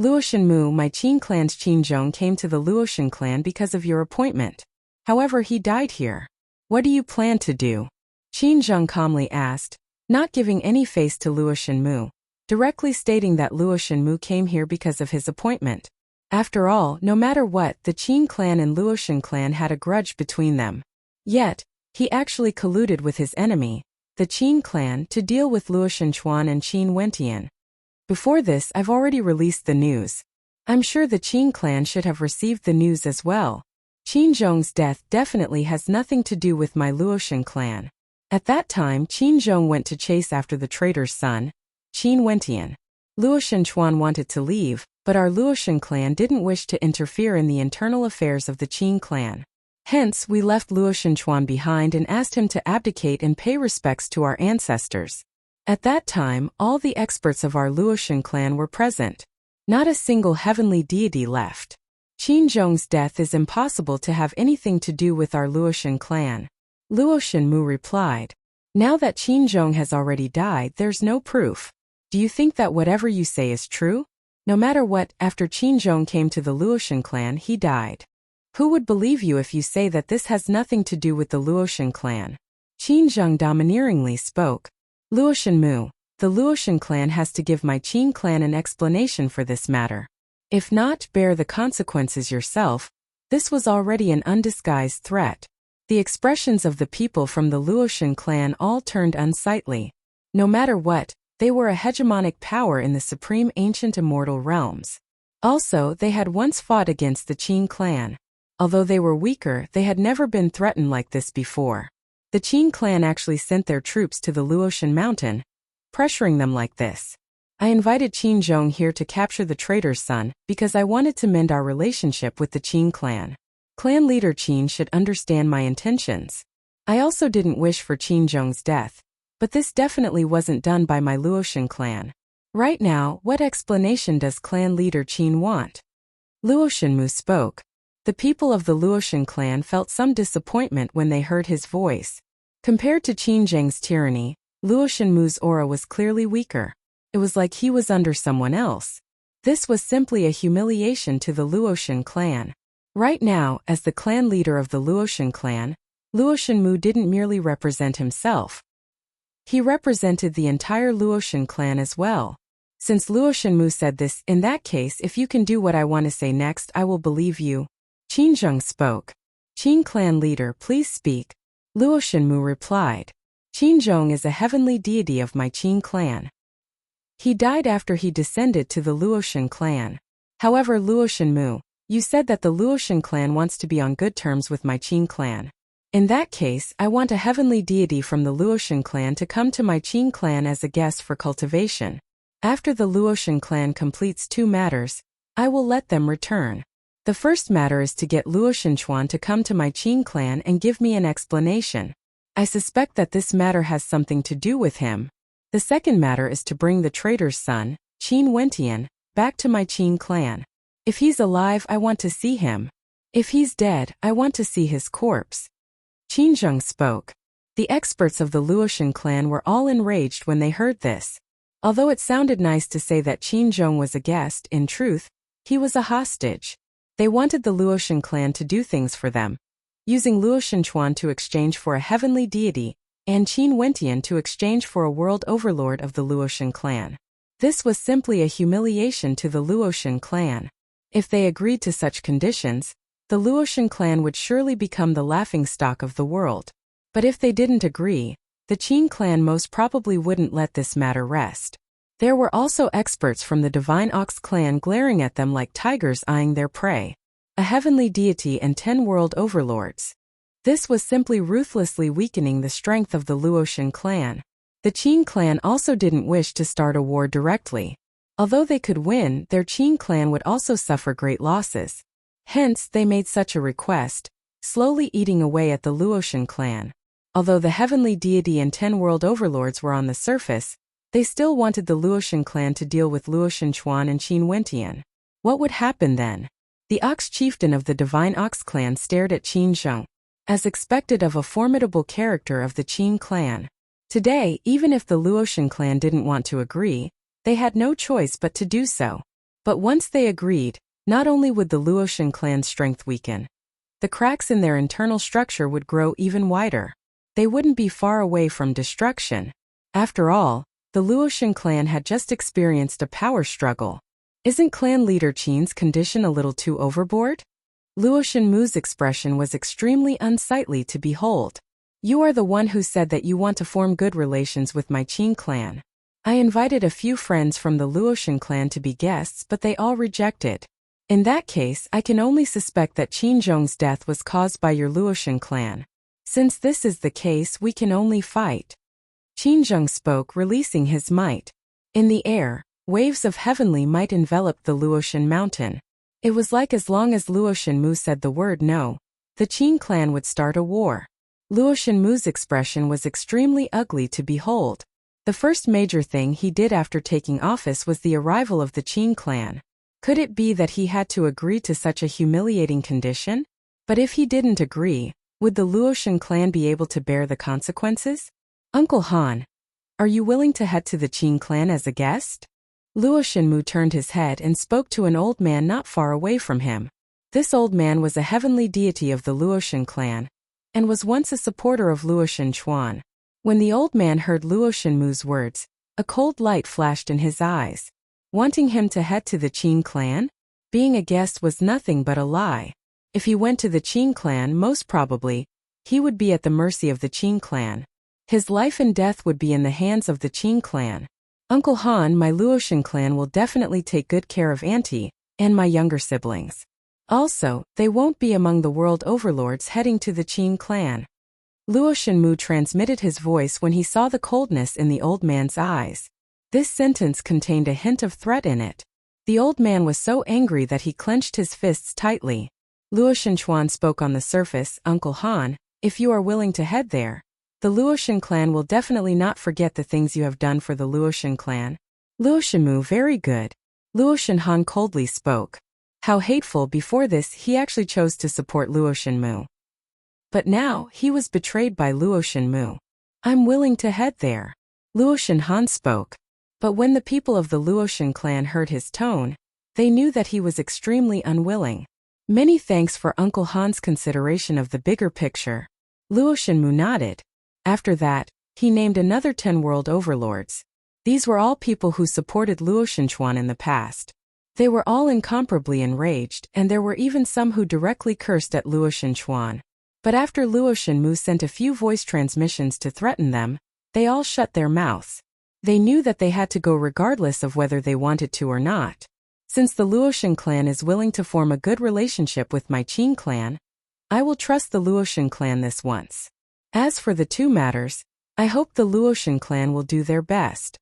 Luoshan my Qin clan's Qinzhong came to the Luoshan clan because of your appointment. However, he died here. What do you plan to do? Qinzhong calmly asked, not giving any face to Luoshan directly stating that Luoshan came here because of his appointment. After all, no matter what, the Qin clan and Luoshan clan had a grudge between them. Yet, he actually colluded with his enemy, the Qin clan, to deal with Luoshan Chuan and Qin Wentian. Before this, I've already released the news. I'm sure the Qin clan should have received the news as well. Qinzhong's death definitely has nothing to do with my Luoshan clan. At that time, Qinzhong went to chase after the traitor's son, Qin Wentian. Luoshan Chuan wanted to leave, but our Luoshan clan didn't wish to interfere in the internal affairs of the Qin clan. Hence, we left Luoshan Chuan behind and asked him to abdicate and pay respects to our ancestors. At that time, all the experts of our Luoshan clan were present. Not a single heavenly deity left. Qinzhong's death is impossible to have anything to do with our Luoshan clan. Luoshan replied, now that Qinzhong has already died, there's no proof. Do you think that whatever you say is true? No matter what, after Qinzhong came to the Luoshan clan, he died. Who would believe you if you say that this has nothing to do with the Luoshan clan? Qinzhong domineeringly spoke. Luoshan the Luoshan clan has to give my Qin clan an explanation for this matter. If not, bear the consequences yourself. This was already an undisguised threat. The expressions of the people from the Luoshan clan all turned unsightly. No matter what, they were a hegemonic power in the supreme ancient immortal realms. Also, they had once fought against the Qin clan. Although they were weaker, they had never been threatened like this before. The Qin clan actually sent their troops to the Luoshan mountain, pressuring them like this. I invited Qinzhong here to capture the traitor's son because I wanted to mend our relationship with the Qin clan. Clan leader Qin should understand my intentions. I also didn't wish for Qinzhong's death, but this definitely wasn't done by my Luoshan clan. Right now, what explanation does clan leader Qin want? Luoshan spoke. The people of the Luoshan clan felt some disappointment when they heard his voice. Compared to Qinzhong's tyranny, Luoshan aura was clearly weaker. It was like he was under someone else. This was simply a humiliation to the Luoshan clan. Right now, as the clan leader of the Luoshan clan, Luoshan didn't merely represent himself. He represented the entire Luoshan clan as well. Since Luoshan said this, in that case, if you can do what I want to say next, I will believe you. Qinzhong spoke. Qin clan leader, please speak. Luoshan replied. Qinzhong is a heavenly deity of my Qin clan. He died after he descended to the Luoshan clan. However, Luoshan you said that the Luoshan clan wants to be on good terms with my Qin clan. In that case, I want a heavenly deity from the Luoshan clan to come to my Qin clan as a guest for cultivation. After the Luoshan clan completes 2 matters, I will let them return. The first matter is to get Luoshan Chuan to come to my Qin clan and give me an explanation. I suspect that this matter has something to do with him. The second matter is to bring the traitor's son, Qin Wentian, back to my Qin clan. If he's alive, I want to see him. If he's dead, I want to see his corpse. Qinzhong spoke. The experts of the Luoshan clan were all enraged when they heard this. Although it sounded nice to say that Qinzhong was a guest, in truth, he was a hostage. They wanted the Luoshan clan to do things for them, using Luoshan Chuan to exchange for a heavenly deity, and Qin Wentian to exchange for a world overlord of the Luoshan clan. This was simply a humiliation to the Luoshan clan. If they agreed to such conditions, the Luoshan clan would surely become the laughingstock of the world. But if they didn't agree, the Qin clan most probably wouldn't let this matter rest. There were also experts from the Divine Ox clan glaring at them like tigers eyeing their prey. A heavenly deity and 10 world overlords. This was simply ruthlessly weakening the strength of the Luoshan clan. The Qin clan also didn't wish to start a war directly. Although they could win, their Qin clan would also suffer great losses. Hence, they made such a request, slowly eating away at the Luoshan clan. Although the heavenly deity and 10 world overlords were on the surface, they still wanted the Luoshan clan to deal with Luoshan Chuan and Qin Wentian. What would happen then? The Ox chieftain of the Divine Ox clan stared at Qinzhong, as expected of a formidable character of the Qin clan. Today, even if the Luotian clan didn't want to agree, they had no choice but to do so. But once they agreed, not only would the Luotian clan's strength weaken, the cracks in their internal structure would grow even wider. They wouldn't be far away from destruction. After all, the Luotian clan had just experienced a power struggle. Isn't clan leader Qin's condition a little too overboard? Luotian Mu's expression was extremely unsightly to behold. You are the one who said that you want to form good relations with my Qin clan. I invited a few friends from the Luotian clan to be guests, but they all rejected. In that case, I can only suspect that Qin Zhong's death was caused by your Luotian clan. Since this is the case, we can only fight. Qin Zhong spoke, releasing his might. In the air, waves of heavenly might enveloped the Luotian mountain. It was like as long as Luotian Mu said the word no, the Qin clan would start a war. Luotian Mu's expression was extremely ugly to behold. The first major thing he did after taking office was the arrival of the Qin clan. Could it be that he had to agree to such a humiliating condition? But if he didn't agree, would the Luotian clan be able to bear the consequences? Uncle Han, are you willing to head to the Qin clan as a guest? Luotian Mu turned his head and spoke to an old man not far away from him. This old man was a heavenly deity of the Luotian clan, and was once a supporter of Luotian Chuan. When the old man heard Luotian Mu's words, a cold light flashed in his eyes. Wanting him to head to the Qin clan? Being a guest was nothing but a lie. If he went to the Qin clan, most probably, he would be at the mercy of the Qin clan. His life and death would be in the hands of the Qin clan. Uncle Han, my Luotian clan will definitely take good care of Auntie and my younger siblings. Also, they won't be among the world overlords heading to the Qin clan. Luotian Mu transmitted his voice when he saw the coldness in the old man's eyes. This sentence contained a hint of threat in it. The old man was so angry that he clenched his fists tightly. Luotian Chuan spoke on the surface, Uncle Han, if you are willing to head there, the Luotian clan will definitely not forget the things you have done for the Luotian clan. Luotian Mu, very good. Luotian Han coldly spoke. How hateful! Before this, he actually chose to support Luotian Mu. But now, he was betrayed by Luotian Mu. I'm willing to head there. Luotian Han spoke. But when the people of the Luotian clan heard his tone, they knew that he was extremely unwilling. Many thanks for Uncle Han's consideration of the bigger picture. Luotian Mu nodded. After that, he named another 10 world overlords. These were all people who supported Luotian Chuan in the past. They were all incomparably enraged, and there were even some who directly cursed at Luotian Chuan. But after Luotian Mu sent a few voice transmissions to threaten them, they all shut their mouths. They knew that they had to go regardless of whether they wanted to or not. Since the Luotian clan is willing to form a good relationship with my Qin clan, I will trust the Luotian clan this once. As for the two matters, I hope the Luotian clan will do their best.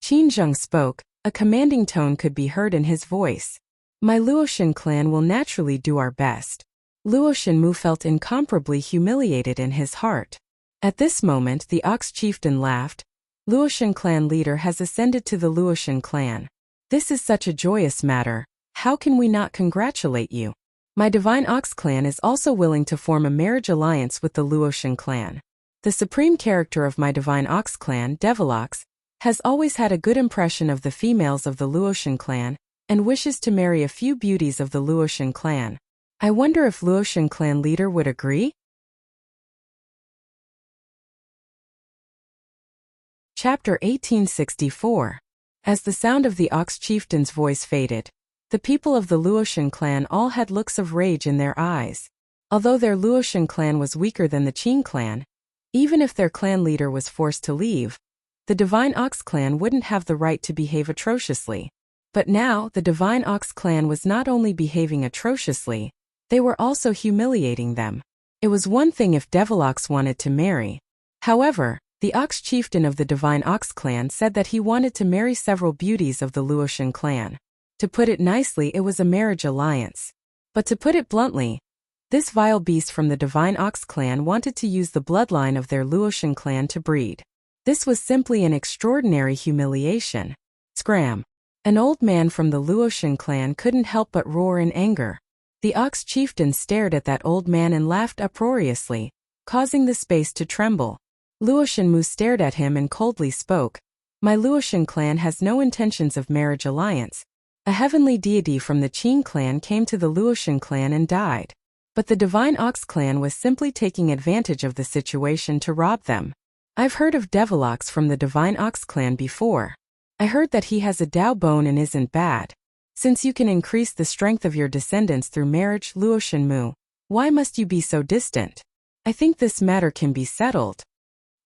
Qin Zhong spoke, a commanding tone could be heard in his voice. My Luotian clan will naturally do our best. Luotian Mu felt incomparably humiliated in his heart. At this moment the Ox chieftain laughed. Luotian clan leader has ascended to the Luotian clan. This is such a joyous matter, how can we not congratulate you? My Divine Ox clan is also willing to form a marriage alliance with the Luotian clan. The supreme character of my Divine Ox clan, Devilox, has always had a good impression of the females of the Luotian clan, and wishes to marry a few beauties of the Luotian clan. I wonder if Luotian clan leader would agree? Chapter 1864. As the sound of the Ox chieftain's voice faded, the people of the Luotian clan all had looks of rage in their eyes. Although their Luotian clan was weaker than the Qin clan, even if their clan leader was forced to leave, the Divine Ox clan wouldn't have the right to behave atrociously. But now, the Divine Ox clan was not only behaving atrociously, they were also humiliating them. It was one thing if Devilox wanted to marry. However, the Ox chieftain of the Divine Ox clan said that he wanted to marry several beauties of the Luotian clan. To put it nicely, it was a marriage alliance. But to put it bluntly, this vile beast from the Divine Ox clan wanted to use the bloodline of their Luotian clan to breed. This was simply an extraordinary humiliation. Scram! An old man from the Luotian clan couldn't help but roar in anger. The Ox chieftain stared at that old man and laughed uproariously, causing the space to tremble. Luoshan stared at him and coldly spoke. My Luoshan clan has no intentions of marriage alliance. A heavenly deity from the Qin clan came to the Luoshan clan and died. But the Divine Ox clan was simply taking advantage of the situation to rob them. I've heard of Devilox from the Divine Ox clan before. I heard that he has a Dao bone and isn't bad. Since you can increase the strength of your descendants through marriage, Luoshan, why must you be so distant? I think this matter can be settled.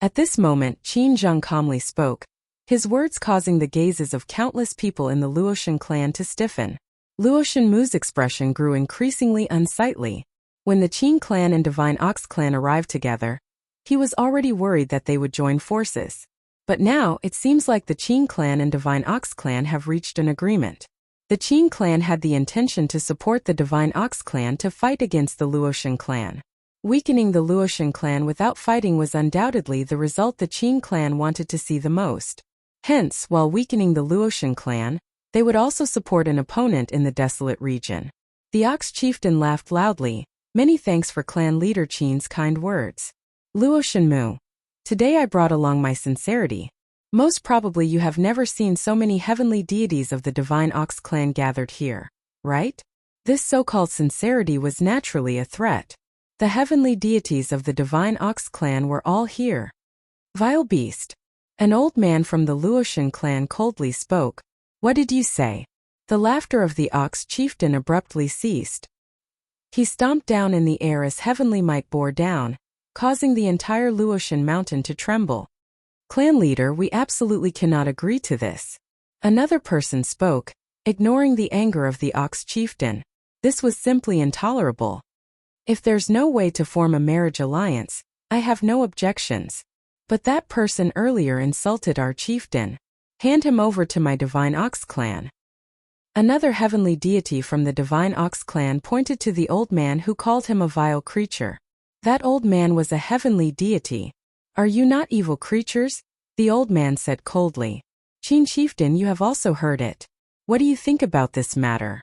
At this moment, Qin Zheng calmly spoke, his words causing the gazes of countless people in the Luoshan clan to stiffen. Luoshan expression grew increasingly unsightly. When the Qin clan and Divine Ox clan arrived together, he was already worried that they would join forces. But now, it seems like the Qin clan and Divine Ox clan have reached an agreement. The Qin clan had the intention to support the Divine Ox clan to fight against the Luoshan clan. Weakening the Luoshan clan without fighting was undoubtedly the result the Qin clan wanted to see the most. Hence, while weakening the Luoshan clan, they would also support an opponent in the desolate region. The Ox chieftain laughed loudly. Many thanks for clan leader Qin's kind words. Luoshan, today I brought along my sincerity. Most probably you have never seen so many heavenly deities of the Divine Ox clan gathered here, right? This so-called sincerity was naturally a threat. The heavenly deities of the Divine Ox clan were all here. Vile beast. An old man from the Luoshan clan coldly spoke. What did you say? The laughter of the Ox chieftain abruptly ceased. He stomped down in the air as heavenly might bore down, causing the entire Luoshan mountain to tremble. Clan leader, we absolutely cannot agree to this. Another person spoke, ignoring the anger of the Ox chieftain. This was simply intolerable. If there's no way to form a marriage alliance, I have no objections. But that person earlier insulted our chieftain. Hand him over to my Divine Ox clan. Another heavenly deity from the Divine Ox clan pointed to the old man who called him a vile creature. That old man was a heavenly deity. Are you not evil creatures? The old man said coldly. Qin chieftain, you have also heard it. What do you think about this matter?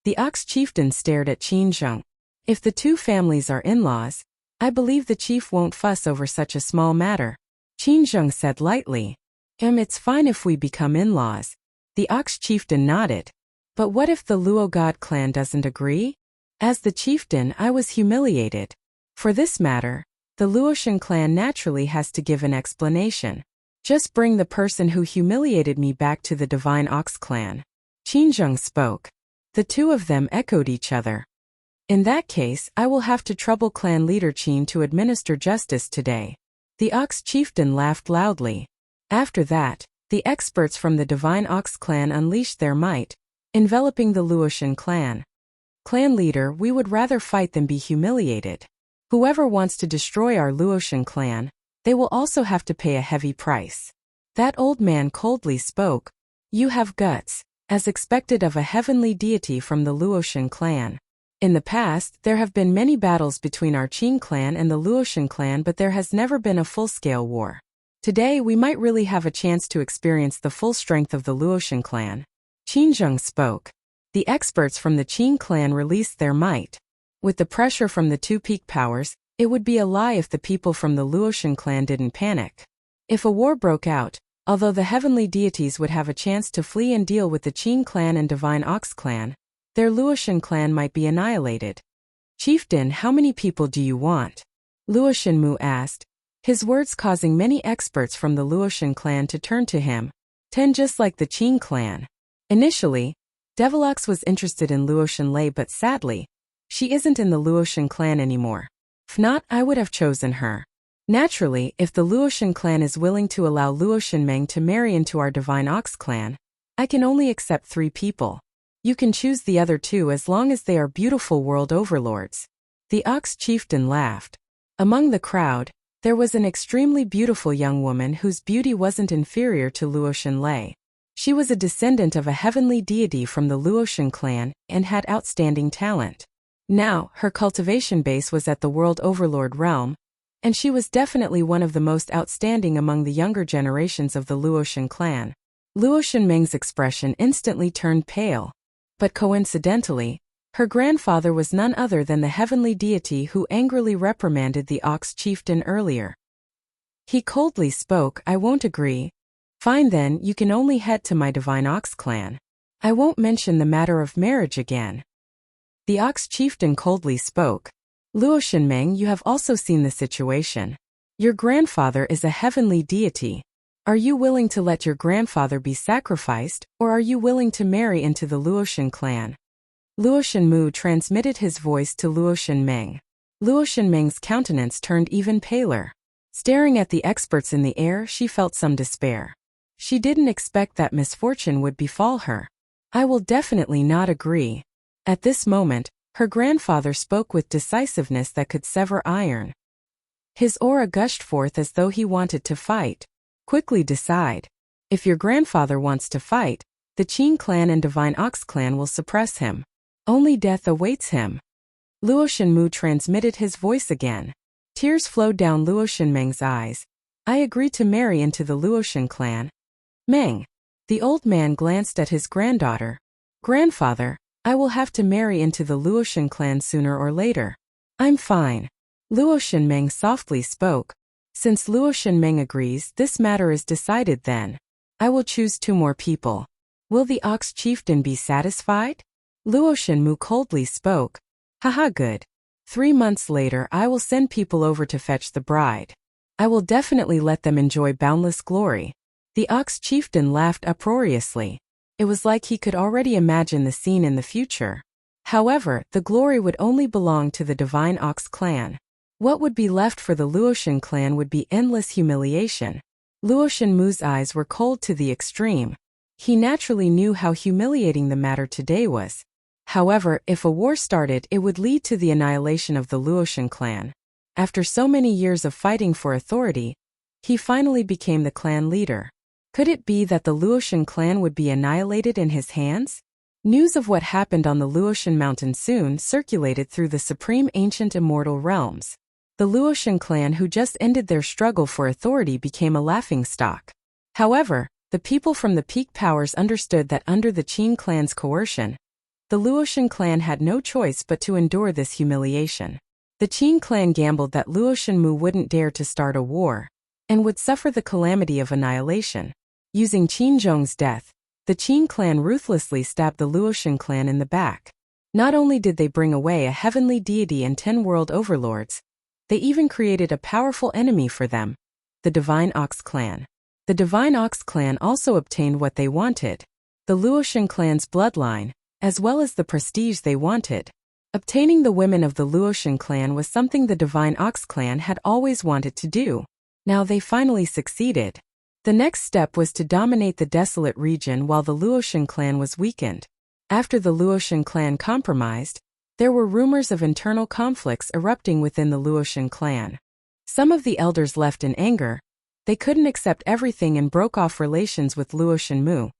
The Ox chieftain stared at Qin Zheng. If the two families are in-laws, I believe the chief won't fuss over such a small matter. Qin Zheng said lightly. It's fine if we become in-laws. The Ox chieftain nodded. But what if the Luo God clan doesn't agree? As the chieftain, I was humiliated. For this matter, the Luoshan clan naturally has to give an explanation. Just bring the person who humiliated me back to the Divine Ox clan. Qin Zheng spoke. The two of them echoed each other. In that case, I will have to trouble clan leader Qin to administer justice today. The Ox chieftain laughed loudly. After that, the experts from the Divine Ox clan unleashed their might, enveloping the Luoshan clan. Clan leader, we would rather fight than be humiliated. Whoever wants to destroy our Luoshan clan, they will also have to pay a heavy price. That old man coldly spoke. You have guts, as expected of a heavenly deity from the Luoshan clan. In the past, there have been many battles between our Qin clan and the Luoshan clan, but there has never been a full-scale war. Today we might really have a chance to experience the full strength of the Luoshan clan. Qin Zheng spoke. The experts from the Qin clan released their might. With the pressure from the two peak powers, it would be a lie if the people from the Luoshan clan didn't panic. If a war broke out, although the heavenly deities would have a chance to flee and deal with the Qin clan and Divine Ox clan, their Luoshan clan might be annihilated. Chieftain, how many people do you want? Luoshan asked, his words causing many experts from the Luoshan clan to turn to him. 10, just like the Qin clan. Initially, Devilox was interested in Luoshan Lei, but sadly, she isn't in the Luoshan clan anymore. If not, I would have chosen her. Naturally, if the Luoshan clan is willing to allow Luoshan Meng to marry into our Divine Ox clan, I can only accept 3 people. You can choose the other 2 as long as they are beautiful world overlords. The Ox chieftain laughed. Among the crowd, there was an extremely beautiful young woman whose beauty wasn't inferior to Luoshan Lei. She was a descendant of a heavenly deity from the Luoshan clan and had outstanding talent. Now, her cultivation base was at the World Overlord realm, and she was definitely one of the most outstanding among the younger generations of the Luoshan clan. Luoshan Meng's expression instantly turned pale. But coincidentally, her grandfather was none other than the heavenly deity who angrily reprimanded the Ox chieftain earlier. He coldly spoke, I won't agree. Fine then, you can only head to my divine ox clan. I won't mention the matter of marriage again. The ox chieftain coldly spoke. Luo Shenmeng, you have also seen the situation. Your grandfather is a heavenly deity. Are you willing to let your grandfather be sacrificed, or are you willing to marry into the Luoshan clan? Luo Shenmu transmitted his voice to Luo Shenmeng. Luo Shenmeng's countenance turned even paler. Staring at the experts in the air, she felt some despair. She didn't expect that misfortune would befall her. I will definitely not agree. At this moment, her grandfather spoke with decisiveness that could sever iron. His aura gushed forth as though he wanted to fight. Quickly decide. If your grandfather wants to fight, the Qin clan and Divine Ox clan will suppress him. Only death awaits him. Luo Shenmu transmitted his voice again. Tears flowed down Luo Shenmeng's eyes. I agree to marry into the Luoshan clan. Meng. The old man glanced at his granddaughter. Grandfather, I will have to marry into the Luoshan clan sooner or later. I'm fine. Luo Shenmeng softly spoke. Since Luo Shenmeng agrees, this matter is decided then. I will choose 2 more people. Will the ox chieftain be satisfied? Luo Shenmu coldly spoke. Haha, good. 3 months later I will send people over to fetch the bride. I will definitely let them enjoy boundless glory. The ox chieftain laughed uproariously. It was like he could already imagine the scene in the future. However, the glory would only belong to the Divine Ox clan. What would be left for the Luoshan clan would be endless humiliation. Luo Shenmu's eyes were cold to the extreme. He naturally knew how humiliating the matter today was. However, if a war started, it would lead to the annihilation of the Luoshan clan. After so many years of fighting for authority, he finally became the clan leader. Could it be that the Luoshan clan would be annihilated in his hands? News of what happened on the Luoshan mountain soon circulated through the supreme ancient immortal realms. The Luoshan clan who just ended their struggle for authority became a laughingstock. However, the people from the peak powers understood that under the Qin clan's coercion, the Luoshan clan had no choice but to endure this humiliation. The Qin clan gambled that Luo Shenmu wouldn't dare to start a war, and would suffer the calamity of annihilation. Using Qin Zhong's death, the Qin clan ruthlessly stabbed the Luoshan clan in the back. Not only did they bring away a heavenly deity and 10 world overlords, they even created a powerful enemy for them, the Divine Ox clan. The Divine Ox clan also obtained what they wanted, the Luoshan clan's bloodline, as well as the prestige they wanted. Obtaining the women of the Luoshan clan was something the Divine Ox clan had always wanted to do. Now they finally succeeded. The next step was to dominate the desolate region while the Luoshan clan was weakened. After the Luoshan clan compromised, there were rumors of internal conflicts erupting within the Luoshan clan. Some of the elders left in anger. They couldn't accept everything and broke off relations with Luo Shenmu,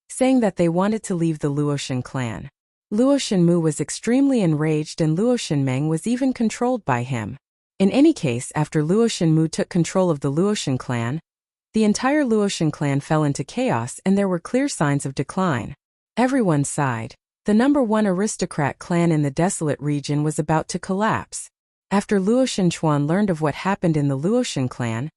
saying that they wanted to leave the Luoshan clan. Luo Shenmu was extremely enraged and Luo Shenmeng was even controlled by him. In any case, after Luo Shenmu took control of the Luoshan clan, the entire Luoshan clan fell into chaos and there were clear signs of decline. Everyone sighed. The #1 aristocrat clan in the desolate region was about to collapse. After Luo Shenchuan learned of what happened in the Luoshan clan,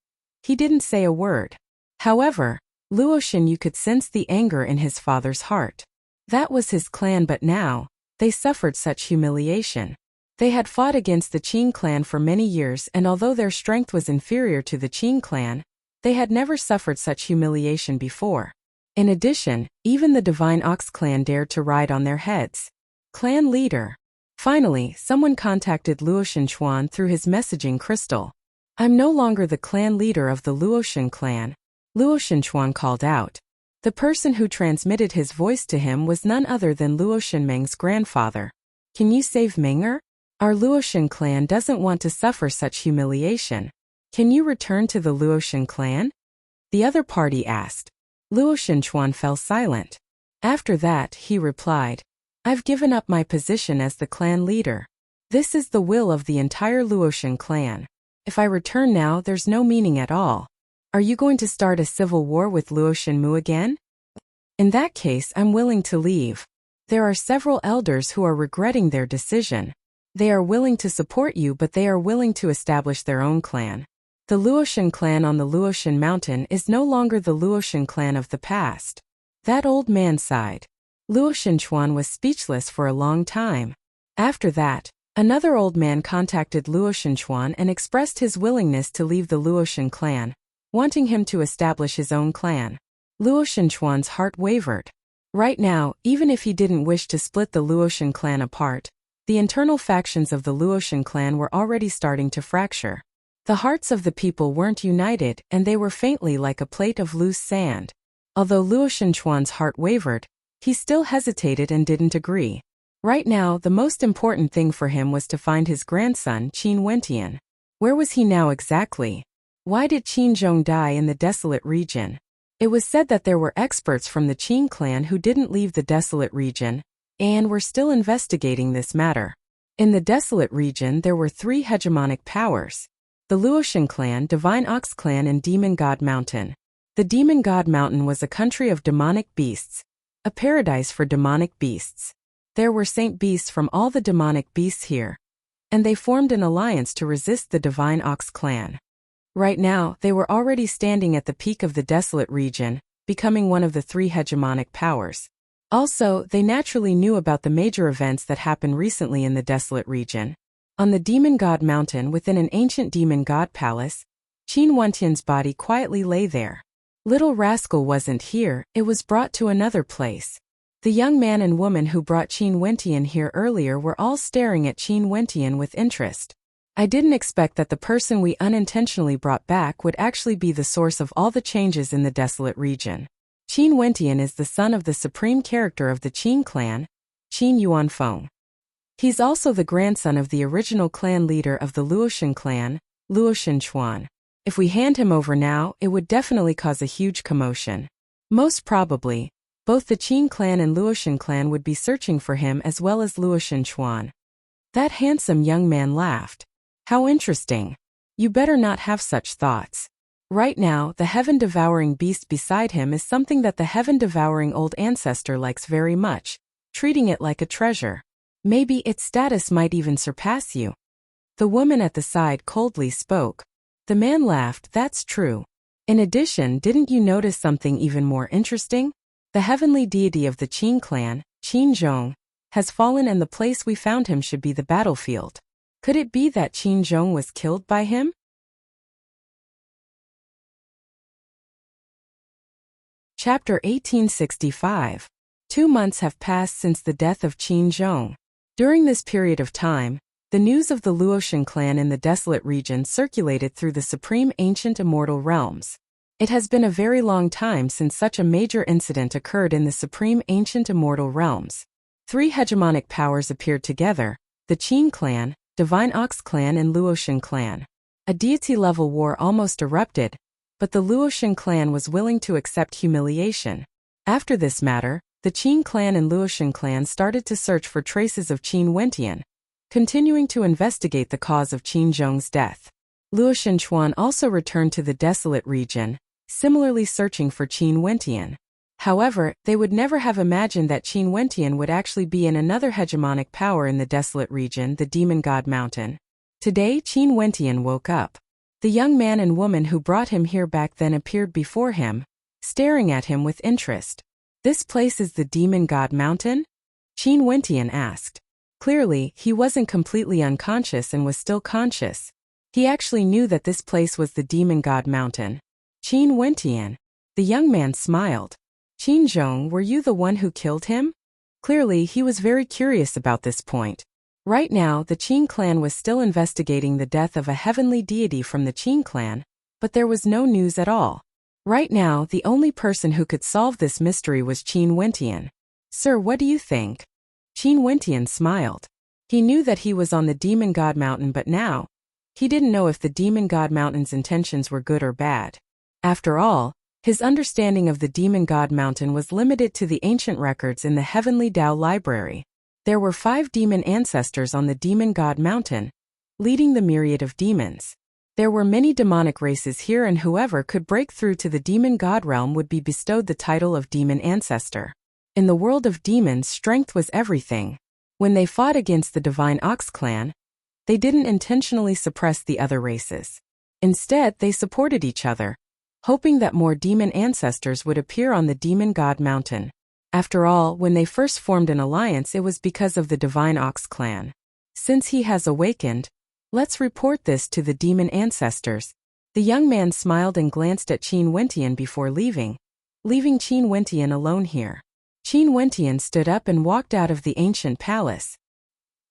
he didn't say a word. However, Luo Shenyu could sense the anger in his father's heart. That was his clan, but now, they suffered such humiliation. They had fought against the Qin clan for many years, and although their strength was inferior to the Qin clan, they had never suffered such humiliation before. In addition, even the Divine Ox clan dared to ride on their heads. Clan leader. Finally, someone contacted Luo Shenchuan through his messaging crystal. I'm no longer the clan leader of the Luoshan clan, Luo Shenchuan called out. The person who transmitted his voice to him was none other than Luo Shenmeng's grandfather. Can you save Menger? Our Luoshan clan doesn't want to suffer such humiliation. Can you return to the Luoshan clan? The other party asked. Luo Shenchuan fell silent. After that, he replied, I've given up my position as the clan leader. This is the will of the entire Luoshan clan. If I return now, there's no meaning at all. Are you going to start a civil war with Luo Shenmu again? In that case, I'm willing to leave. There are several elders who are regretting their decision. They are willing to support you, but they are willing to establish their own clan. The Luotian clan on the Luotian mountain is no longer the Luotian clan of the past. That old man sighed. Luotian Chuan was speechless for a long time. After that, another old man contacted Luotian Chuan and expressed his willingness to leave the Luotian clan, wanting him to establish his own clan. Luotian Chuan's heart wavered. Right now, even if he didn't wish to split the Luotian clan apart, the internal factions of the Luotian clan were already starting to fracture. The hearts of the people weren't united, and they were faintly like a plate of loose sand. Although Luotian Chuan's heart wavered, he still hesitated and didn't agree. Right now, the most important thing for him was to find his grandson, Qin Wentian. Where was he now exactly? Why did Qin Zhong die in the desolate region? It was said that there were experts from the Qin clan who didn't leave the desolate region, and were still investigating this matter. In the desolate region there were 3 hegemonic powers: the Luotian clan, Divine Ox clan, and Demon God Mountain. The Demon God Mountain was a country of demonic beasts, a paradise for demonic beasts. There were saint beasts from all the demonic beasts here, and they formed an alliance to resist the Divine Ox clan. Right now, they were already standing at the peak of the desolate region, becoming one of the 3 hegemonic powers. Also, they naturally knew about the major events that happened recently in the desolate region. On the Demon God Mountain within an ancient demon god palace, Qin Wentian's body quietly lay there. Little rascal wasn't here, it was brought to another place. The young man and woman who brought Qin Wentian here earlier were all staring at Qin Wentian with interest. I didn't expect that the person we unintentionally brought back would actually be the source of all the changes in the desolate region. Qin Wentian is the son of the supreme character of the Qin clan, Qin Yuanfeng. He's also the grandson of the original clan leader of the Luotian clan, Luotian Chuan. If we hand him over now, it would definitely cause a huge commotion. Most probably, both the Qin clan and Luotian clan would be searching for him as well as Luotian Chuan. That handsome young man laughed. How interesting. You better not have such thoughts. Right now, the heaven-devouring beast beside him is something that the heaven-devouring old ancestor likes very much, treating it like a treasure. Maybe its status might even surpass you. The woman at the side coldly spoke. The man laughed. That's true. In addition, didn't you notice something even more interesting? The heavenly deity of the Qin clan, Qin Zhong, has fallen, and the place we found him should be the battlefield. Could it be that Qin Zhong was killed by him? Chapter 1865. 2 months have passed since the death of Qin Zhong. During this period of time, the news of the Luotian clan in the desolate region circulated through the supreme ancient immortal realms. It has been a very long time since such a major incident occurred in the supreme ancient immortal realms. 3 hegemonic powers appeared together: the Qin clan, Divine Ox clan, and Luotian clan. A deity-level war almost erupted, but the Luotian clan was willing to accept humiliation. After this matter, the Qin clan and Luotian clan started to search for traces of Qin Wentian, continuing to investigate the cause of Qin Zhong's death. Luotian Chuan also returned to the desolate region, similarly searching for Qin Wentian. However, they would never have imagined that Qin Wentian would actually be in another hegemonic power in the desolate region, the Demon God Mountain. Today, Qin Wentian woke up. The young man and woman who brought him here back then appeared before him, staring at him with interest. This place is the Demon God Mountain? Qin Wentian asked. Clearly, he wasn't completely unconscious and was still conscious. He actually knew that this place was the Demon God Mountain. Qin Wentian. The young man smiled. Qin Zhong, were you the one who killed him? Clearly, he was very curious about this point. Right now, the Qin clan was still investigating the death of a heavenly deity from the Qin clan, but there was no news at all. Right now, the only person who could solve this mystery was Qin Wentian. Sir, what do you think? Qin Wentian smiled. He knew that he was on the Demon God Mountain, but now, he didn't know if the Demon God Mountain's intentions were good or bad. After all, his understanding of the Demon God Mountain was limited to the ancient records in the Heavenly Tao Library. There were 5 demon ancestors on the Demon God Mountain, leading the myriad of demons. There were many demonic races here, and whoever could break through to the Demon God realm would be bestowed the title of Demon Ancestor. In the world of demons, strength was everything. When they fought against the Divine Ox clan, they didn't intentionally suppress the other races. Instead, they supported each other, hoping that more demon ancestors would appear on the Demon God Mountain. After all, when they first formed an alliance, it was because of the Divine Ox clan. Since he has awakened, let's report this to the demon ancestors. The young man smiled and glanced at Qin Wentian before leaving Qin Wentian alone here. Qin Wentian stood up and walked out of the ancient palace.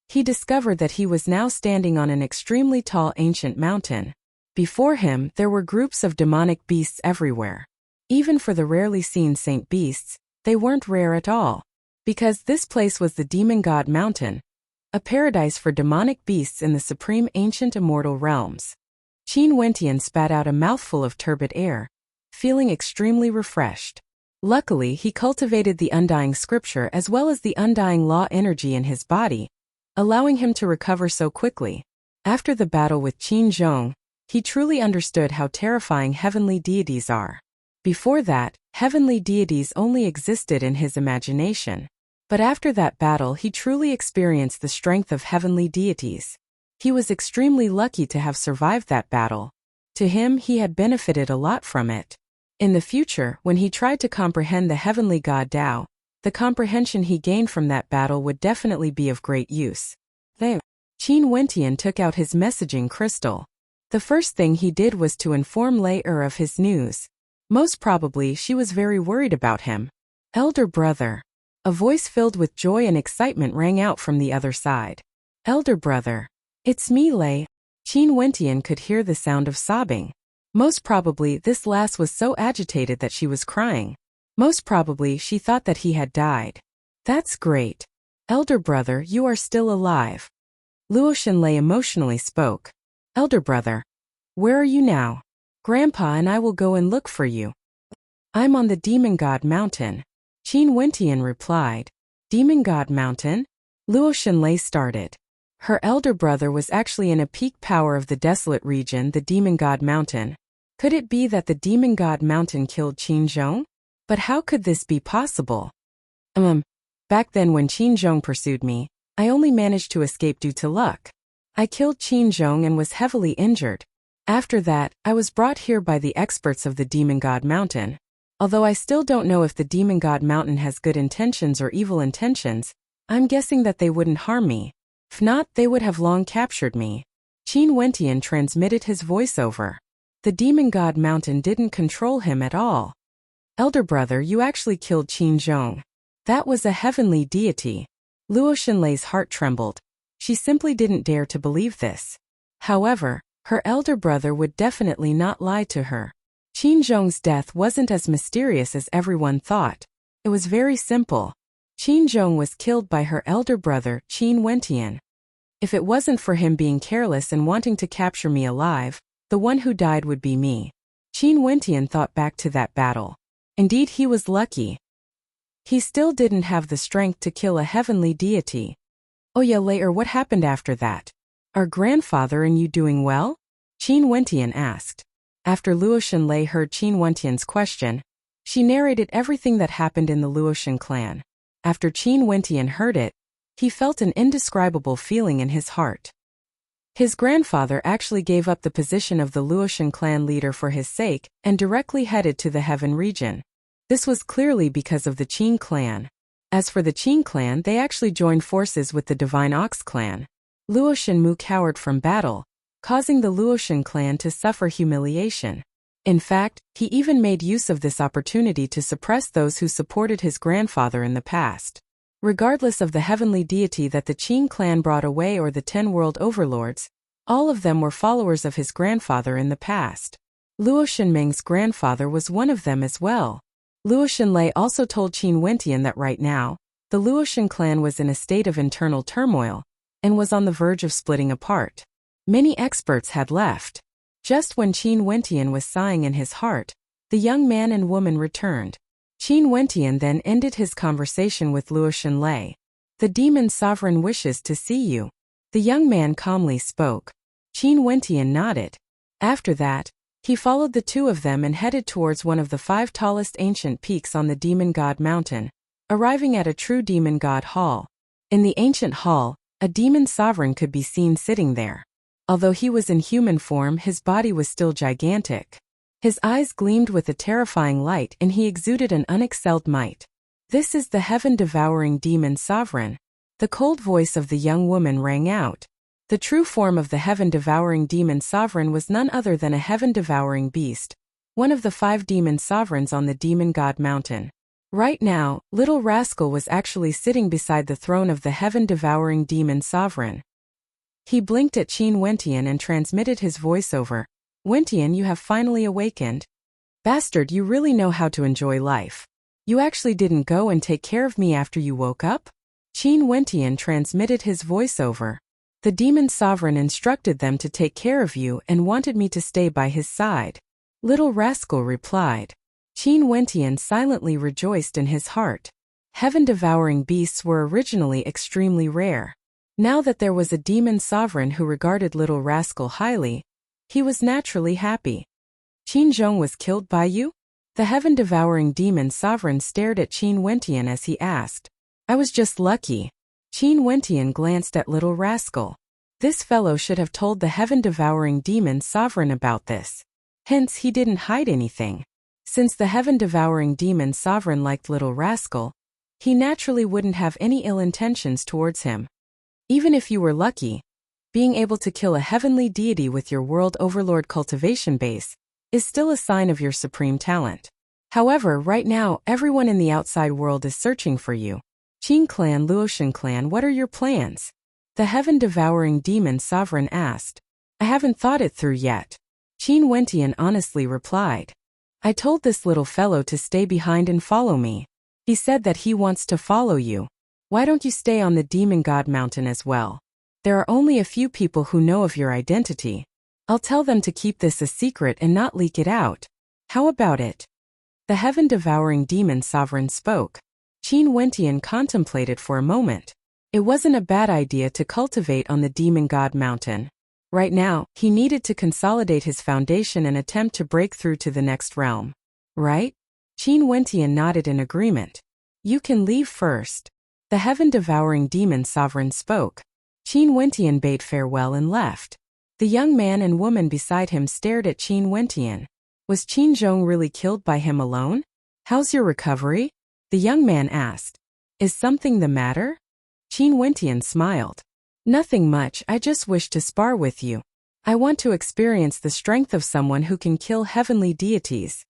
He discovered that he was now standing on an extremely tall ancient mountain. Before him, there were groups of demonic beasts everywhere. Even for the rarely seen saint beasts, they weren't rare at all. Because this place was the Demon God Mountain, a paradise for demonic beasts in the supreme ancient immortal realms. Qin Wentian spat out a mouthful of turbid air, feeling extremely refreshed. Luckily, he cultivated the undying scripture as well as the undying law energy in his body, allowing him to recover so quickly. After the battle with Qin Zhong, he truly understood how terrifying heavenly deities are. Before that, heavenly deities only existed in his imagination. But after that battle, he truly experienced the strength of heavenly deities. He was extremely lucky to have survived that battle. To him, he had benefited a lot from it. In the future, when he tried to comprehend the heavenly God Tao, the comprehension he gained from that battle would definitely be of great use. Then, Qin Wentian took out his messaging crystal. The first thing he did was to inform Lei of his news. Most probably, she was very worried about him. Elder brother. A voice filled with joy and excitement rang out from the other side. Elder brother. It's me, Lei. Qin Wentian could hear the sound of sobbing. Most probably, this lass was so agitated that she was crying. Most probably, she thought that he had died. That's great. Elder brother, you are still alive. Luo Shenlei emotionally spoke. Elder brother. Where are you now? Grandpa and I will go and look for you. I'm on the Demon God Mountain. Qin Wentian replied. Demon God Mountain? Luo Shenlei started. Her elder brother was actually in a peak power of the desolate region, the Demon God Mountain. Could it be that the Demon God Mountain killed Qin Zhong? But how could this be possible? Back then when Qin Zhong pursued me, I only managed to escape due to luck. I killed Qin Zhong and was heavily injured. After that, I was brought here by the experts of the Demon God Mountain. Although I still don't know if the Demon God Mountain has good intentions or evil intentions, I'm guessing that they wouldn't harm me. If not, they would have long captured me. Qin Wentian transmitted his voiceover. The Demon God Mountain didn't control him at all. Elder brother, you actually killed Qin Zhong. That was a heavenly deity. Luo Shenlei's heart trembled. She simply didn't dare to believe this. However, her elder brother would definitely not lie to her. Qin Zhong's death wasn't as mysterious as everyone thought. It was very simple. Qin Zhong was killed by her elder brother, Qin Wentian. If it wasn't for him being careless and wanting to capture me alive, the one who died would be me. Qin Wentian thought back to that battle. Indeed, he was lucky. He still didn't have the strength to kill a heavenly deity. Oh yeah, later, what happened after that? Are grandfather and you doing well? Qin Wentian asked. After Luo Shenlei heard Qin Wentian's question, she narrated everything that happened in the Luoshan clan. After Qin Wentian heard it, he felt an indescribable feeling in his heart. His grandfather actually gave up the position of the Luoshan clan leader for his sake and directly headed to the Heaven region. This was clearly because of the Qin clan. As for the Qin clan, they actually joined forces with the Divine Ox clan. Luo Shenmu cowered from battle, causing the Luoshan clan to suffer humiliation. In fact, he even made use of this opportunity to suppress those who supported his grandfather in the past. Regardless of the heavenly deity that the Qin clan brought away or the 10 world overlords, all of them were followers of his grandfather in the past. Luo Shenmeng's grandfather was one of them as well. Luo Shenlei also told Qin Wentian that right now, the Luoshan clan was in a state of internal turmoil and was on the verge of splitting apart. Many experts had left. Just when Qin Wentian was sighing in his heart, the young man and woman returned. Qin Wentian then ended his conversation with Luo Shenlei. The demon sovereign wishes to see you. The young man calmly spoke. Qin Wentian nodded. After that, he followed the two of them and headed towards one of the 5 tallest ancient peaks on the Demon God Mountain, arriving at a true Demon God Hall. In the ancient hall, a demon sovereign could be seen sitting there. Although he was in human form, his body was still gigantic. His eyes gleamed with a terrifying light and he exuded an unexcelled might. "This is the heaven-devouring demon sovereign." The cold voice of the young woman rang out. The true form of the heaven-devouring demon sovereign was none other than a heaven-devouring beast, one of the 5 demon sovereigns on the Demon God Mountain. Right now, Little Rascal was actually sitting beside the throne of the heaven-devouring demon sovereign. He blinked at Qin Wentian and transmitted his voiceover. "Wentian, you have finally awakened. Bastard, you really know how to enjoy life. You actually didn't go and take care of me after you woke up?" Qin Wentian transmitted his voiceover. "The demon sovereign instructed them to take care of you and wanted me to stay by his side," Little Rascal replied. Qin Wentian silently rejoiced in his heart. Heaven-devouring beasts were originally extremely rare. Now that there was a demon sovereign who regarded Little Rascal highly, he was naturally happy. "Qin Zhong was killed by you?" The heaven-devouring demon sovereign stared at Qin Wentian as he asked. "I was just lucky." Qin Wentian glanced at Little Rascal. This fellow should have told the heaven-devouring demon sovereign about this. Hence, he didn't hide anything. Since the heaven-devouring demon sovereign liked Little Rascal, he naturally wouldn't have any ill intentions towards him. Even if you were lucky, being able to kill a heavenly deity with your world overlord cultivation base is still a sign of your supreme talent. However, right now, everyone in the outside world is searching for you. Qin Clan, Luotian Clan, what are your plans? The heaven-devouring demon sovereign asked. "I haven't thought it through yet," Qin Wentian honestly replied. "I told this little fellow to stay behind and follow me. He said that he wants to follow you. Why don't you stay on the Demon God Mountain as well? There are only a few people who know of your identity. I'll tell them to keep this a secret and not leak it out. How about it?" The heaven-devouring demon sovereign spoke. Qin Wentian contemplated for a moment. It wasn't a bad idea to cultivate on the Demon God Mountain. Right now, he needed to consolidate his foundation and attempt to break through to the next realm. "Right?" Qin Wentian nodded in agreement. "You can leave first." The heaven-devouring demon sovereign spoke. Qin Wentian bade farewell and left. The young man and woman beside him stared at Qin Wentian. Was Qin Zhong really killed by him alone? "How's your recovery?" the young man asked. "Is something the matter?" Qin Wentian smiled. "Nothing much, I just wish to spar with you. I want to experience the strength of someone who can kill heavenly deities."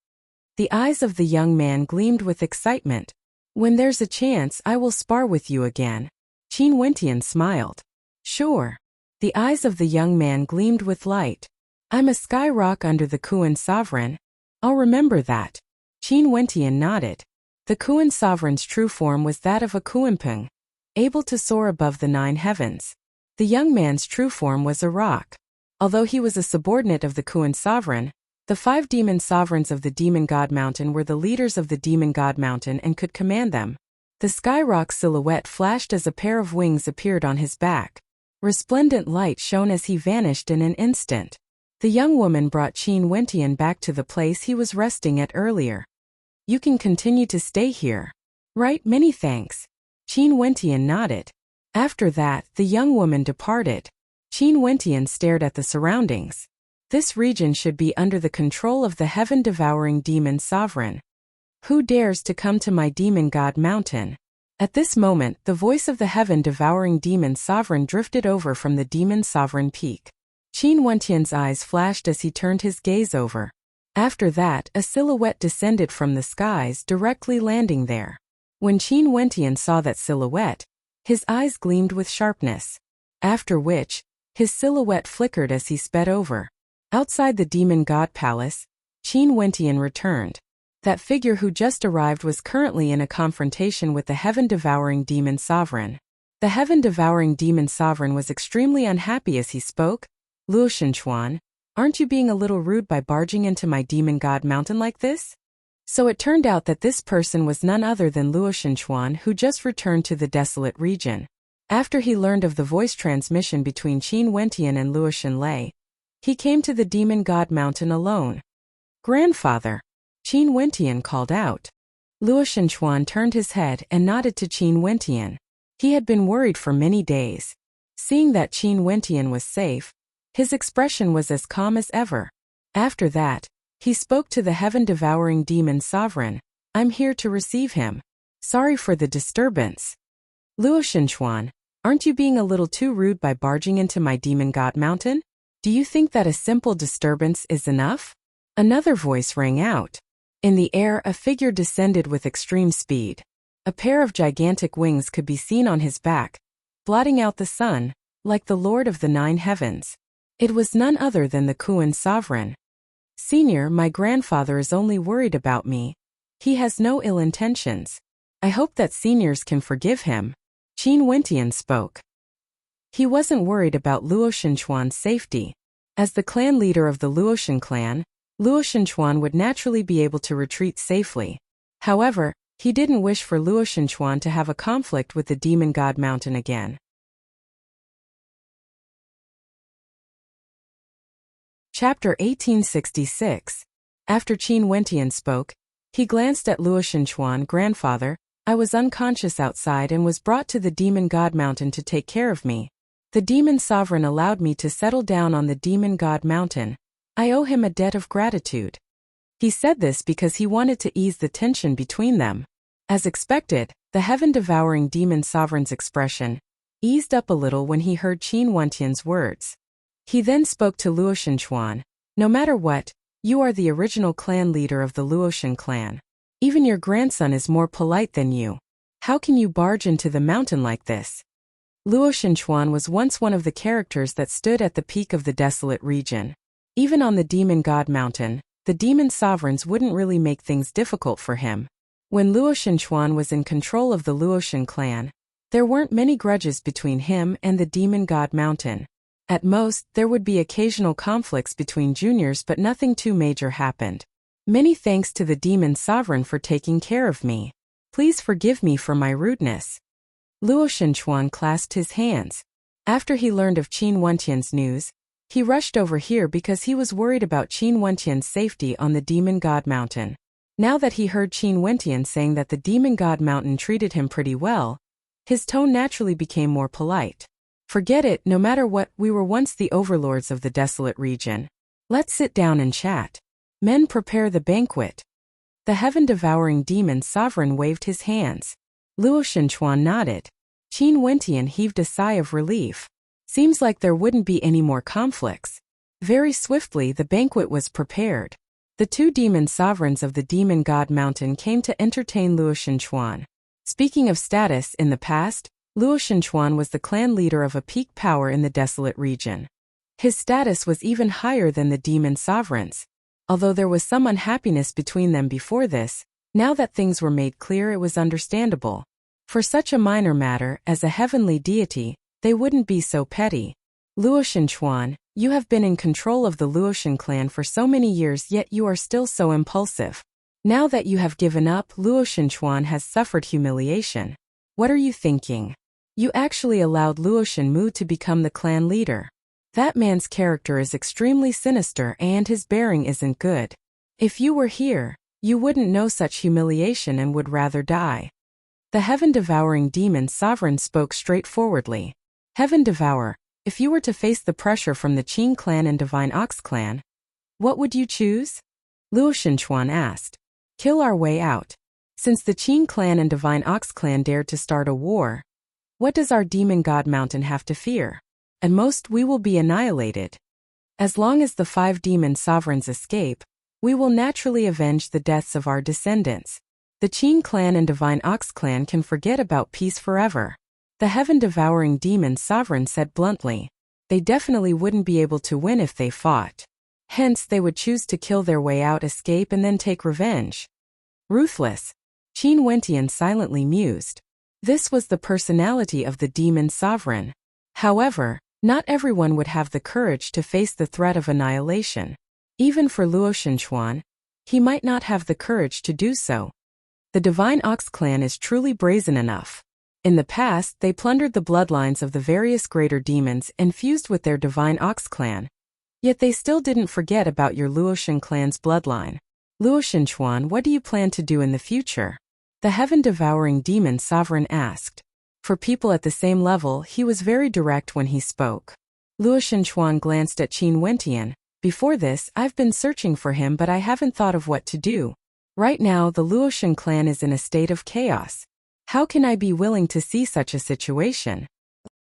The eyes of the young man gleamed with excitement. "When there's a chance, I will spar with you again." Qin Wentian smiled. "Sure." The eyes of the young man gleamed with light. "I'm a sky rock under the Kuan sovereign. I'll remember that." Qin Wentian nodded. The Kuan sovereign's true form was that of a Kuanpeng, able to soar above the 9 heavens. The young man's true form was a rock. Although he was a subordinate of the Kuan sovereign, the 5 demon sovereigns of the Demon God Mountain were the leaders of the Demon God Mountain and could command them. The skyrock's silhouette flashed as a pair of wings appeared on his back. Resplendent light shone as he vanished in an instant. The young woman brought Qin Wentian back to the place he was resting at earlier. "You can continue to stay here." "Right, many thanks." Qin Wentian nodded. After that, the young woman departed. Qin Wentian stared at the surroundings. This region should be under the control of the heaven-devouring demon sovereign. Who dares to come to my Demon God Mountain? At this moment, the voice of the heaven-devouring demon sovereign drifted over from the demon sovereign peak. Qin Wentian's eyes flashed as he turned his gaze over. After that, a silhouette descended from the skies, directly landing there. When Qin Wentian saw that silhouette, his eyes gleamed with sharpness. After which, his silhouette flickered as he sped over. Outside the Demon God Palace, Qin Wentian returned. That figure who just arrived was currently in a confrontation with the heaven-devouring demon sovereign. The heaven-devouring demon sovereign was extremely unhappy as he spoke. "Luo Shenchuan, aren't you being a little rude by barging into my Demon God Mountain like this?" So it turned out that this person was none other than Luo Shenchuan, who just returned to the desolate region. After he learned of the voice transmission between Qin Wentian and Luo Shenlei, he came to the Demon God Mountain alone. "Grandfather," Qin Wentian called out. Luo Shenchuan turned his head and nodded to Qin Wentian. He had been worried for many days. Seeing that Qin Wentian was safe, His expression was as calm as ever. After that, he spoke to the heaven-devouring demon sovereign. I'm here to receive him. Sorry for the disturbance. Luo Shenchuan, aren't you being a little too rude by barging into my demon god mountain? Do you think that a simple disturbance is enough? Another voice rang out. In the air, a figure descended with extreme speed. A pair of gigantic wings could be seen on his back, blotting out the sun, like the Lord of the Nine Heavens. It was none other than the Kuan sovereign. Senior, my grandfather is only worried about me. He has no ill intentions. I hope that seniors can forgive him. Qin Wentian spoke. He wasn't worried about Luo Shenchuan's safety. As the clan leader of the Luoshan clan, Luo Shenchuan would naturally be able to retreat safely. However, he didn't wish for Luo Shenchuan to have a conflict with the demon god mountain again. Chapter 1866. After Qin Wentian spoke, he glanced at Luo Shenchuan. Grandfather, I was unconscious outside and was brought to the demon god mountain to take care of me. The demon sovereign allowed me to settle down on the demon god mountain. I owe him a debt of gratitude. He said this because he wanted to ease the tension between them. As expected, the heaven-devouring demon sovereign's expression eased up a little when he heard Qin Wentian's words. He then spoke to Luo Shenchuan. No matter what, you are the original clan leader of the Luoshan clan. Even your grandson is more polite than you. How can you barge into the mountain like this? Luo Shenchuan was once one of the characters that stood at the peak of the desolate region. Even on the demon god mountain, the demon sovereigns wouldn't really make things difficult for him. When Luo Shenchuan was in control of the Luoshan clan, there weren't many grudges between him and the demon god mountain. At most, there would be occasional conflicts between juniors, but nothing too major happened. Many thanks to the demon sovereign for taking care of me. Please forgive me for my rudeness. Luo Shenchuan clasped his hands. After he learned of Qin Wentian's news, he rushed over here because he was worried about Qin Wentian's safety on the demon god mountain. Now that he heard Qin Wentian saying that the demon god mountain treated him pretty well, his tone naturally became more polite. Forget it, no matter what, we were once the overlords of the desolate region. Let's sit down and chat. Men, prepare the banquet. The heaven-devouring demon sovereign waved his hands. Luo Shenchuan nodded. Qin Wentian heaved a sigh of relief. Seems like there wouldn't be any more conflicts. Very swiftly the banquet was prepared. The two demon sovereigns of the demon god mountain came to entertain Luo Shenchuan. Speaking of status, in the past, Luo Shenchuan was the clan leader of a peak power in the desolate region. His status was even higher than the demon sovereigns. Although there was some unhappiness between them before this, now that things were made clear, it was understandable. For such a minor matter as a heavenly deity, they wouldn't be so petty. Luo Shenchuan, you have been in control of the Luoshan clan for so many years, yet you are still so impulsive. Now that you have given up, Luo Shenchuan has suffered humiliation. What are you thinking? You actually allowed Luo Shenmu to become the clan leader. That man's character is extremely sinister and his bearing isn't good. If you were here, you wouldn't know such humiliation and would rather die. The heaven-devouring demon sovereign spoke straightforwardly. Heaven Devourer, if you were to face the pressure from the Qin clan and Divine Ox clan, what would you choose? Luo Shenchuan asked. Kill our way out. Since the Qin clan and Divine Ox clan dared to start a war, what does our demon god mountain have to fear? At most, we will be annihilated. As long as the 5 demon sovereigns escape, we will naturally avenge the deaths of our descendants. The Qin clan and Divine Ox clan can forget about peace forever. The heaven-devouring demon sovereign said bluntly. They definitely wouldn't be able to win if they fought. Hence, they would choose to kill their way out, escape, and then take revenge. Ruthless. Qin Wentian silently mused. This was the personality of the demon sovereign. However, not everyone would have the courage to face the threat of annihilation. Even for Luo Shenchuan, he might not have the courage to do so. The Divine Ox clan is truly brazen enough. In the past, they plundered the bloodlines of the various greater demons and fused with their Divine Ox clan. Yet they still didn't forget about your Luoshan clan's bloodline. Luo Shenchuan, what do you plan to do in the future? The heaven-devouring demon sovereign asked. For people at the same level, he was very direct when he spoke. Luo Shenchuan glanced at Qin Wentian. Before this, I've been searching for him, but I haven't thought of what to do. Right now, the Luoshan clan is in a state of chaos. How can I be willing to see such a situation?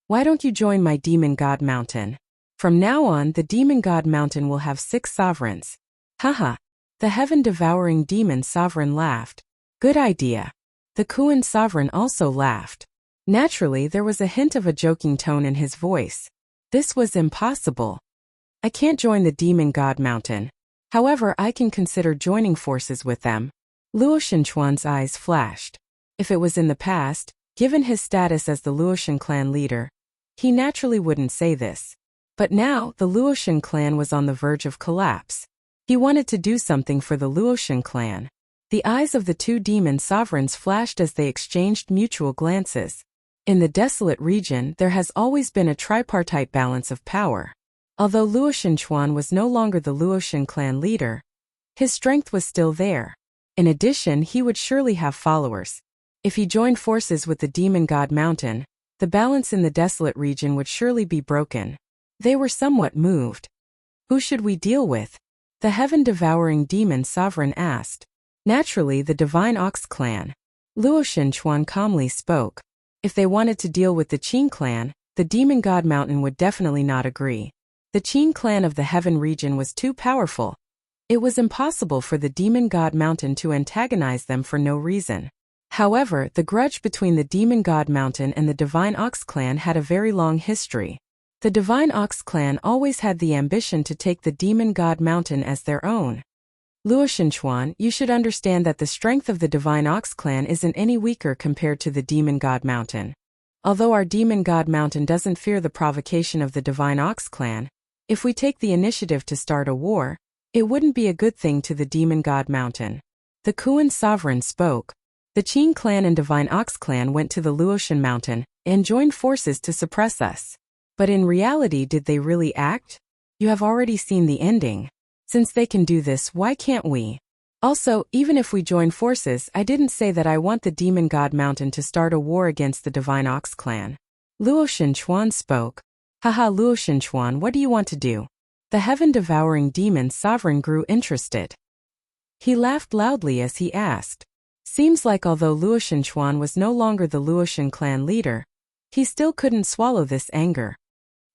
Why don't you join my Demon God Mountain? From now on, the Demon God Mountain will have 6 sovereigns. Haha. The heaven-devouring demon sovereign laughed. Good idea. The Kuan sovereign also laughed. Naturally, there was a hint of a joking tone in his voice. This was impossible. I can't join the Demon God Mountain. However, I can consider joining forces with them. Luo Shenchuan's eyes flashed. If it was in the past, given his status as the Luoshan clan leader, he naturally wouldn't say this. But now, the Luoshan clan was on the verge of collapse. He wanted to do something for the Luoshan clan. The eyes of the 2 demon sovereigns flashed as they exchanged mutual glances. In the desolate region, there has always been a tripartite balance of power. Although Luo Shenchuan was no longer the Luoshan clan leader, his strength was still there. In addition, he would surely have followers. If he joined forces with the Demon God Mountain, the balance in the desolate region would surely be broken. They were somewhat moved. Who should we deal with? The heaven-devouring demon sovereign asked. Naturally, the Divine Ox clan. Luo Shenchuan calmly spoke. If they wanted to deal with the Qin clan, the Demon God Mountain would definitely not agree. The Qin clan of the Heaven region was too powerful. It was impossible for the Demon God Mountain to antagonize them for no reason. However, the grudge between the Demon God Mountain and the Divine Ox clan had a very long history. The Divine Ox clan always had the ambition to take the Demon God Mountain as their own. Luo Shenchuan, you should understand that the strength of the Divine Ox clan isn't any weaker compared to the Demon God Mountain. Although our Demon God Mountain doesn't fear the provocation of the Divine Ox clan, if we take the initiative to start a war, it wouldn't be a good thing to the Demon God Mountain. The Kuan sovereign spoke. The Qin clan and Divine Ox clan went to the Luoshan mountain and joined forces to suppress us. But in reality, did they really act? You have already seen the ending. Since they can do this, why can't we? Also, even if we join forces, I didn't say that I want the Demon God Mountain to start a war against the Divine Ox clan. Luo Shenchuan spoke. Haha, Luo Shenchuan, what do you want to do? The heaven-devouring demon sovereign grew interested. He laughed loudly as he asked. Seems like although Luo Shenchuan was no longer the Luoshan clan leader, he still couldn't swallow this anger.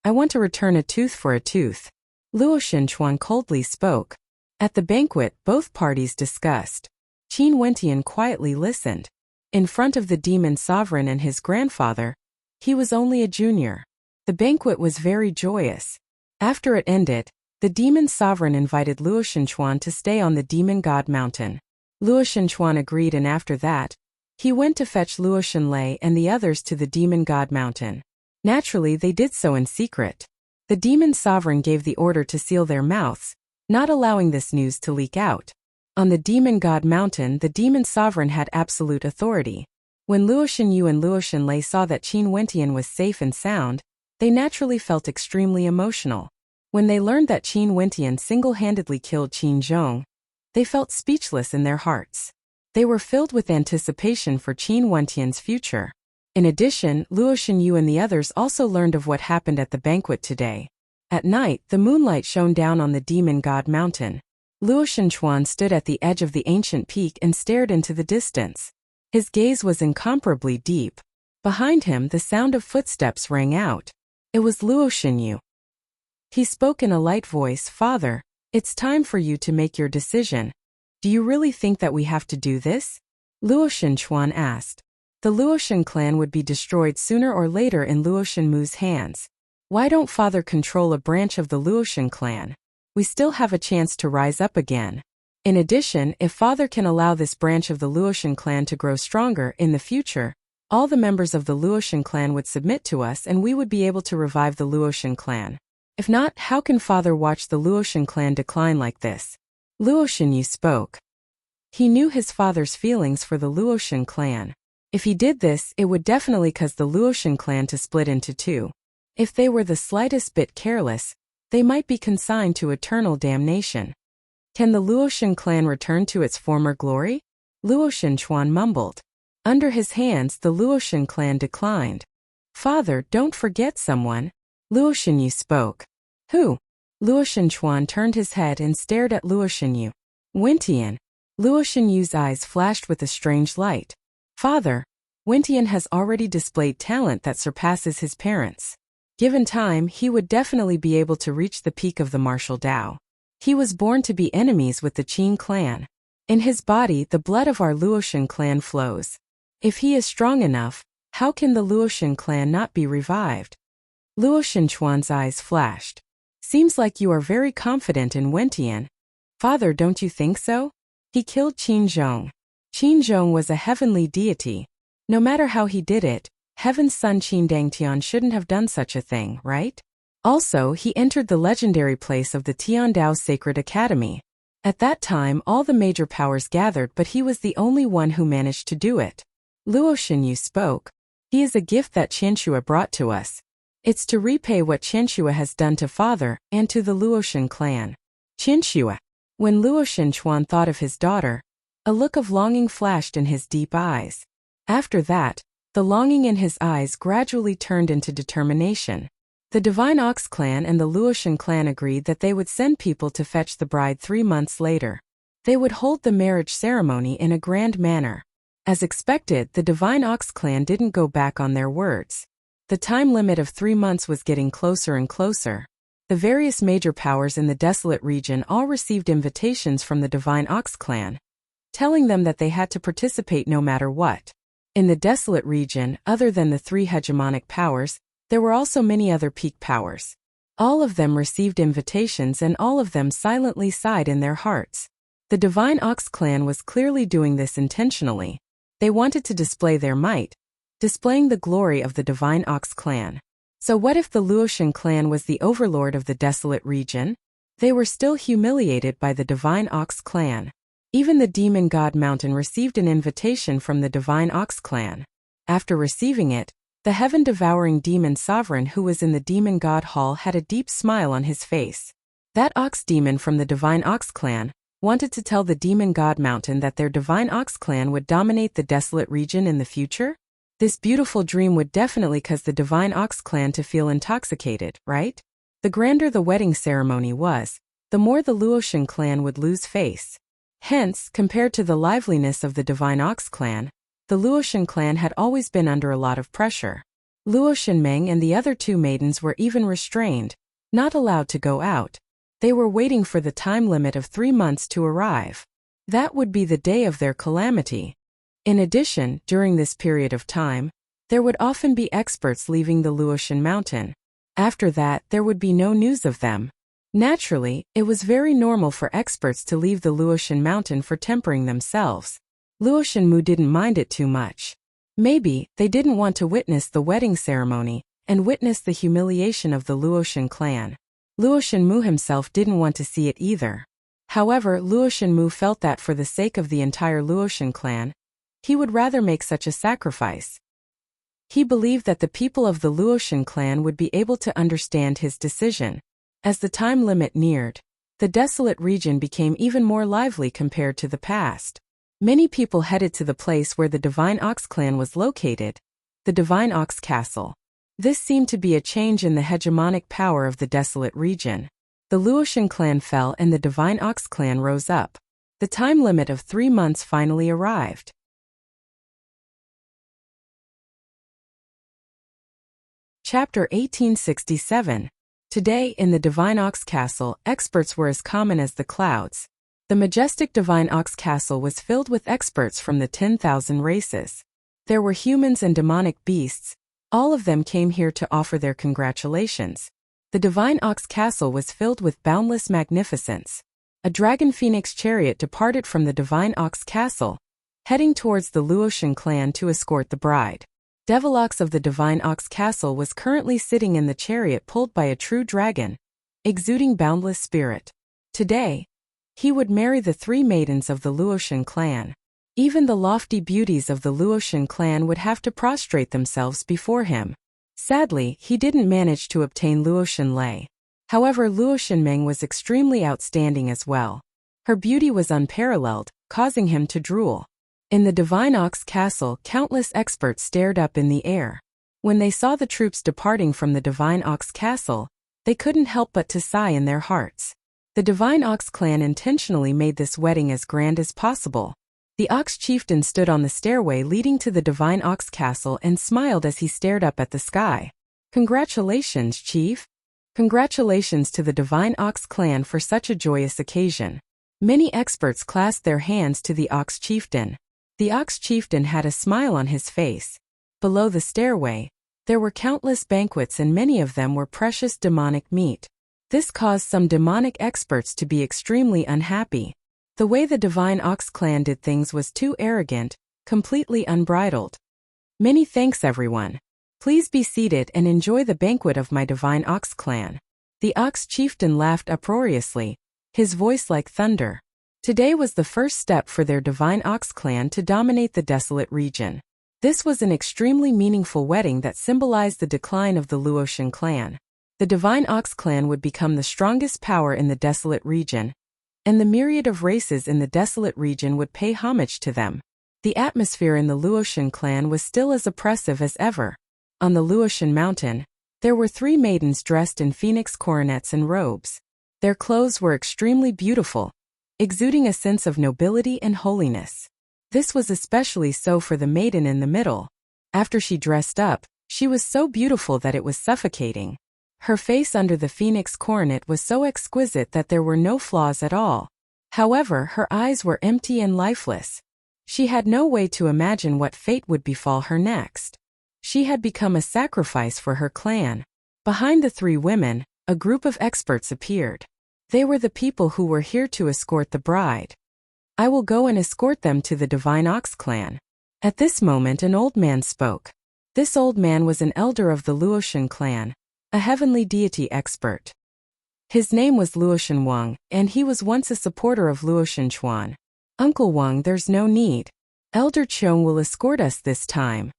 I want to return a tooth for a tooth. Luo Shenchuan coldly spoke. At the banquet, both parties discussed. Qin Wentian quietly listened. In front of the demon sovereign and his grandfather, he was only a junior. The banquet was very joyous. After it ended, the demon sovereign invited Luo Shenchuan to stay on the Demon God Mountain. Luo Shenchuan agreed, and after that, he went to fetch Luo Shenlei and the others to the Demon God Mountain. Naturally, they did so in secret. The demon sovereign gave the order to seal their mouths, not allowing this news to leak out. On the Demon God Mountain, the demon sovereign had absolute authority. When Luo Shenyu and Luo Shenlei saw that Qin Wentian was safe and sound, they naturally felt extremely emotional. When they learned that Qin Wentian single-handedly killed Qin Zhong, they felt speechless in their hearts. They were filled with anticipation for Qin Wentian's future. In addition, Luo Shenyu and the others also learned of what happened at the banquet today. At night, the moonlight shone down on the Demon God Mountain. Luo Shenchuan stood at the edge of the ancient peak and stared into the distance. His gaze was incomparably deep. Behind him, the sound of footsteps rang out. It was Luo Shenyu. He spoke in a light voice. Father, it's time for you to make your decision. Do you really think that we have to do this? Luo Shenchuan asked. The Luoshan clan would be destroyed sooner or later in Luo Shenmu's hands. Why don't Father control a branch of the Luoshan clan? We still have a chance to rise up again. In addition, if Father can allow this branch of the Luoshan clan to grow stronger in the future, all the members of the Luoshan clan would submit to us and we would be able to revive the Luoshan clan. If not, how can Father watch the Luoshan clan decline like this? Luo Shenyu spoke. He knew his father's feelings for the Luoshan clan. If he did this, it would definitely cause the Luoshan clan to split into two. If they were the slightest bit careless, they might be consigned to eternal damnation. Can the Luoshan clan return to its former glory? Luo Shenchuan mumbled. Under his hands, the Luoshan clan declined. Father, don't forget someone. Luo Shenyu spoke. Who? Luo Shenchuan turned his head and stared at Luo Shenyu. Wentian. Luo Shenyu's eyes flashed with a strange light. Father, Wentian has already displayed talent that surpasses his parents. Given time, he would definitely be able to reach the peak of the martial Dao. He was born to be enemies with the Qin clan. In his body, the blood of our Luoshan clan flows. If he is strong enough, how can the Luoshan clan not be revived? Luo Shenchuan's eyes flashed. Seems like you are very confident in Wentian. Father, don't you think so? He killed Qin Zhong. Qin Zhong was a heavenly deity. No matter how he did it, Heaven's son Qin Dangtian shouldn't have done such a thing, right? Also, he entered the legendary place of the Tiandao Sacred Academy. At that time, all the major powers gathered, but he was the only one who managed to do it. Luo Shenyu spoke. He is a gift that Qianxue brought to us. It's to repay what Qianxue has done to father and to the Luoshan clan. Qianxue. When Luo Shenchuan thought of his daughter, a look of longing flashed in his deep eyes. After that, the longing in his eyes gradually turned into determination. The Divine Ox clan and the Luoshan clan agreed that they would send people to fetch the bride 3 months later. They would hold the marriage ceremony in a grand manner. As expected, the Divine Ox clan didn't go back on their words. The time limit of 3 months was getting closer and closer. The various major powers in the desolate region all received invitations from the Divine Ox clan, telling them that they had to participate no matter what. In the desolate region, other than the 3 hegemonic powers, there were also many other peak powers. All of them received invitations and all of them silently sighed in their hearts. The Divine Ox clan was clearly doing this intentionally. They wanted to display their might, displaying the glory of the Divine Ox clan. So what if the Luoshan clan was the overlord of the desolate region? They were still humiliated by the Divine Ox clan. Even the Demon God Mountain received an invitation from the Divine Ox clan. After receiving it, the heaven-devouring demon sovereign who was in the Demon God Hall had a deep smile on his face. That ox demon from the Divine Ox clan wanted to tell the Demon God Mountain that their Divine Ox clan would dominate the desolate region in the future? This beautiful dream would definitely cause the Divine Ox clan to feel intoxicated, right? The grander the wedding ceremony was, the more the Luoshan clan would lose face. Hence, compared to the liveliness of the Divine Ox clan, the Luoshan clan had always been under a lot of pressure. Luo Shenmeng and the other 2 maidens were even restrained, not allowed to go out. They were waiting for the time limit of 3 months to arrive. That would be the day of their calamity. In addition, during this period of time, there would often be experts leaving the Luoshan mountain. After that, there would be no news of them. Naturally, it was very normal for experts to leave the Luoshan mountain for tempering themselves. Luo Shenmu didn't mind it too much. Maybe they didn't want to witness the wedding ceremony and witness the humiliation of the Luoshan clan. Luo Shenmu himself didn't want to see it either. However, Luo Shenmu felt that for the sake of the entire Luoshan clan, he would rather make such a sacrifice. He believed that the people of the Luoshan clan would be able to understand his decision. As the time limit neared, the desolate region became even more lively compared to the past. Many people headed to the place where the Divine Ox clan was located, the Divine Ox Castle. This seemed to be a change in the hegemonic power of the desolate region. The Luoshan clan fell and the Divine Ox clan rose up. The time limit of 3 months finally arrived. Chapter 1867. Today, in the Divine Ox Castle, experts were as common as the clouds. The majestic Divine Ox Castle was filled with experts from the 10,000 races. There were humans and demonic beasts. All of them came here to offer their congratulations. The Divine Ox Castle was filled with boundless magnificence. A dragon phoenix chariot departed from the Divine Ox Castle, heading towards the Luoshan clan to escort the bride. Devilox of the Divine Ox Castle was currently sitting in the chariot pulled by a true dragon, exuding boundless spirit. Today, he would marry the 3 maidens of the Luoshan clan. Even the lofty beauties of the Luoshan clan would have to prostrate themselves before him. Sadly, he didn't manage to obtain Luoshan Lei. However, Luoshan Meng was extremely outstanding as well. Her beauty was unparalleled, causing him to drool. In the Divine Ox Castle, countless experts stared up in the air. When they saw the troops departing from the Divine Ox Castle, they couldn't help but to sigh in their hearts. The Divine Ox clan intentionally made this wedding as grand as possible. The Ox Chieftain stood on the stairway leading to the Divine Ox Castle and smiled as he stared up at the sky. "Congratulations, Chief. Congratulations to the Divine Ox clan for such a joyous occasion." Many experts clasped their hands to the Ox Chieftain. The Ox Chieftain had a smile on his face. Below the stairway, there were countless banquets and many of them were precious demonic meat. This caused some demonic experts to be extremely unhappy. The way the Divine Ox clan did things was too arrogant, completely unbridled. "Many thanks, everyone. Please be seated and enjoy the banquet of my Divine Ox clan." The Ox Chieftain laughed uproariously, his voice like thunder. Today was the first step for their Divine Ox clan to dominate the desolate region. This was an extremely meaningful wedding that symbolized the decline of the Luotian clan. The Divine Ox clan would become the strongest power in the desolate region, and the myriad of races in the desolate region would pay homage to them. The atmosphere in the Luotian clan was still as oppressive as ever. On the Luotian mountain, there were 3 maidens dressed in phoenix coronets and robes. Their clothes were extremely beautiful, exuding a sense of nobility and holiness. This was especially so for the maiden in the middle. After she dressed up, she was so beautiful that it was suffocating. Her face under the phoenix coronet was so exquisite that there were no flaws at all. However, her eyes were empty and lifeless. She had no way to imagine what fate would befall her next. She had become a sacrifice for her clan. Behind the 3 women, a group of experts appeared. They were the people who were here to escort the bride. "I will go and escort them to the Divine Ox clan." At this moment an old man spoke. This old man was an elder of the Luotian clan, a heavenly deity expert. His name was Luotian Wang, and he was once a supporter of Luotian Chuan. "Uncle Wang, there's no need. Elder Cheong will escort us this time."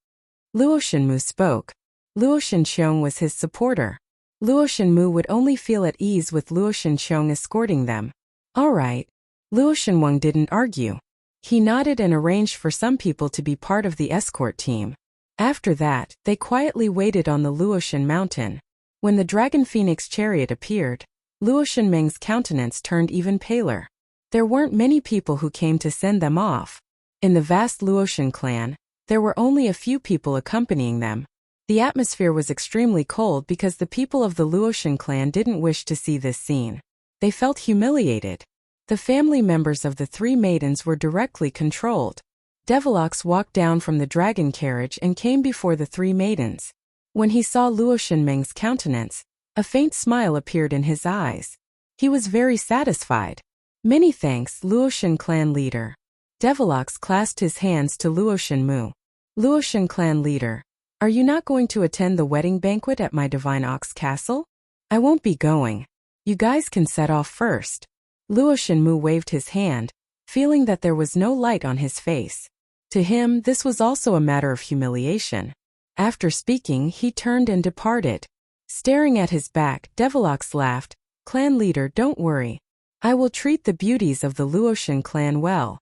Luotian Mu spoke. Luotian Cheong was his supporter. Luotian Mu would only feel at ease with Luotian Cheong escorting them. "All right." Luotian Wang didn't argue. He nodded and arranged for some people to be part of the escort team. After that, they quietly waited on the Luotian mountain. When the Dragon Phoenix chariot appeared, Luotian Meng's countenance turned even paler. There weren't many people who came to send them off. In the vast Luotian clan, there were only a few people accompanying them. The atmosphere was extremely cold because the people of the Luotian clan didn't wish to see this scene. They felt humiliated. The family members of the 3 maidens were directly controlled. Devilox walked down from the dragon carriage and came before the 3 maidens. When he saw Luotian Meng's countenance, a faint smile appeared in his eyes. He was very satisfied. "Many thanks, Luotian clan leader." Devilox clasped his hands to Luotian Mu. "Luotian clan leader, are you not going to attend the wedding banquet at my Divine Ox Castle?" "I won't be going. You guys can set off first." Luotian Mu waved his hand, feeling that there was no light on his face. To him, this was also a matter of humiliation. After speaking, he turned and departed. Staring at his back, Devilox laughed. "Clan leader, don't worry. I will treat the beauties of the Luotian clan well."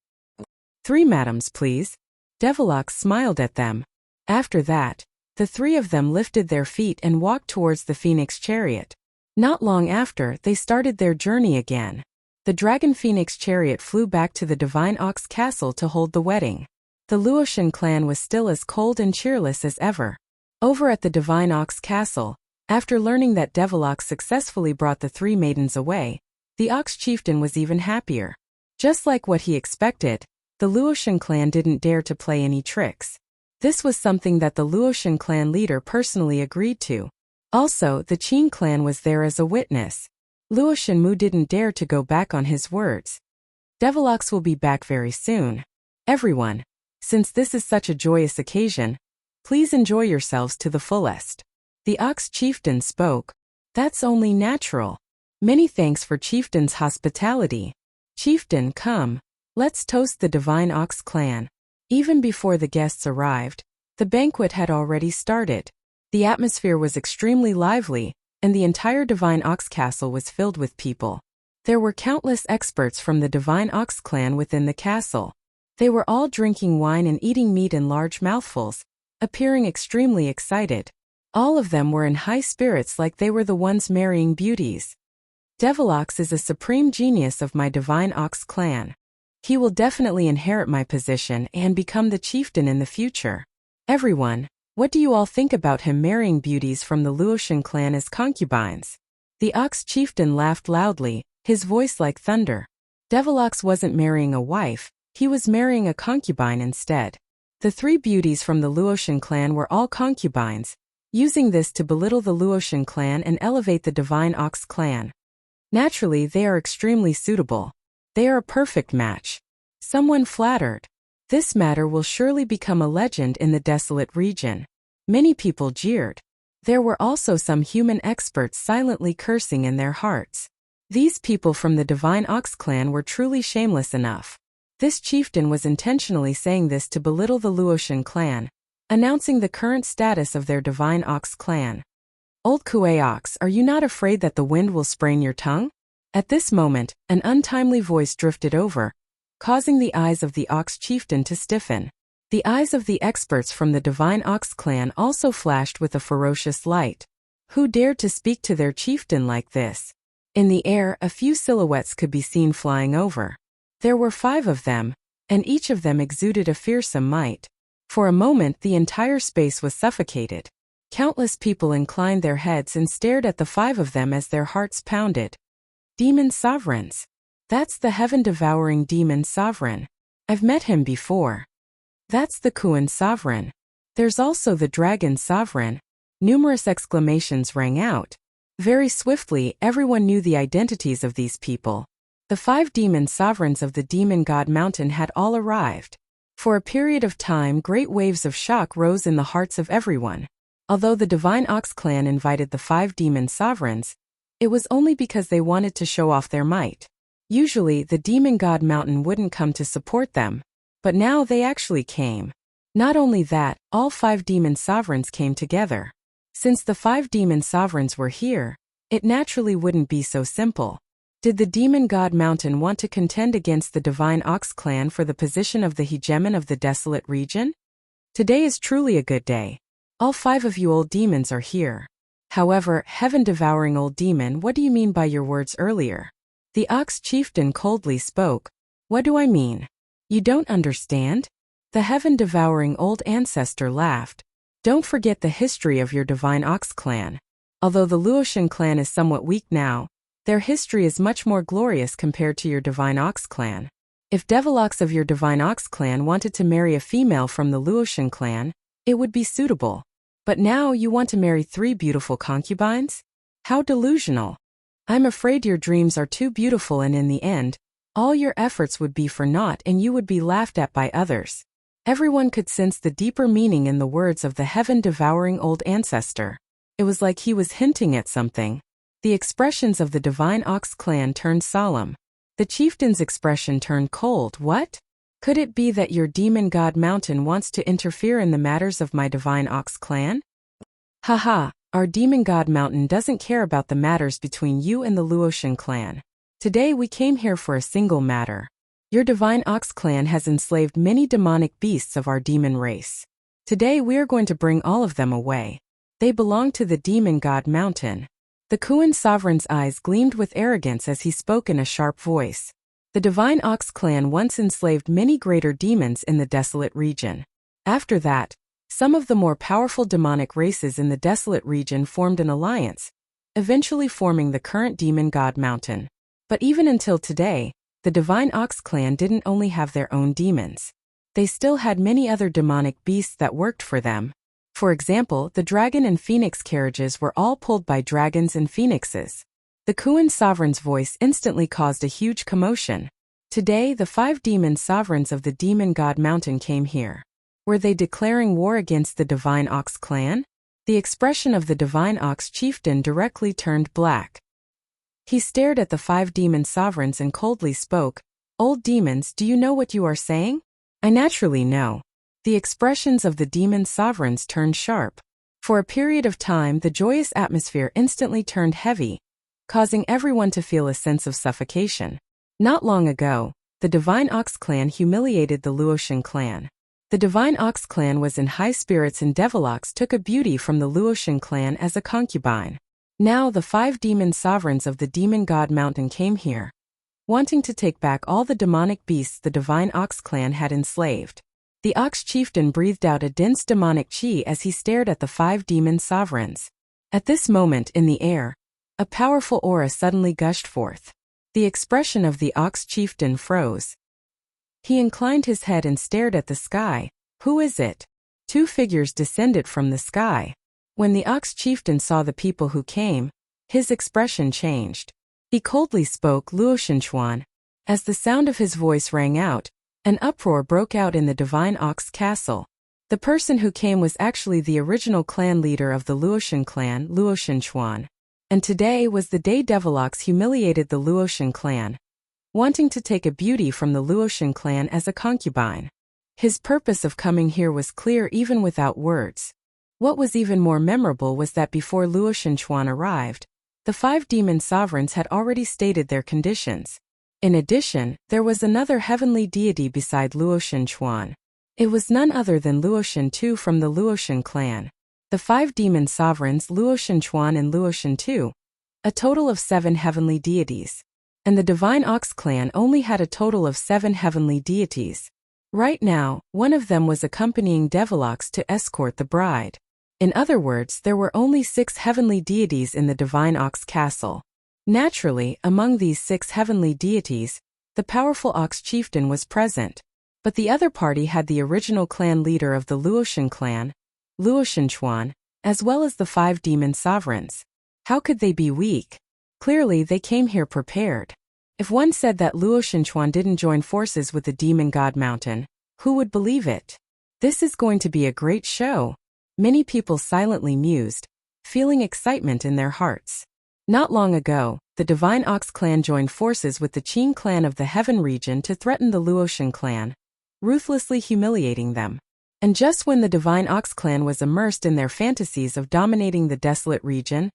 3 madams, please." Devilox smiled at them. After that, the 3 of them lifted their feet and walked towards the Phoenix chariot. Not long after, they started their journey again. The Dragon Phoenix chariot flew back to the Divine Ox Castle to hold the wedding. The Luotian clan was still as cold and cheerless as ever. Over at the Divine Ox Castle, after learning that Devilox successfully brought the 3 maidens away, the Ox Chieftain was even happier. Just like what he expected, the Luotian clan didn't dare to play any tricks. This was something that the Luotian clan leader personally agreed to. Also, the Qin clan was there as a witness. Luotian Mu didn't dare to go back on his words. "Devilox will be back very soon. Everyone, since this is such a joyous occasion, please enjoy yourselves to the fullest." The Ox Chieftain spoke. "That's only natural. Many thanks for Chieftain's hospitality. Chieftain, come. Let's toast the Divine Ox clan." Even before the guests arrived, the banquet had already started. The atmosphere was extremely lively, and the entire Divine Ox Castle was filled with people. There were countless experts from the Divine Ox clan within the castle. They were all drinking wine and eating meat in large mouthfuls, appearing extremely excited. All of them were in high spirits like they were the ones marrying beauties. Devilox is a supreme genius of my Divine Ox clan. He will definitely inherit my position and become the chieftain in the future. Everyone, what do you all think about him marrying beauties from the Luotian clan as concubines? The Ox chieftain laughed loudly, his voice like thunder. Devilox wasn't marrying a wife, he was marrying a concubine instead. The 3 beauties from the Luotian clan were all concubines, using this to belittle the Luotian clan and elevate the Divine Ox clan. Naturally, they are extremely suitable. They are a perfect match. Someone flattered. This matter will surely become a legend in the desolate region. Many people jeered. There were also some human experts silently cursing in their hearts. These people from the Divine Ox clan were truly shameless enough. This chieftain was intentionally saying this to belittle the Luotian clan, announcing the current status of their Divine Ox clan. Old Kuei Ox, are you not afraid that the wind will sprain your tongue? At this moment, an untimely voice drifted over, causing the eyes of the Ox chieftain to stiffen. The eyes of the experts from the Divine Ox clan also flashed with a ferocious light. Who dared to speak to their chieftain like this? In the air, a few silhouettes could be seen flying over. There were 5 of them, and each of them exuded a fearsome might. For a moment, the entire space was suffocated. Countless people inclined their heads and stared at the 5 of them as their hearts pounded. Demon Sovereigns. That's the heaven-devouring Demon Sovereign. I've met him before. That's the Kuan Sovereign. There's also the Dragon Sovereign. Numerous exclamations rang out. Very swiftly, everyone knew the identities of these people. The 5 demon sovereigns of the Demon God Mountain had all arrived. For a period of time, great waves of shock rose in the hearts of everyone. Although the Divine Ox clan invited the 5 demon sovereigns, it was only because they wanted to show off their might. Usually, the Demon God Mountain wouldn't come to support them, but now they actually came. Not only that, all 5 demon sovereigns came together. Since the 5 demon sovereigns were here, it naturally wouldn't be so simple. Did the Demon God Mountain want to contend against the Divine Ox clan for the position of the hegemon of the desolate region? Today is truly a good day. All 5 of you old demons are here. However, heaven-devouring old demon, what do you mean by your words earlier? The Ox chieftain coldly spoke. What do I mean? You don't understand? The heaven-devouring old ancestor laughed. Don't forget the history of your Divine Ox clan. Although the Luotian clan is somewhat weak now, their history is much more glorious compared to your Divine Ox clan. If Devilox of your Divine Ox clan wanted to marry a female from the Luotian clan, it would be suitable. But now you want to marry 3 beautiful concubines? How delusional. I'm afraid your dreams are too beautiful, and in the end, all your efforts would be for naught and you would be laughed at by others. Everyone could sense the deeper meaning in the words of the heaven-devouring old ancestor. It was like he was hinting at something. The expressions of the Divine Ox clan turned solemn. The chieftain's expression turned cold. What? Could it be that your Demon God Mountain wants to interfere in the matters of my Divine Ox clan? Haha, our Demon God Mountain doesn't care about the matters between you and the Luotian clan. Today we came here for a single matter. Your Divine Ox clan has enslaved many demonic beasts of our demon race. Today we are going to bring all of them away. They belong to the Demon God Mountain. The Kuan Sovereign's eyes gleamed with arrogance as he spoke in a sharp voice. The Divine Ox clan once enslaved many greater demons in the desolate region. After that, some of the more powerful demonic races in the desolate region formed an alliance, eventually forming the current Demon God Mountain. But even until today, the Divine Ox clan didn't only have their own demons. They still had many other demonic beasts that worked for them. For example, the dragon and phoenix carriages were all pulled by dragons and phoenixes. The Kuan Sovereign's voice instantly caused a huge commotion. Today, the 5 demon sovereigns of the Demon God Mountain came here. Were they declaring war against the Divine Ox clan? The expression of the Divine Ox chieftain directly turned black. He stared at the 5 demon sovereigns and coldly spoke. Old demons, do you know what you are saying? I naturally know. The expressions of the demon sovereigns turned sharp. For a period of time, the joyous atmosphere instantly turned heavy, causing everyone to feel a sense of suffocation. Not long ago, the Divine Ox clan humiliated the Luotian clan. The Divine Ox clan was in high spirits and Devilox took a beauty from the Luotian clan as a concubine. Now the 5 demon sovereigns of the Demon God Mountain came here, wanting to take back all the demonic beasts the Divine Ox clan had enslaved. The Ox chieftain breathed out a dense demonic chi as he stared at the 5 demon sovereigns. At this moment in the air, a powerful aura suddenly gushed forth. The expression of the Ox chieftain froze. He inclined his head and stared at the sky. Who is it? 2 figures descended from the sky. When the Ox chieftain saw the people who came, his expression changed. He coldly spoke Luotian Chuan. As the sound of his voice rang out, an uproar broke out in the Divine Ox castle. The person who came was actually the original clan leader of the Luotian clan, Luotian Chuan. And today was the day Devilox humiliated the Luotian clan, wanting to take a beauty from the Luotian clan as a concubine. His purpose of coming here was clear even without words. What was even more memorable was that before Luotian Chuan arrived, the 5 demon sovereigns had already stated their conditions. In addition, there was another heavenly deity beside Luotian Chuan. It was none other than Luotian Tu from the Luotian clan. The 5 demon sovereigns Luotian Chuan and Luotian Tu, a total of 7 heavenly deities. And the Divine Ox clan only had a total of 7 heavenly deities. Right now, one of them was accompanying Devilox to escort the bride. In other words, there were only 6 heavenly deities in the Divine Ox castle. Naturally, among these 6 heavenly deities, the powerful Ox chieftain was present. But the other party had the original clan leader of the Luotian clan, Luotian Chuan, as well as the 5 demon sovereigns. How could they be weak? Clearly they came here prepared. If one said that Luotian Chuan didn't join forces with the Demon God Mountain, who would believe it? This is going to be a great show. Many people silently mused, feeling excitement in their hearts. Not long ago, the Divine Ox clan joined forces with the Qing clan of the Heaven region to threaten the Luotian clan, ruthlessly humiliating them. And just when the Divine Ox clan was immersed in their fantasies of dominating the desolate region,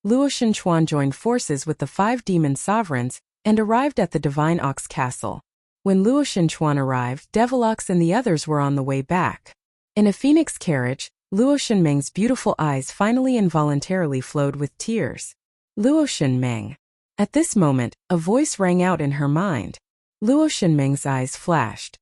Luotian Chuan joined forces with the 5 demon sovereigns and arrived at the Divine Ox castle. When Luotian Chuan arrived, Devilox and the others were on the way back. In a phoenix carriage, Luotian Meng's beautiful eyes finally involuntarily flowed with tears. Luotian Meng. At this moment, a voice rang out in her mind. Luotian Meng's eyes flashed.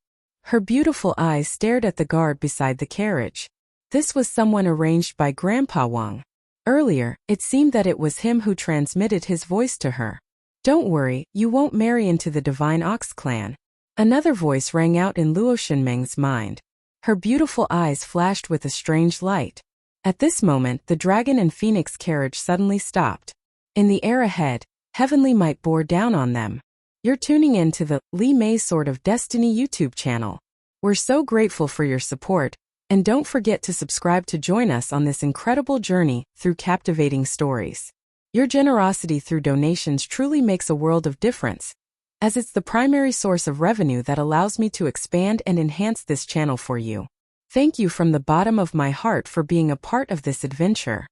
Her beautiful eyes stared at the guard beside the carriage. This was someone arranged by Grandpa Wang. Earlier, it seemed that it was him who transmitted his voice to her. Don't worry, you won't marry into the Divine Ox clan. Another voice rang out in Luotian Meng's mind. Her beautiful eyes flashed with a strange light. At this moment, the dragon and phoenix carriage suddenly stopped. In the air ahead, heavenly might bore down on them. You're tuning in to the Li Mei's Sword of Destiny YouTube channel. We're so grateful for your support, and don't forget to subscribe to join us on this incredible journey through captivating stories. Your generosity through donations truly makes a world of difference, as it's the primary source of revenue that allows me to expand and enhance this channel for you. Thank you from the bottom of my heart for being a part of this adventure.